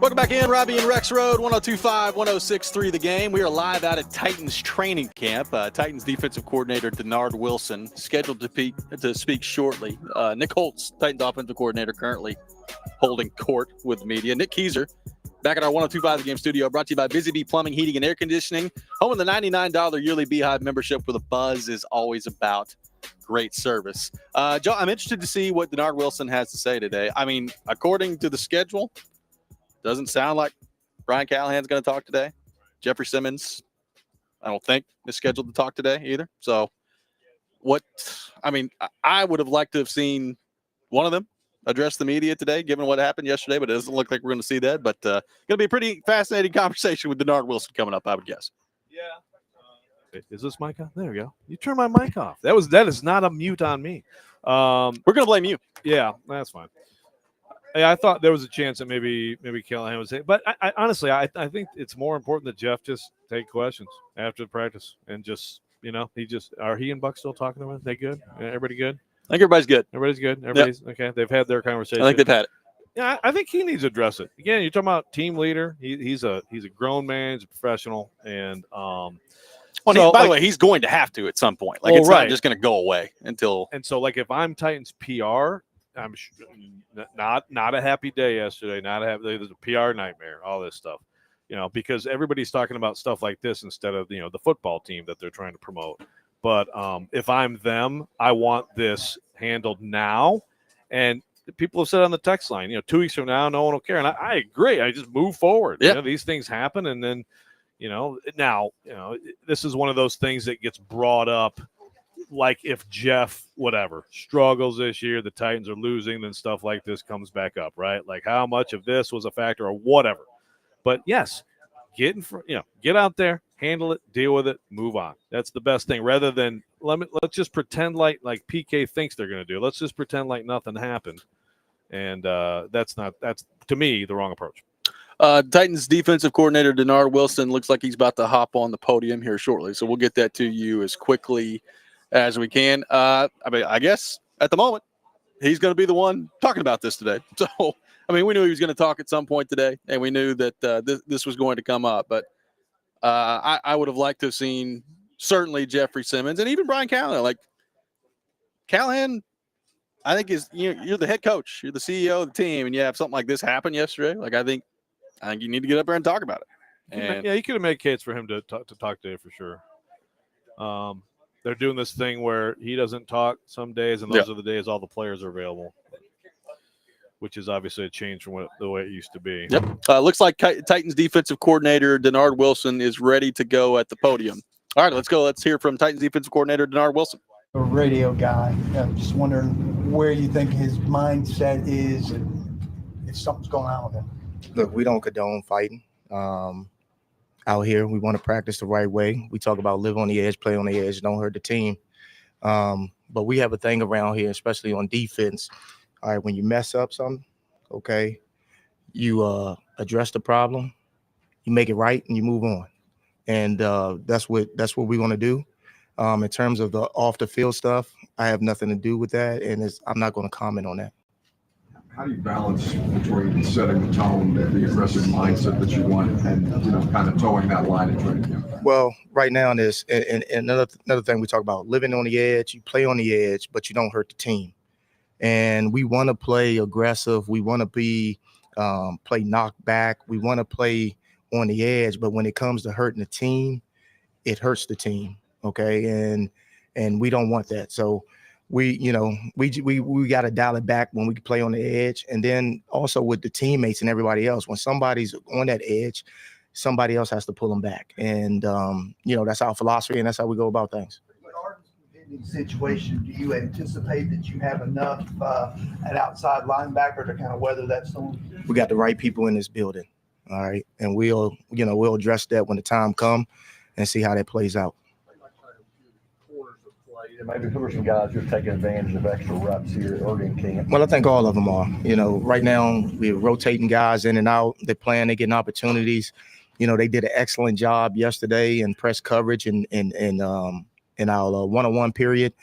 Welcome back in, Robby and Rexrode, 102.5, 106.3 The Game. We are live out at Titans training camp. Titans defensive coordinator Dinard Wilson scheduled to speak shortly. Nick Holtz, Titans offensive coordinator, currently holding court with the media. Nick Keyser, back at our 102.5 The Game studio, brought to you by Busy Bee Plumbing, Heating, and Air Conditioning. Home of the $99 yearly Beehive membership, where the buzz is always about great service. Joe, I'm interested to see what Dinard Wilson has to say today. I mean, according to the schedule, doesn't sound like Brian Callahan's going to talk today. Jeffrey Simmons, I don't think, is scheduled to talk today either. So I would have liked to have seen one of them address the media today, given what happened yesterday, but it doesn't look like we're going to see that. But going to be a pretty fascinating conversation with Dinard Wilson coming up, I would guess. Yeah. Is this mic on? There we go. You turn my mic off. That is not a mute on me. We're going to blame you. Yeah, that's fine. Yeah, I thought there was a chance that maybe Callahan was, but I honestly, I think it's more important that Jeff just take questions after the practice and just, he and Buck still talking to him? They good? Everybody good? I think everybody's good. Everybody's good. Everybody's okay. They've had their conversation. I think they've had it. Yeah, I think he needs to address it. Again, you're talking about team leader. He's a grown man. He's a professional, and by the way, he's going to have to at some point. Like, it's not just going to go away until. And so, like, if I'm Titans PR, I'm not a happy day yesterday. There's a PR nightmare. All this stuff, because everybody's talking about stuff like this instead of the football team that they're trying to promote. But if I'm them, I want this handled now. And people have said on the text line, 2 weeks from now, no one will care. And I agree. I just move forward. Yeah. These things happen, and then now this is one of those things that gets brought up. Like if Jeff, struggles this year, the Titans are losing, then stuff like this comes back up, right? Like how much of this was a factor or whatever. But yes, get out there, handle it, deal with it, move on. That's the best thing. Rather than let's just pretend like PK thinks they're going to do. Let's just pretend like nothing happened. And that's to me the wrong approach. Titans defensive coordinator Dinard Wilson looks like he's about to hop on the podium here shortly. So we'll get that to you as quickly as we can. I guess at the moment, he's going to be the one talking about this today. So, we knew he was going to talk at some point today, and we knew that this was going to come up. But I would have liked to have seen certainly Jeffrey Simmons and even Brian Callahan. Like, Callahan, I think you're the head coach. You're the CEO of the team, and you have something like this happen yesterday. Like, I think you need to get up there and talk about it. And you could have made case for him to talk today for sure. They're doing this thing where he doesn't talk some days, and those are the days all the players are available, which is obviously a change from the way it used to be. Yep. Looks like Titans defensive coordinator Dinard Wilson is ready to go at the podium. All right, let's go. Let's hear from Titans defensive coordinator Dinard Wilson. A radio guy. I'm just wondering where you think his mindset is and if something's going on with him. Look, we don't condone fighting. Out here, we want to practice the right way. We talk about live on the edge, play on the edge, don't hurt the team. But we have a thing around here, especially on defense. All right, when you mess up something, okay, you address the problem, you make it right, and you move on. And that's what we're going to do. In terms of the off the field stuff, I have nothing to do with that, and I'm not going to comment on that. How do you balance between setting the tone and the aggressive mindset that you want and, kind of towing that line and training him? Well, right now and another thing we talk about, living on the edge, you play on the edge, but you don't hurt the team. And we want to play aggressive. We want to play knock back. We want to play on the edge. But when it comes to hurting the team, it hurts the team. Okay. And we don't want that. So we got to dial it back when we play on the edge. And then also with the teammates and everybody else, when somebody's on that edge, somebody else has to pull them back. And, that's our philosophy and that's how we go about things. Situation, do you anticipate that you have enough at outside linebacker to kind of weather that storm? We got the right people in this building. All right. And we'll address that when the time comes and see how that plays out. Maybe who are some guys who are taking advantage of extra reps here at Arden Key? Well, I think all of them are. Right now we're rotating guys in and out. They're playing, they're getting opportunities. They did an excellent job yesterday in press coverage and in our one-on-one period.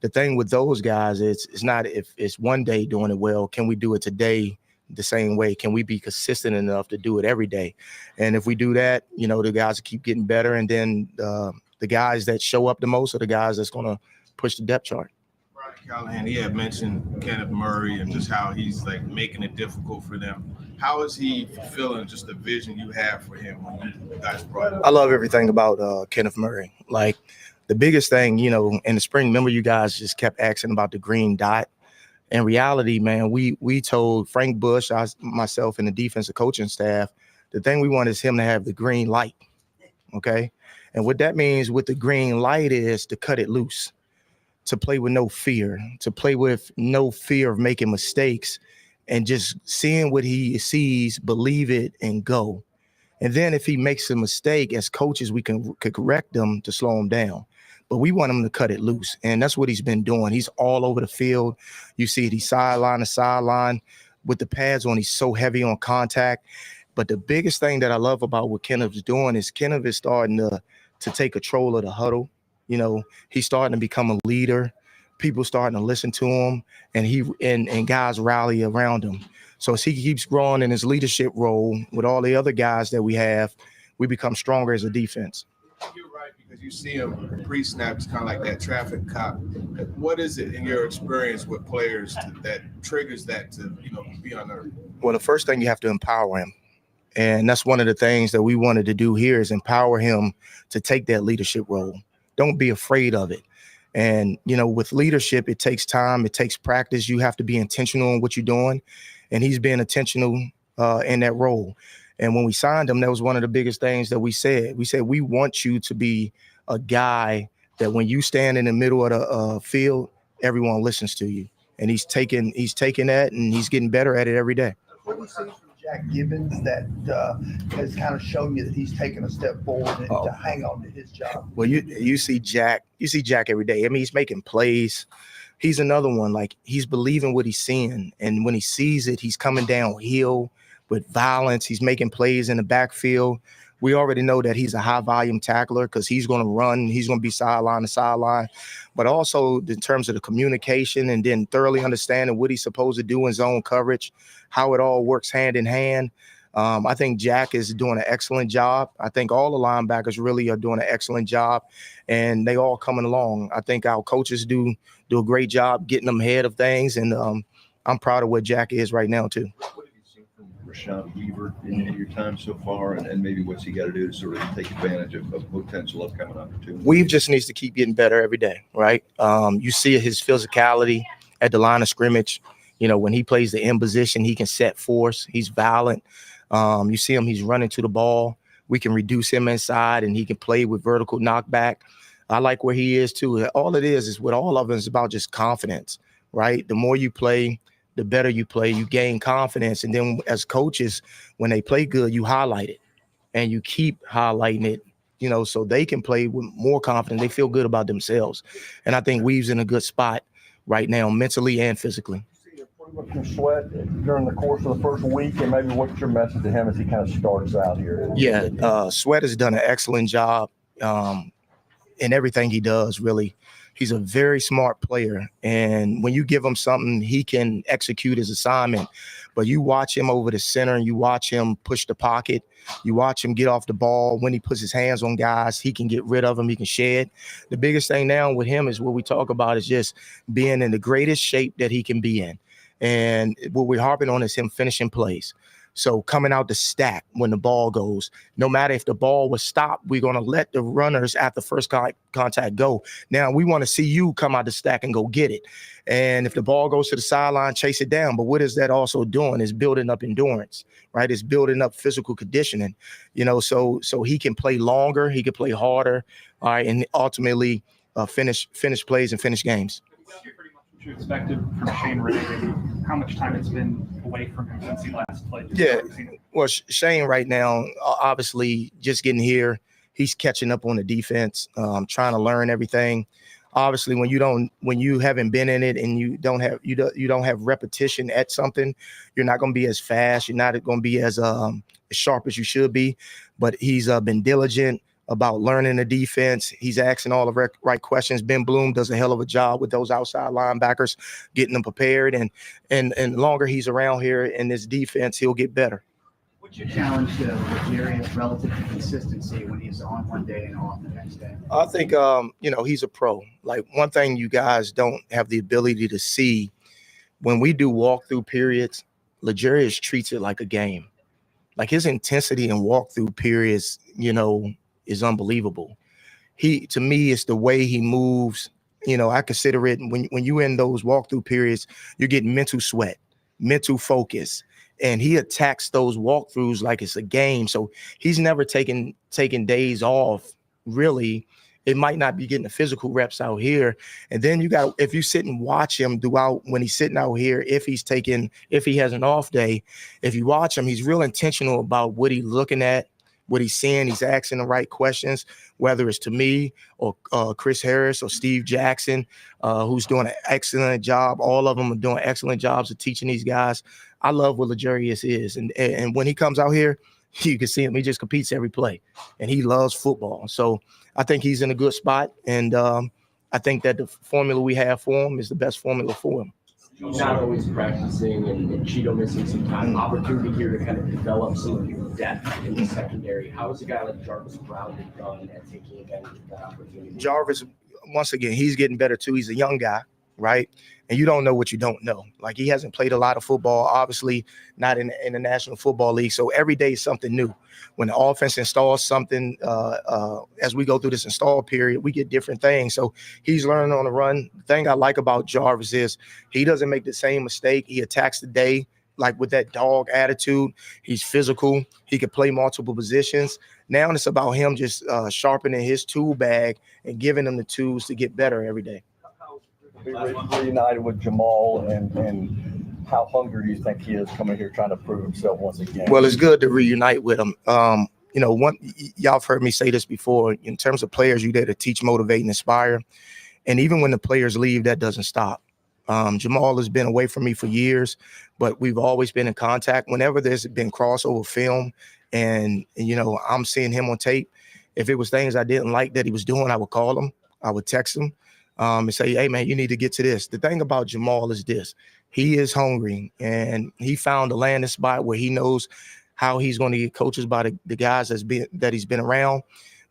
The thing with those guys is it's not if it's one day doing it well, can we do it today the same way? Can we be consistent enough to do it every day? And if we do that, you know, the guys will keep getting better. And then the guys that show up the most are the guys that's going to push the depth chart. Callahan, he had mentioned Kenneth Murray and just how he's like making it difficult for them. How is he fulfilling just the vision you have for him when you guys brought him? I love everything about Kenneth Murray. Like the biggest thing, you know, in the spring, remember you guys just kept asking about the green dot. In reality, man, we told Frank Bush, myself, and the defensive coaching staff, the thing we want is him to have the green light. Okay. And what that means with the green light is to cut it loose, to play with no fear, to play with no fear of making mistakes and just seeing what he sees, believe it, and go. And then if he makes a mistake, as coaches, we can correct them to slow him down. But we want him to cut it loose. And that's what he's been doing. He's all over the field. You see it, he's sideline to sideline with the pads on. He's so heavy on contact. But the biggest thing that I love about what Kenneth is doing is Kenneth is starting to take control of the huddle. You know, he's starting to become a leader. People starting to listen to him, and guys rally around him. So as he keeps growing in his leadership role with all the other guys that we have, we become stronger as a defense. You're right, because you see him pre-snap, it's kind of like that traffic cop. What is it in your experience with players that triggers that to, you know, be on there? Well, the first thing you have to empower him. And that's one of the things that we wanted to do here is empower him to take that leadership role. Don't be afraid of it. And, you know, with leadership, it takes time. It takes practice. You have to be intentional in what you're doing. And he's being intentional in that role. And when we signed him, that was one of the biggest things that we said. We said, we want you to be a guy that when you stand in the middle of the field, everyone listens to you. And he's taking that and he's getting better at it every day. What do you see from Jack Gibbons that has kind of shown you that he's taken a step forward and to hang on to his job? Well, you see Jack every day. I mean, he's making plays. He's another one. Like, he's believing what he's seeing. And when he sees it, he's coming downhill with violence. He's making plays in the backfield. We already know that he's a high volume tackler because he's going to run. He's going to be sideline to sideline. But also in terms of the communication and then thoroughly understanding what he's supposed to do in zone coverage, how it all works hand in hand. I think Jack is doing an excellent job. I think all the linebackers really are doing an excellent job, and they all coming along. I think our coaches do a great job getting them ahead of things, and I'm proud of where Jack is right now too. What have you seen from Rashawn Weaver in your time so far, and maybe what's he got to do to sort of take advantage of potential upcoming opportunities? Weave just needs to keep getting better every day, right? You see his physicality at the line of scrimmage. You know, when he plays the end position, he can set force. He's violent. You see him, he's running to the ball. We can reduce him inside and he can play with vertical knockback. I like where he is too. All it is with all of them is about just confidence, right? The more you play, the better you play, you gain confidence. And then as coaches, when they play good, you highlight it and you keep highlighting it, you know, so they can play with more confidence. They feel good about themselves. And I think Weave's in a good spot right now, mentally and physically. From Sweat during the course of the first week, and maybe what's your message to him as he kind of starts out here? Yeah, Sweat has done an excellent job in everything he does, really. He's a very smart player, and when you give him something, he can execute his assignment. But you watch him over the center, and you watch him push the pocket, you watch him get off the ball. When he puts his hands on guys, he can get rid of them, he can shed. The biggest thing now with him is what we talk about is just being in the greatest shape that he can be in. And what we're harping on is him finishing plays. So coming out the stack when the ball goes, no matter if the ball was stopped, we're going to let the runners at the first contact go. Now we want to see you come out the stack and go get it. And if the ball goes to the sideline, chase it down. But what is that also doing is building up endurance, right? It's building up physical conditioning, you know, so he can play longer, he can play harder, all right, and ultimately finish plays and finish games. You expected from Shane Ray, and how much time it's been away from him since he last played? Yeah, well, Shane right now, obviously just getting here, he's catching up on the defense, trying to learn everything. Obviously, when you haven't been in it and you don't have repetition at something, you're not going to be as fast. You're not going to be as sharp as you should be. But he's been diligent. about learning the defense. He's asking all the right questions. Ben Bloom does a hell of a job with those outside linebackers, getting them prepared. And longer he's around here in this defense, he'll get better. What's your challenge to Jarius relative to consistency when he's on one day and off the next day? I think, he's a pro. Like, one thing you guys don't have the ability to see, when we do walkthrough periods, L'Jarius treats it like a game. Like, his intensity in walkthrough periods, is unbelievable. To me, it's the way he moves. I consider it, when you in those walkthrough periods, you're getting mental sweat, mental focus, and he attacks those walkthroughs like it's a game. So he's never taking days off, really. It might not be getting the physical reps out here. And then if you sit and watch him throughout when he's sitting out here, if he has an off day, if you watch him, he's real intentional about what he's looking at, what he's seeing. He's asking the right questions, whether it's to me or Chris Harris or Steve Jackson, who's doing an excellent job. All of them are doing excellent jobs of teaching these guys. I love what L'Jarius is. And when he comes out here, you can see him. He just competes every play, and he loves football. So I think he's in a good spot, and I think that the formula we have for him is the best formula for him. Not always practicing and Cheeto missing some time. Opportunity here to kind of develop some of your depth in the secondary. How is a guy like Jarvis Brown done at taking advantage of that opportunity? Jarvis, once again, he's getting better too. He's a young guy, right? And you don't know what you don't know. Like, he hasn't played a lot of football, obviously not in the National Football League. So every day is something new. When the offense installs something, as we go through this install period, we get different things. So he's learning on the run. The thing I like about Jarvis is he doesn't make the same mistake. He attacks the day, like, with that dog attitude. He's physical. He can play multiple positions. Now it's about him just sharpening his tool bag and giving them the tools to get better every day. Reunited with Jamal, and how hungry do you think he is coming here trying to prove himself once again? Well, it's good to reunite with him. Y'all have heard me say this before. In terms of players, you're there to teach, motivate, and inspire. And even when the players leave, that doesn't stop. Jamal has been away from me for years, but we've always been in contact. Whenever there's been crossover film and I'm seeing him on tape, if it was things I didn't like that he was doing, I would call him. I would text him. And say, hey, man, you need to get to this. The thing about Jamal is this. He is hungry, and he found a landing spot where he knows how he's going to get coaches by the guys that he's been around.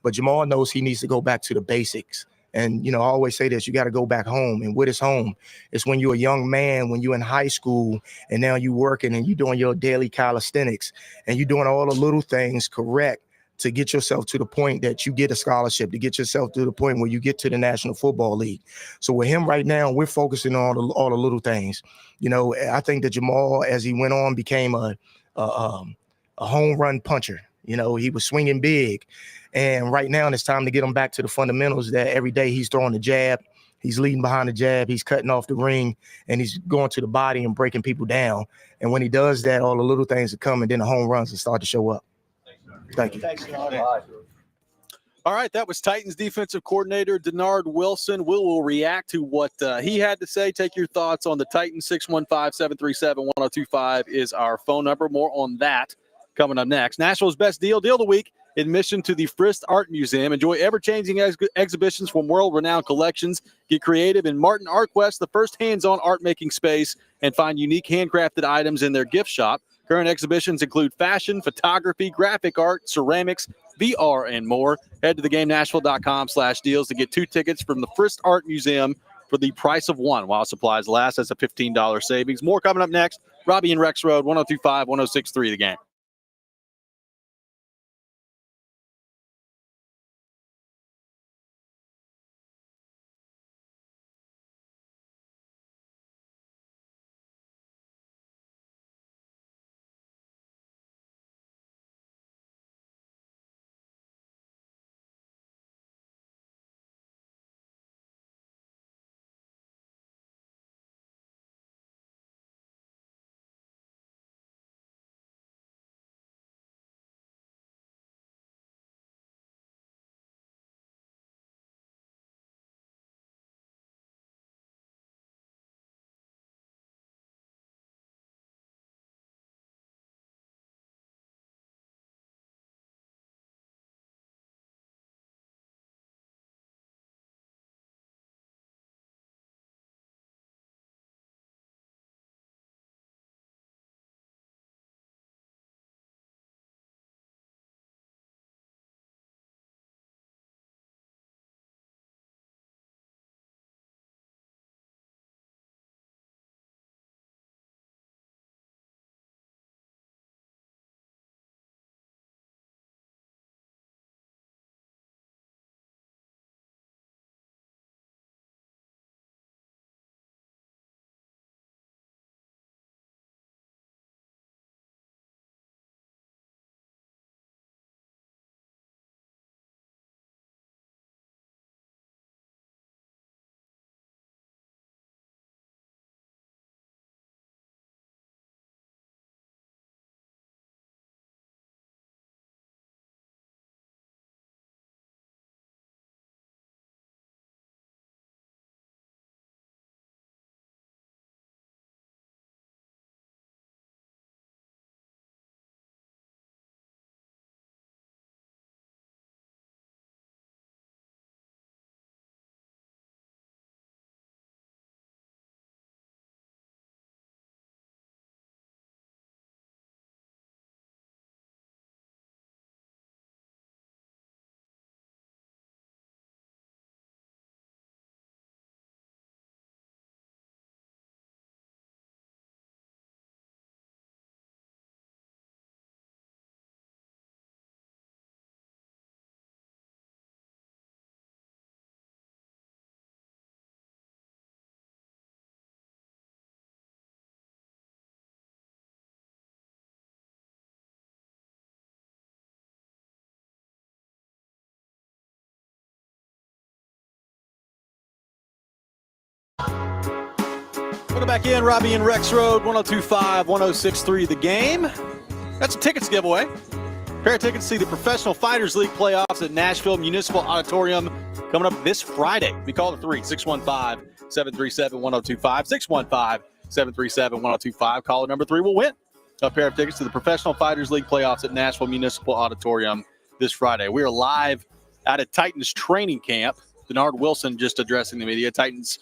But Jamal knows he needs to go back to the basics. And, I always say this, you got to go back home. And what is home? It's when you're a young man, when you're in high school, and now you're working and you're doing your daily calisthenics, and you're doing all the little things correct to get yourself to the point that you get a scholarship, to get yourself to the point where you get to the National Football League. So with him right now, we're focusing on all the little things. I think that Jamal, as he went on, became a home run puncher. He was swinging big. And right now, it's time to get him back to the fundamentals that every day he's throwing the jab, he's leading behind the jab, he's cutting off the ring, and he's going to the body and breaking people down. And when he does that, all the little things will come, and then the home runs will start to show up. Thank you. Thanks, All right, that was Titans defensive coordinator Dinard Wilson. We will react to what he had to say. Take your thoughts on the Titans. 615-737-1025 is our phone number. More on that coming up next. Nashville's best deal of the week. Admission to the Frist Art Museum. Enjoy ever-changing exhibitions from world-renowned collections. Get creative in Martin Art Quest, the first hands-on art-making space, and find unique handcrafted items in their gift shop. Current exhibitions include fashion, photography, graphic art, ceramics, VR, and more. Head to theGameNashville.com/deals to get 2 tickets from the Frist Art Museum for the price of 1 while supplies last. That's a $15 savings. More coming up next. Robby and Rexrode, 102.5, 106.3 The Game. Welcome back in, Robby and Rexrode, 102.5, 106.3 The Game. Got some tickets giveaway. Pair of tickets to see the Professional Fighters League playoffs at Nashville Municipal Auditorium coming up this Friday. We call it 615-737-1025, 615-737-1025. Caller number 3 will win a pair of tickets to the Professional Fighters League playoffs at Nashville Municipal Auditorium this Friday. We are live out at Titans training camp. Dinard Wilson just addressing the media. Titans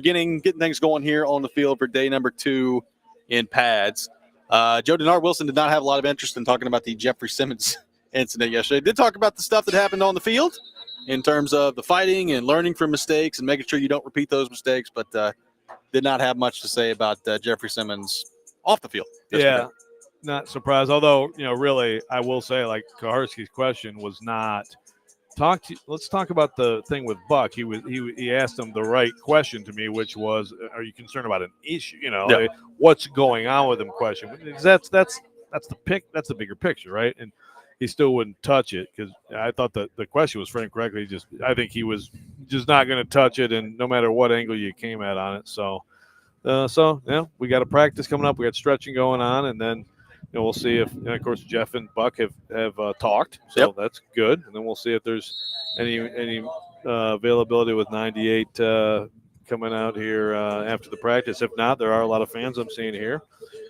getting things going here on the field for day number 2 in pads. Joe Dinard Wilson did not have a lot of interest in talking about the Jeffrey Simmons incident yesterday. Did talk about the stuff that happened on the field in terms of the fighting and learning from mistakes and making sure you don't repeat those mistakes, but did not have much to say about Jeffrey Simmons off the field yesterday. Yeah, not surprised. Although, really, I will say, like, Kuharsky's question was not let's talk about the thing with Buck. He asked him the right question to me, which was, are you concerned about an issue? Like, what's going on with him question. That's the bigger picture, right? And he still wouldn't touch it because I thought that the question was framed correctly. I think he was just not going to touch it, and no matter what angle you came at on it. So we got a practice coming up. We got stretching going on, and then we'll see if, and of course, Jeff and Buck have talked, so that's good. And then we'll see if there's any availability with 98 coming out here after the practice. If not, there are a lot of fans I'm seeing here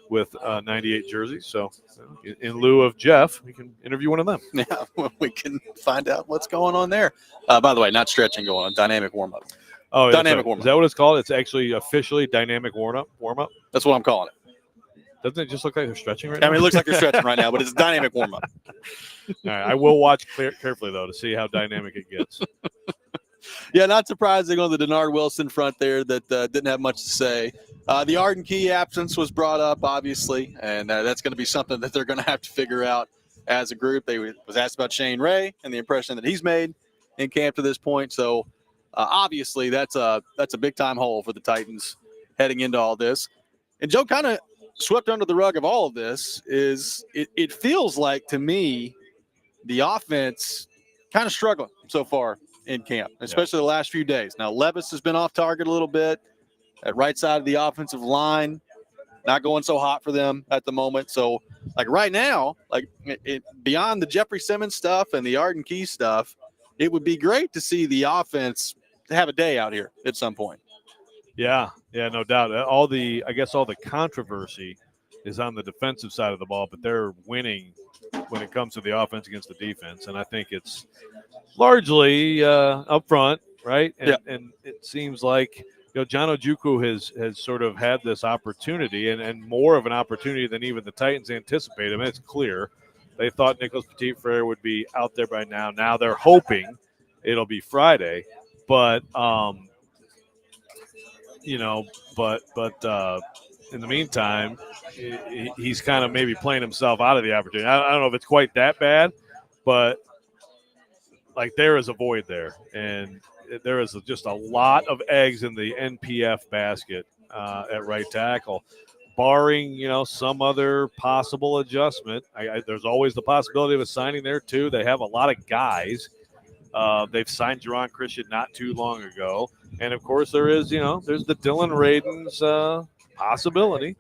with 98 jerseys. So in lieu of Jeff, we can interview one of them. Yeah, we can find out what's going on there. By the way, not stretching going on, dynamic warm-up. Oh, dynamic warm-up. Is that what it's called? It's actually officially dynamic warm-up? That's what I'm calling it. Doesn't it just look like they're stretching right now? I mean, it looks like they're stretching right now, but it's dynamic warm-up. All right, I will watch carefully, though, to see how dynamic it gets. Yeah, not surprising on the Dinard Wilson front there that didn't have much to say. The Arden Key absence was brought up, obviously, and that's going to be something that they're going to have to figure out as a group. They was asked about Shane Ray and the impression that he's made in camp to this point. So, obviously, that's a big-time hole for the Titans heading into all this. And Joe kind of swept under the rug of all of this is it feels like to me the offense kind of struggling so far in camp, especially the last few days. Now, Levis has been off target a little bit at right side of the offensive line, not going so hot for them at the moment. So, like right now, like beyond the Jeffrey Simmons stuff and the Arden Key stuff, it would be great to see the offense have a day out here at some point. Yeah, no doubt. All the controversy is on the defensive side of the ball, but they're winning when it comes to the offense against the defense. And I think it's largely up front, right? And it seems like John Ojukwu has sort of had this opportunity and more of an opportunity than even the Titans anticipated. I mean, it's clear. They thought Nicholas Petit-Frere would be out there by now. Now they're hoping it'll be Friday. But in the meantime, he's kind of maybe playing himself out of the opportunity. I don't know if it's quite that bad, but like there is a void there, and there is just a lot of eggs in the NPF basket at right tackle, barring some other possible adjustment. There's always the possibility of a signing there too. They have a lot of guys. They've signed Jerron Christian not too long ago. And, of course, there's the Dylan Radins possibility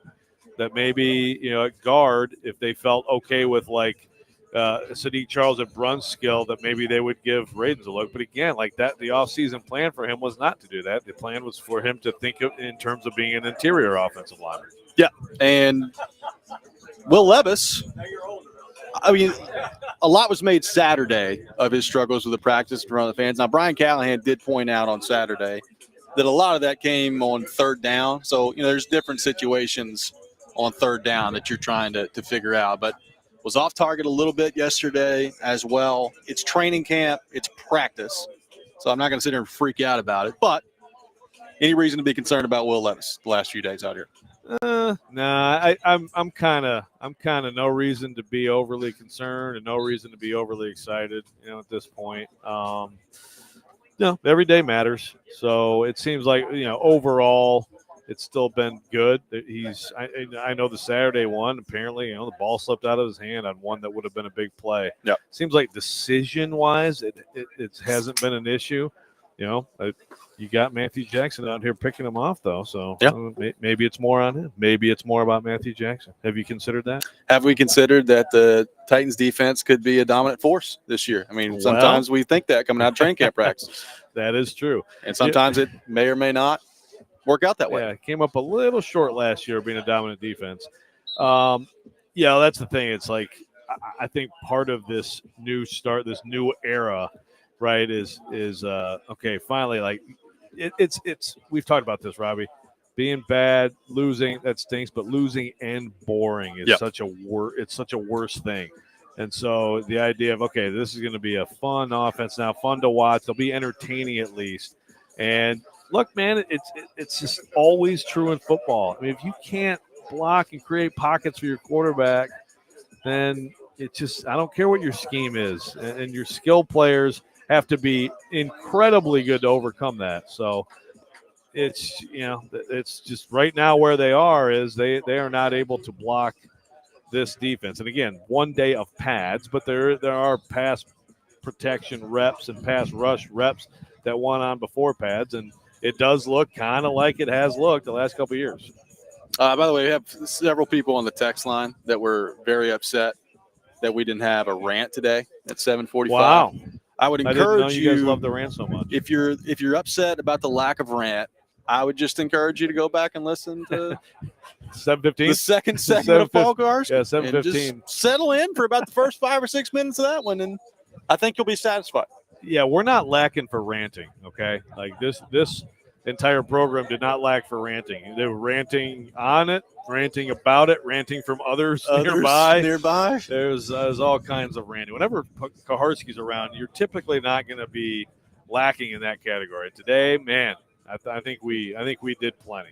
that maybe, at guard, if they felt okay with, like, Sadiq Charles and Brunskill, that maybe they would give Radins a look. But, again, like that, the offseason plan for him was not to do that. The plan was for him to think of in terms of being an interior offensive lineman. Yeah, and Will Levis – I mean, a lot was made Saturday of his struggles with the practice in front of the fans. Now, Brian Callahan did point out on Saturday that a lot of that came on third down. So, there's different situations on third down that you're trying to figure out. But was off target a little bit yesterday as well. It's training camp. It's practice. So I'm not going to sit here and freak out about it. But any reason to be concerned about Will Levis the last few days out here? Nah, I'm kind of no reason to be overly concerned and no reason to be overly excited, at this point. Every day matters. So it seems like, overall it's still been good. I know the Saturday one, apparently, the ball slipped out of his hand on one that would have been a big play. Yeah. Seems like decision wise, it hasn't been an issue. you got Matthew Jackson out here picking him off, though. So Yeah. Maybe it's more on him. Maybe it's more about Matthew Jackson. Have you considered that? Have we considered that the Titans defense could be a dominant force this year? I mean, sometimes we think that coming out of training camp practice. That is true. And sometimes it may or may not work out that way. Yeah, it came up a little short last year being a dominant defense. That's the thing. It's like I think part of this new start, this new era, right, is okay, finally, like it's we've talked about this, Robby. Being bad, losing, that stinks, but losing and boring is such a worse thing. And so the idea of, okay, this is going to be a fun offense now, fun to watch. They'll be entertaining at least. And look, man, it's just always true in football. I mean, if you can't block and create pockets for your quarterback, then it's just, I don't care what your scheme is. And your skill players have to be incredibly good to overcome that. So it's, it's just right now where they are is they are not able to block this defense. And again, one day of pads, but there are pass protection reps and pass rush reps that went on before pads, and it does look kind of like it has looked the last couple of years. By the way, we have several people on the text line that were very upset that we didn't have a rant today at 7:45. Wow. I would encourage I didn't know you guys love the rant so much. If you're upset about the lack of rant, I would just encourage you to go back and listen to 7:15, the second segment of Paul Kuharsky. Yeah, 7:15. Settle in for about the first 5 or 6 minutes of that one, and I think you'll be satisfied. Yeah, we're not lacking for ranting. Okay, like this entire program did not lack for ranting. They were ranting on it, ranting about it, ranting from others nearby. There's all kinds of ranting. Whenever Kuharsky's around, you're typically not going to be lacking in that category. Today, man, I think we did plenty.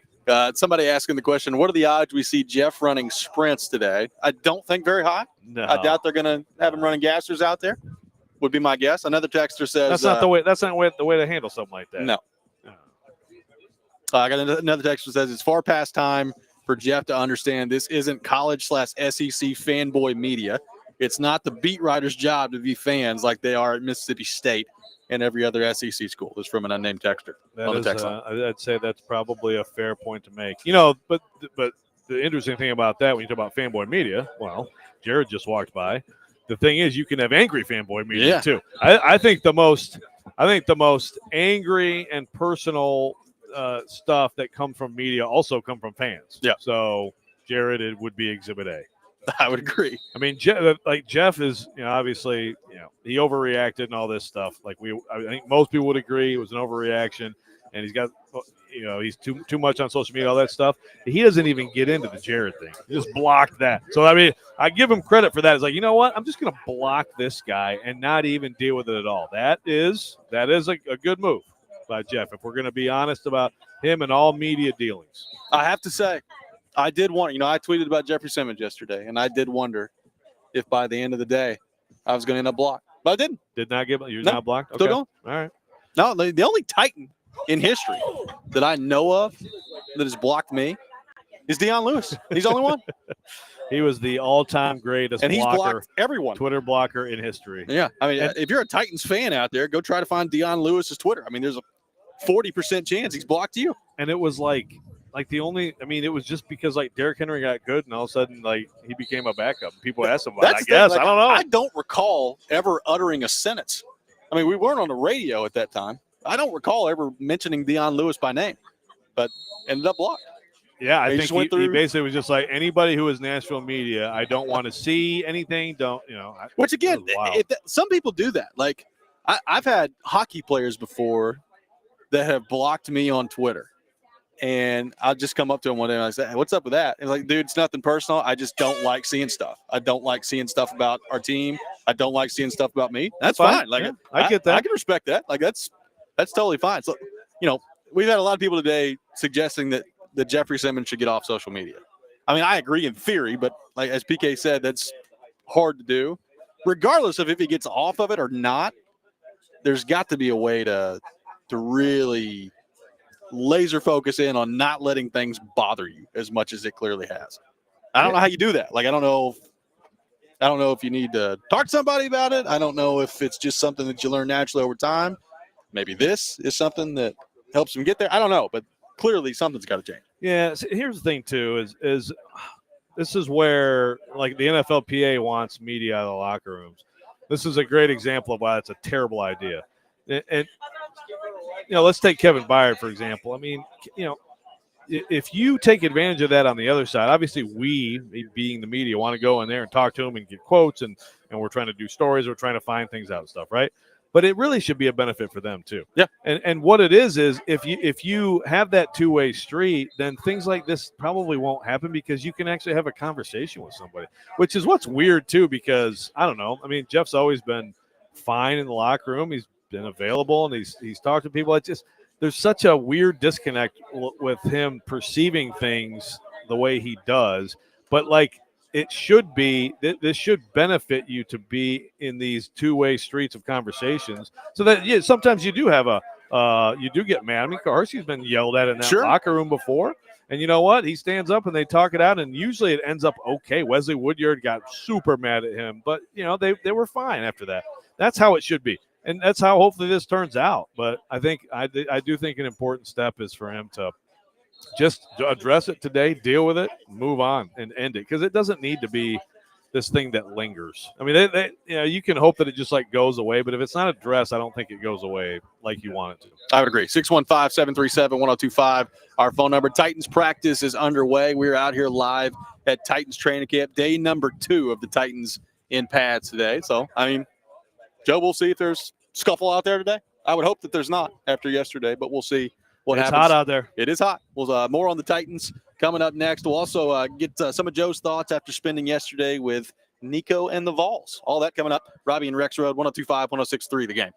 Somebody asking the question, what are the odds we see Jeff running sprints today? I don't think very high. No. I doubt they're going to have him running gassers out there, would be my guess. Another texter says That's not the way to handle something like that. No. I got another texter that says it's far past time for Jeff to understand this isn't college/SEC fanboy media. It's not the beat writer's job to be fans like they are at Mississippi State and every other SEC school. This is from an unnamed texter on the text line. I'd say that's probably a fair point to make. But the interesting thing about that, when you talk about fanboy media, well, Jared just walked by. The thing is, you can have angry fanboy media too. I think the most angry and personal stuff that come from media also come from fans. Yeah. So Jared, it would be Exhibit A. I would agree. I mean, Jeff is, obviously, he overreacted and all this stuff. I think most people would agree it was an overreaction, and he's got, he's too much on social media, all that stuff. He doesn't even get into the Jared thing. He just blocked that. So, I mean, I give him credit for that. It's like, you know what? I'm just going to block this guy and not even deal with it at all. That is a good move by Jeff, if we're going to be honest about him and all media dealings. I have to say, I did wonder, I tweeted about Jeffrey Simmons yesterday, and I did wonder if by the end of the day I was going to end up blocked. But I didn't. Did not give you're not blocked? Still Okay. going. All right. No, the only Titan in history that I know of that has blocked me is Dion Lewis. He's the only one. He was the all-time greatest and he's blocker, blocked everyone. Twitter blocker in history. Yeah. I mean, if you're a Titans fan out there, go try to find Dion Lewis's Twitter. I mean, there's a 40% chance he's blocked you. And it was like it was just because Derrick Henry got good and all of a sudden he became a backup. People asked him about it, I guess. I don't know. I don't recall ever uttering a sentence. I mean, we weren't on the radio at that time. I don't recall ever mentioning Dion Lewis by name, but ended up blocked. Yeah, I think he basically was just like, anybody who is Nashville media, I don't want to see anything. Which again, some people do that. Like I've had hockey players before that have blocked me on Twitter. And I'll just come up to him one day and I say, hey, what's up with that? And like, dude, it's nothing personal. I just don't like seeing stuff. I don't like seeing stuff about our team. I don't like seeing stuff about me. That's fine. Like, yeah, I get that. I can respect that. Like, that's totally fine. So, we've had a lot of people today suggesting that Jeffrey Simmons should get off social media. I mean, I agree in theory, but like as PK said, that's hard to do. Regardless of if he gets off of it or not, there's got to be a way to really laser focus in on not letting things bother you as much as it clearly has. I don't know how you do that. Like, I don't know if you need to talk to somebody about it. I don't know if it's just something that you learn naturally over time, maybe this is something that helps him get there. I don't know, but clearly something's got to change. Yeah. So here's the thing too: is this is where like the NFLPA wants media out of the locker rooms. This is a great example of why it's a terrible idea. And let's take Kevin Byard for example. I mean, if you take advantage of that on the other side, obviously we, being the media, want to go in there and talk to them and get quotes, and we're trying to do stories, we're trying to find things out and stuff, right? But it really should be a benefit for them too. Yeah. And what it is if you have that two-way street, then things like this probably won't happen because you can actually have a conversation with somebody, which is what's weird too, because I don't know. I mean, Jeff's always been fine in the locker room. He's been available and he's talked to people. It's just there's such a weird disconnect with him perceiving things the way he does. But like it should be, this should benefit you to be in these two-way streets of conversations so that sometimes you do have you do get mad. I mean, Kuharsky's been yelled at in that locker room before. And you know what? He stands up and they talk it out, and usually it ends up okay. Wesley Woodyard got super mad at him, but they were fine after that. That's how it should be. And that's how hopefully this turns out. But I think I do think an important step is for him to just address it today, deal with it, move on, and end it, because it doesn't need to be this thing that lingers. I mean, you can hope that it just like goes away, but if it's not addressed, I don't think it goes away like you want it to. I would agree. 615-737-1025. Our phone number. Titans practice is underway. We're out here live at Titans training camp, day number 2 of the Titans in pads today. So, I mean, Joe, we'll see if there's scuffle out there today. I would hope that there's not after yesterday, but we'll see what happens. It's hot out there. It is hot. Well, more on the Titans coming up next. We'll also get some of Joe's thoughts after spending yesterday with Nico and the Vols. All that coming up. Robby and Rexrode, 102.5, 106.3, The Game.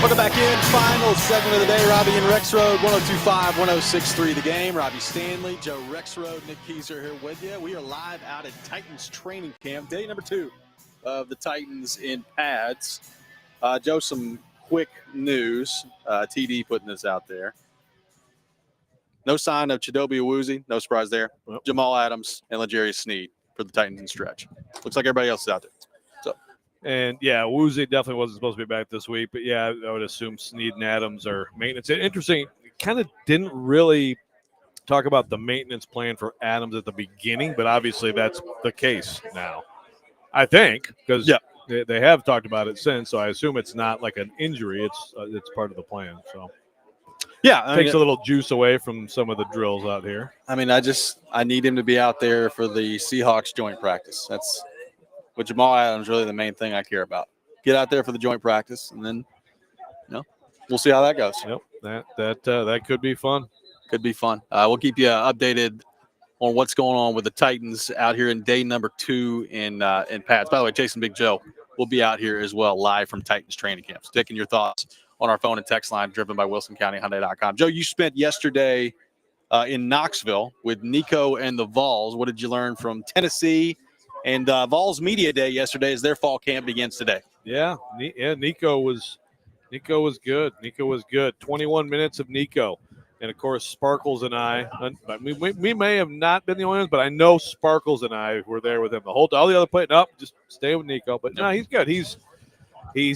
Welcome back in. Final segment of the day. Robby and Rexrode, 102.5, 106.3 The Game. Robbie Stanley, Joe Rexrode, Nick Keyser here with you. We are live out at Titans training camp, day number 2 of the Titans in pads. Joe, some quick news. TD putting this out there. No sign of Chidobe Awuzie. No surprise there. Jamal Adams and L'Jarius Sneed for the Titans in stretch. Looks like everybody else is out there. So. And yeah, Woozy definitely wasn't supposed to be back this week, but yeah, I would assume Sneed and Adams are maintenance. Interesting, kind of didn't really talk about the maintenance plan for Adams at the beginning, but obviously that's the case now. I think because they have talked about it since, so I assume it's not like an injury; it's part of the plan. So yeah, takes a little juice away from some of the drills out here. I mean, I need him to be out there for the Seahawks joint practice. That's. But Jamal Adams really the main thing I care about. Get out there for the joint practice, and then, we'll see how that goes. Yep, that could be fun. Could be fun. We'll keep you updated on what's going on with the Titans out here in day number 2 in pads. By the way, Jason Big Joe will be out here as well, live from Titans training camps. Taking your thoughts on our phone and text line, driven by WilsonCountyHyundai.com. Joe, you spent yesterday in Knoxville with Nico and the Vols. What did you learn from Tennessee? And Vols Media Day yesterday as their fall camp begins today. Yeah, Nico was good. Nico was good. 21 minutes of Nico. And, of course, Sparkles and I, we may have not been the only ones, but I know Sparkles and I were there with him the whole time. All the other players, just stay with Nico. But, no, he's good. He's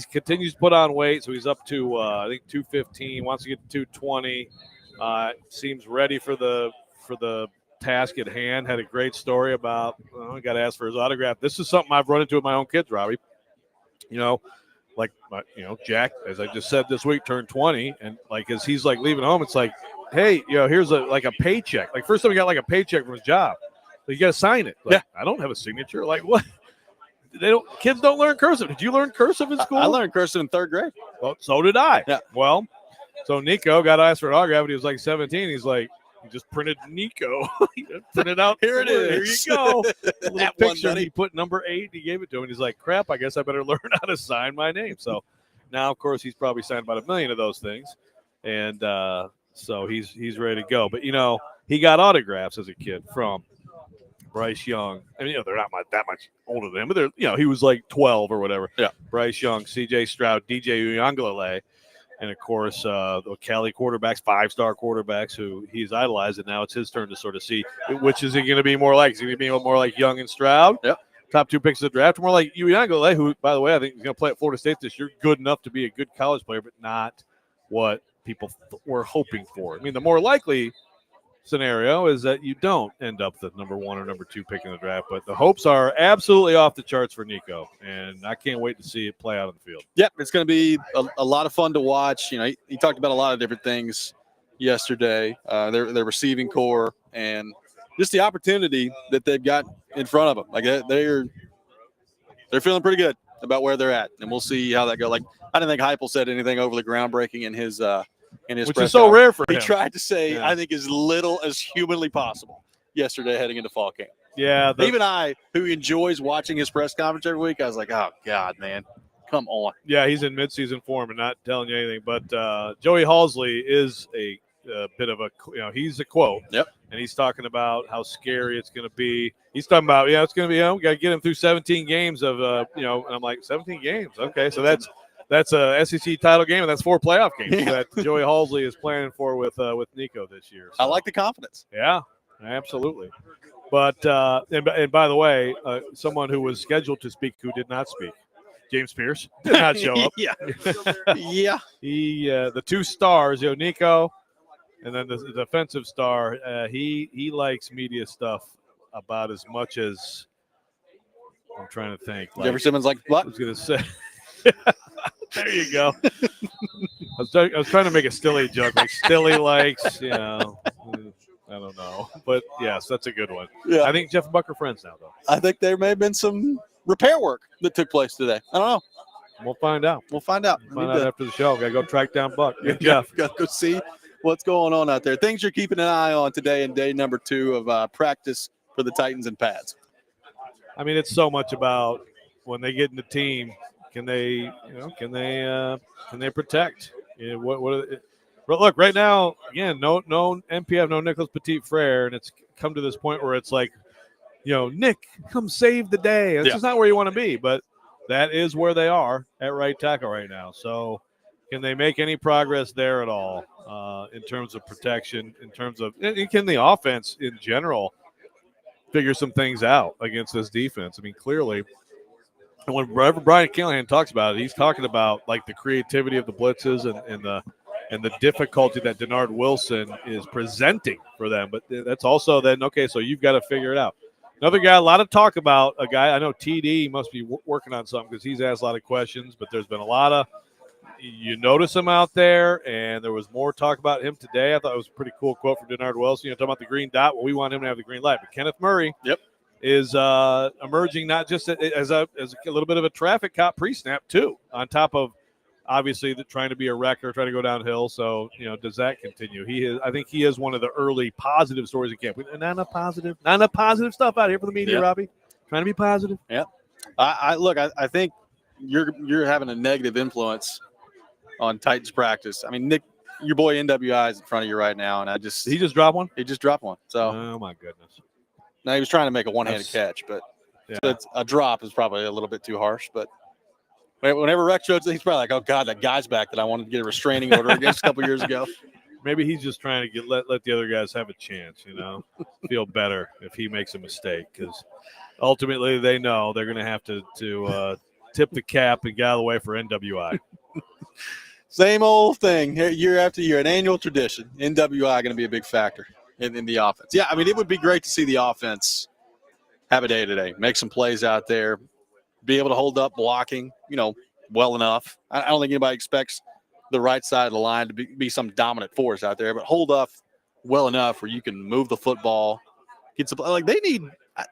continues to put on weight, so he's up to, I think, 215, wants to get to 220. Seems ready for the task at hand. Had a great story about I got to ask for his autograph. This is something I've run into with my own kids, Robbie. Jack, as I just said this week, turned 20, and as he's leaving home, it's like, hey, here's a paycheck. First time he got a paycheck from his job, so you got to sign it. I don't have a signature. What? Kids don't learn cursive. Did you learn cursive in school? I learned cursive in 3rd grade. Well, so did I. Yeah. Well, so Nico got asked for an autograph when he was 17. He's like, he just printed Nico. Printed out. Here it is. Here you go. A little picture. He put number 8. He gave it to him. And he's like, crap, I guess I better learn how to sign my name. So now, of course, he's probably signed about 1 million of those things. And so he's ready to go. But, he got autographs as a kid from Bryce Young. I mean, they're not that much older than him, but they're, he was 12 or whatever. Yeah. Bryce Young, C.J. Stroud, DJ Uiagalelei. And, of course, the Cali quarterbacks, 5-star quarterbacks who he's idolized. And now it's his turn to sort of see which is he going to be more like. Is he going to be more like Young and Stroud? Yep. Top 2 picks of the draft. More like Uiagalelei, who, by the way, I think is going to play at Florida State this year. Good enough to be a good college player, but not what people were hoping for. I mean, the more likely scenario is that you don't end up the number 1 or number 2 pick in the draft, but the hopes are absolutely off the charts for Nico, and I can't wait to see it play out on the field. Yep, it's going to be a lot of fun to watch. He talked about a lot of different things yesterday, their receiving core, and just the opportunity that they've got in front of them. They're feeling pretty good about where they're at, and we'll see how that goes. I didn't think Heupel said anything overly groundbreaking in his which is so rare for him. He tried to say, I think, as little as humanly possible yesterday heading into fall camp. Yeah. Even I, who enjoys watching his press conference every week, I was like, oh, God, man, come on. Yeah, he's in midseason form and not telling you anything. But Joey Halsley is a bit of a, he's a quote. Yep. And he's talking about how scary it's going to be. He's talking about, it's going to be, we got to get him through 17 games of, and I'm like, 17 games? Okay, so that's a SEC title game, and that's 4 playoff games that Joey Halsley is planning for with Nico this year. So. I like the confidence. Yeah, absolutely. But and by the way, someone who was scheduled to speak who did not speak, James Pierce, did not show up. Yeah. Yeah. He the 2 stars, Nico, and then the defensive star. He likes media stuff about as much as I'm trying to think. Jeffrey Simmons like what? I was going to say. There you go. I was trying to make a Stilly joke, like Stilly likes, I don't know. But, yes, that's a good one. Yeah. I think Jeff and Buck are friends now, though. I think there may have been some repair work that took place today. I don't know. We'll find out. We'll find out After the show. Got to go track down Buck. Jeff. Got to go see what's going on out there. Things you're keeping an eye on today in day number 2 of practice for the Titans and pads. I mean, it's so much about when they get in the team, can they protect? You know, but look, right now, again, no MPF, no Nicholas Petit Frere, and it's come to this point where it's like, you know, Nick, come save the day. It's just not where you want to be, but that is where they are at right tackle right now. So can they make any progress there at all in terms of protection, in terms of – can the offense in general figure some things out against this defense? I mean, clearly – and whenever Brian Callahan talks about it, he's talking about, like, the creativity of the blitzes and the difficulty that Dinard Wilson is presenting for them. But that's also then, okay, so you've got to figure it out. Another guy, a lot of talk about a guy. I know TD must be working on something because he's asked a lot of questions, but there's been a lot of – you notice him out there, and there was more talk about him today. I thought it was a pretty cool quote from Dinard Wilson. You know, talking about the green dot. Well, we want him to have the green light. But Kenneth Murray is emerging not just as a little bit of a traffic cop pre-snap, too, on top of obviously trying to be a wrecker, trying to go downhill. So, you know, does that continue? I think he is one of the early positive stories in camp. Not enough positive stuff out here for the media, Robby. Trying to be positive. Yeah. I think you're having a negative influence on Titans practice. I mean, Nick, your boy NWI is in front of you right now, and he just dropped one? He just dropped one. So, oh my goodness. Now he was trying to make a one-handed catch, but a drop is probably a little bit too harsh. But whenever Rexrode, he's probably like, "Oh God, that guy's back that I wanted to get a restraining order against a couple years ago." Maybe he's just trying to let the other guys have a chance. You know, feel better if he makes a mistake, because ultimately they know they're going to have to tip the cap and get out of the way for NWI. Same old thing year after year, an annual tradition. NWI going to be a big factor in the offense. Yeah, I mean, it would be great to see the offense have a day today, make some plays out there, be able to hold up blocking, you know, well enough. I don't think anybody expects the right side of the line to be some dominant force out there, but hold up well enough where you can move the football, get some, like they need.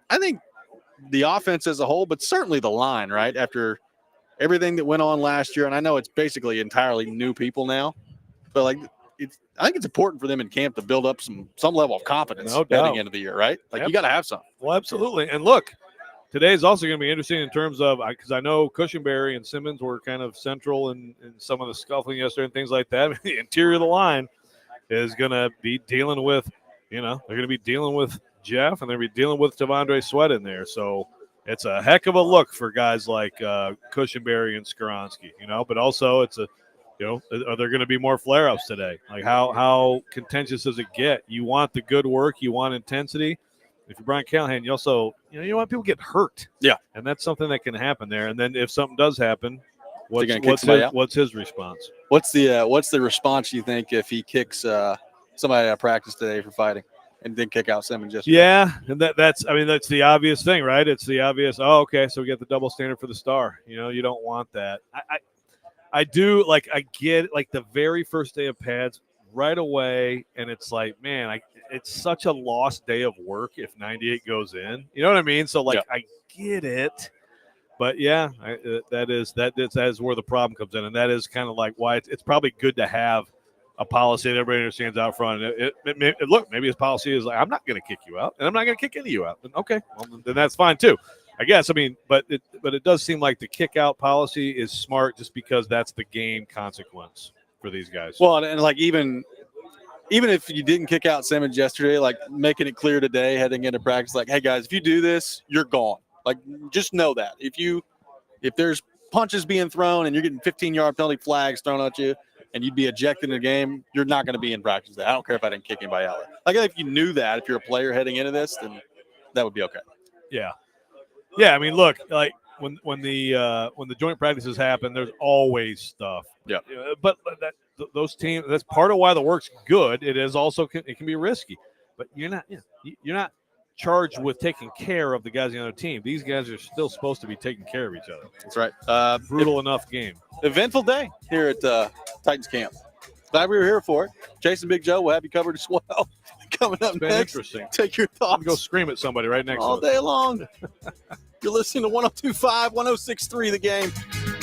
I think the offense as a whole, but certainly the line, right after everything that went on last year, and I know it's basically entirely new people now, but like I think it's important for them in camp to build up some level of confidence heading into the year, right? Like you got to have some. Well, absolutely. And look, today is also going to be interesting in terms of, because I know Cushenberry and Simmons were kind of central in some of the scuffling yesterday and things like that. The interior of the line is going to be dealing with, you know, they're going to be dealing with Jeff, and they're going to be dealing with Tavondre Sweat in there. So it's a heck of a look for guys like Cushenberry and Skoronski, you know, but also it's a, you know, are there going to be more flare-ups today? Like how contentious does it get? You want the good work, you want intensity. If you're Brian Callahan, you also, you know, you want people to get hurt. Yeah. And that's something that can happen there. And then if something does happen, what's his response? What's the response you think if he kicks somebody out of practice today for fighting and then kick out Simmons yesterday? Yeah, and that's the obvious thing, right? It's the obvious, oh, okay, so we get the double standard for the star. You know, you don't want that. I do, like, I get, like, the very first day of pads right away, and it's like, man, it's such a lost day of work if 98 goes in. You know what I mean? So, like, I get it. But, yeah, that is where the problem comes in, and that is kind of like why it's probably good to have a policy that everybody understands out front. Look, maybe his policy is like, I'm not going to kick you out, and I'm not going to kick any of you out. Okay, well, then that's fine too. I guess. I mean, but it does seem like the kick out policy is smart just because that's the game consequence for these guys. Well, and like even if you didn't kick out Simmons yesterday, like making it clear today heading into practice, like, hey guys, if you do this, you're gone. Like, just know that if there's punches being thrown and you're getting 15-yard penalty flags thrown at you and you'd be ejected in the game, you're not going to be in practice today. I don't care if I didn't kick anybody out. Like, if you knew that, if you're a player heading into this, then that would be okay. Yeah. Yeah, I mean, look, like when the joint practices happen, there's always stuff. Yeah, but those teams, that's part of why the work's good. It is also it can be risky, but you're not charged with taking care of the guys on the other team. These guys are still supposed to be taking care of each other. That's right. Brutal enough game. Eventful day here at Titans camp. Glad we were here for it. Jason, Big Joe, we'll have you covered as well. Coming up next, interesting. Take your thoughts. Go scream at somebody right next all to us. day long. You're listening to 102.5, 106.3 The Game.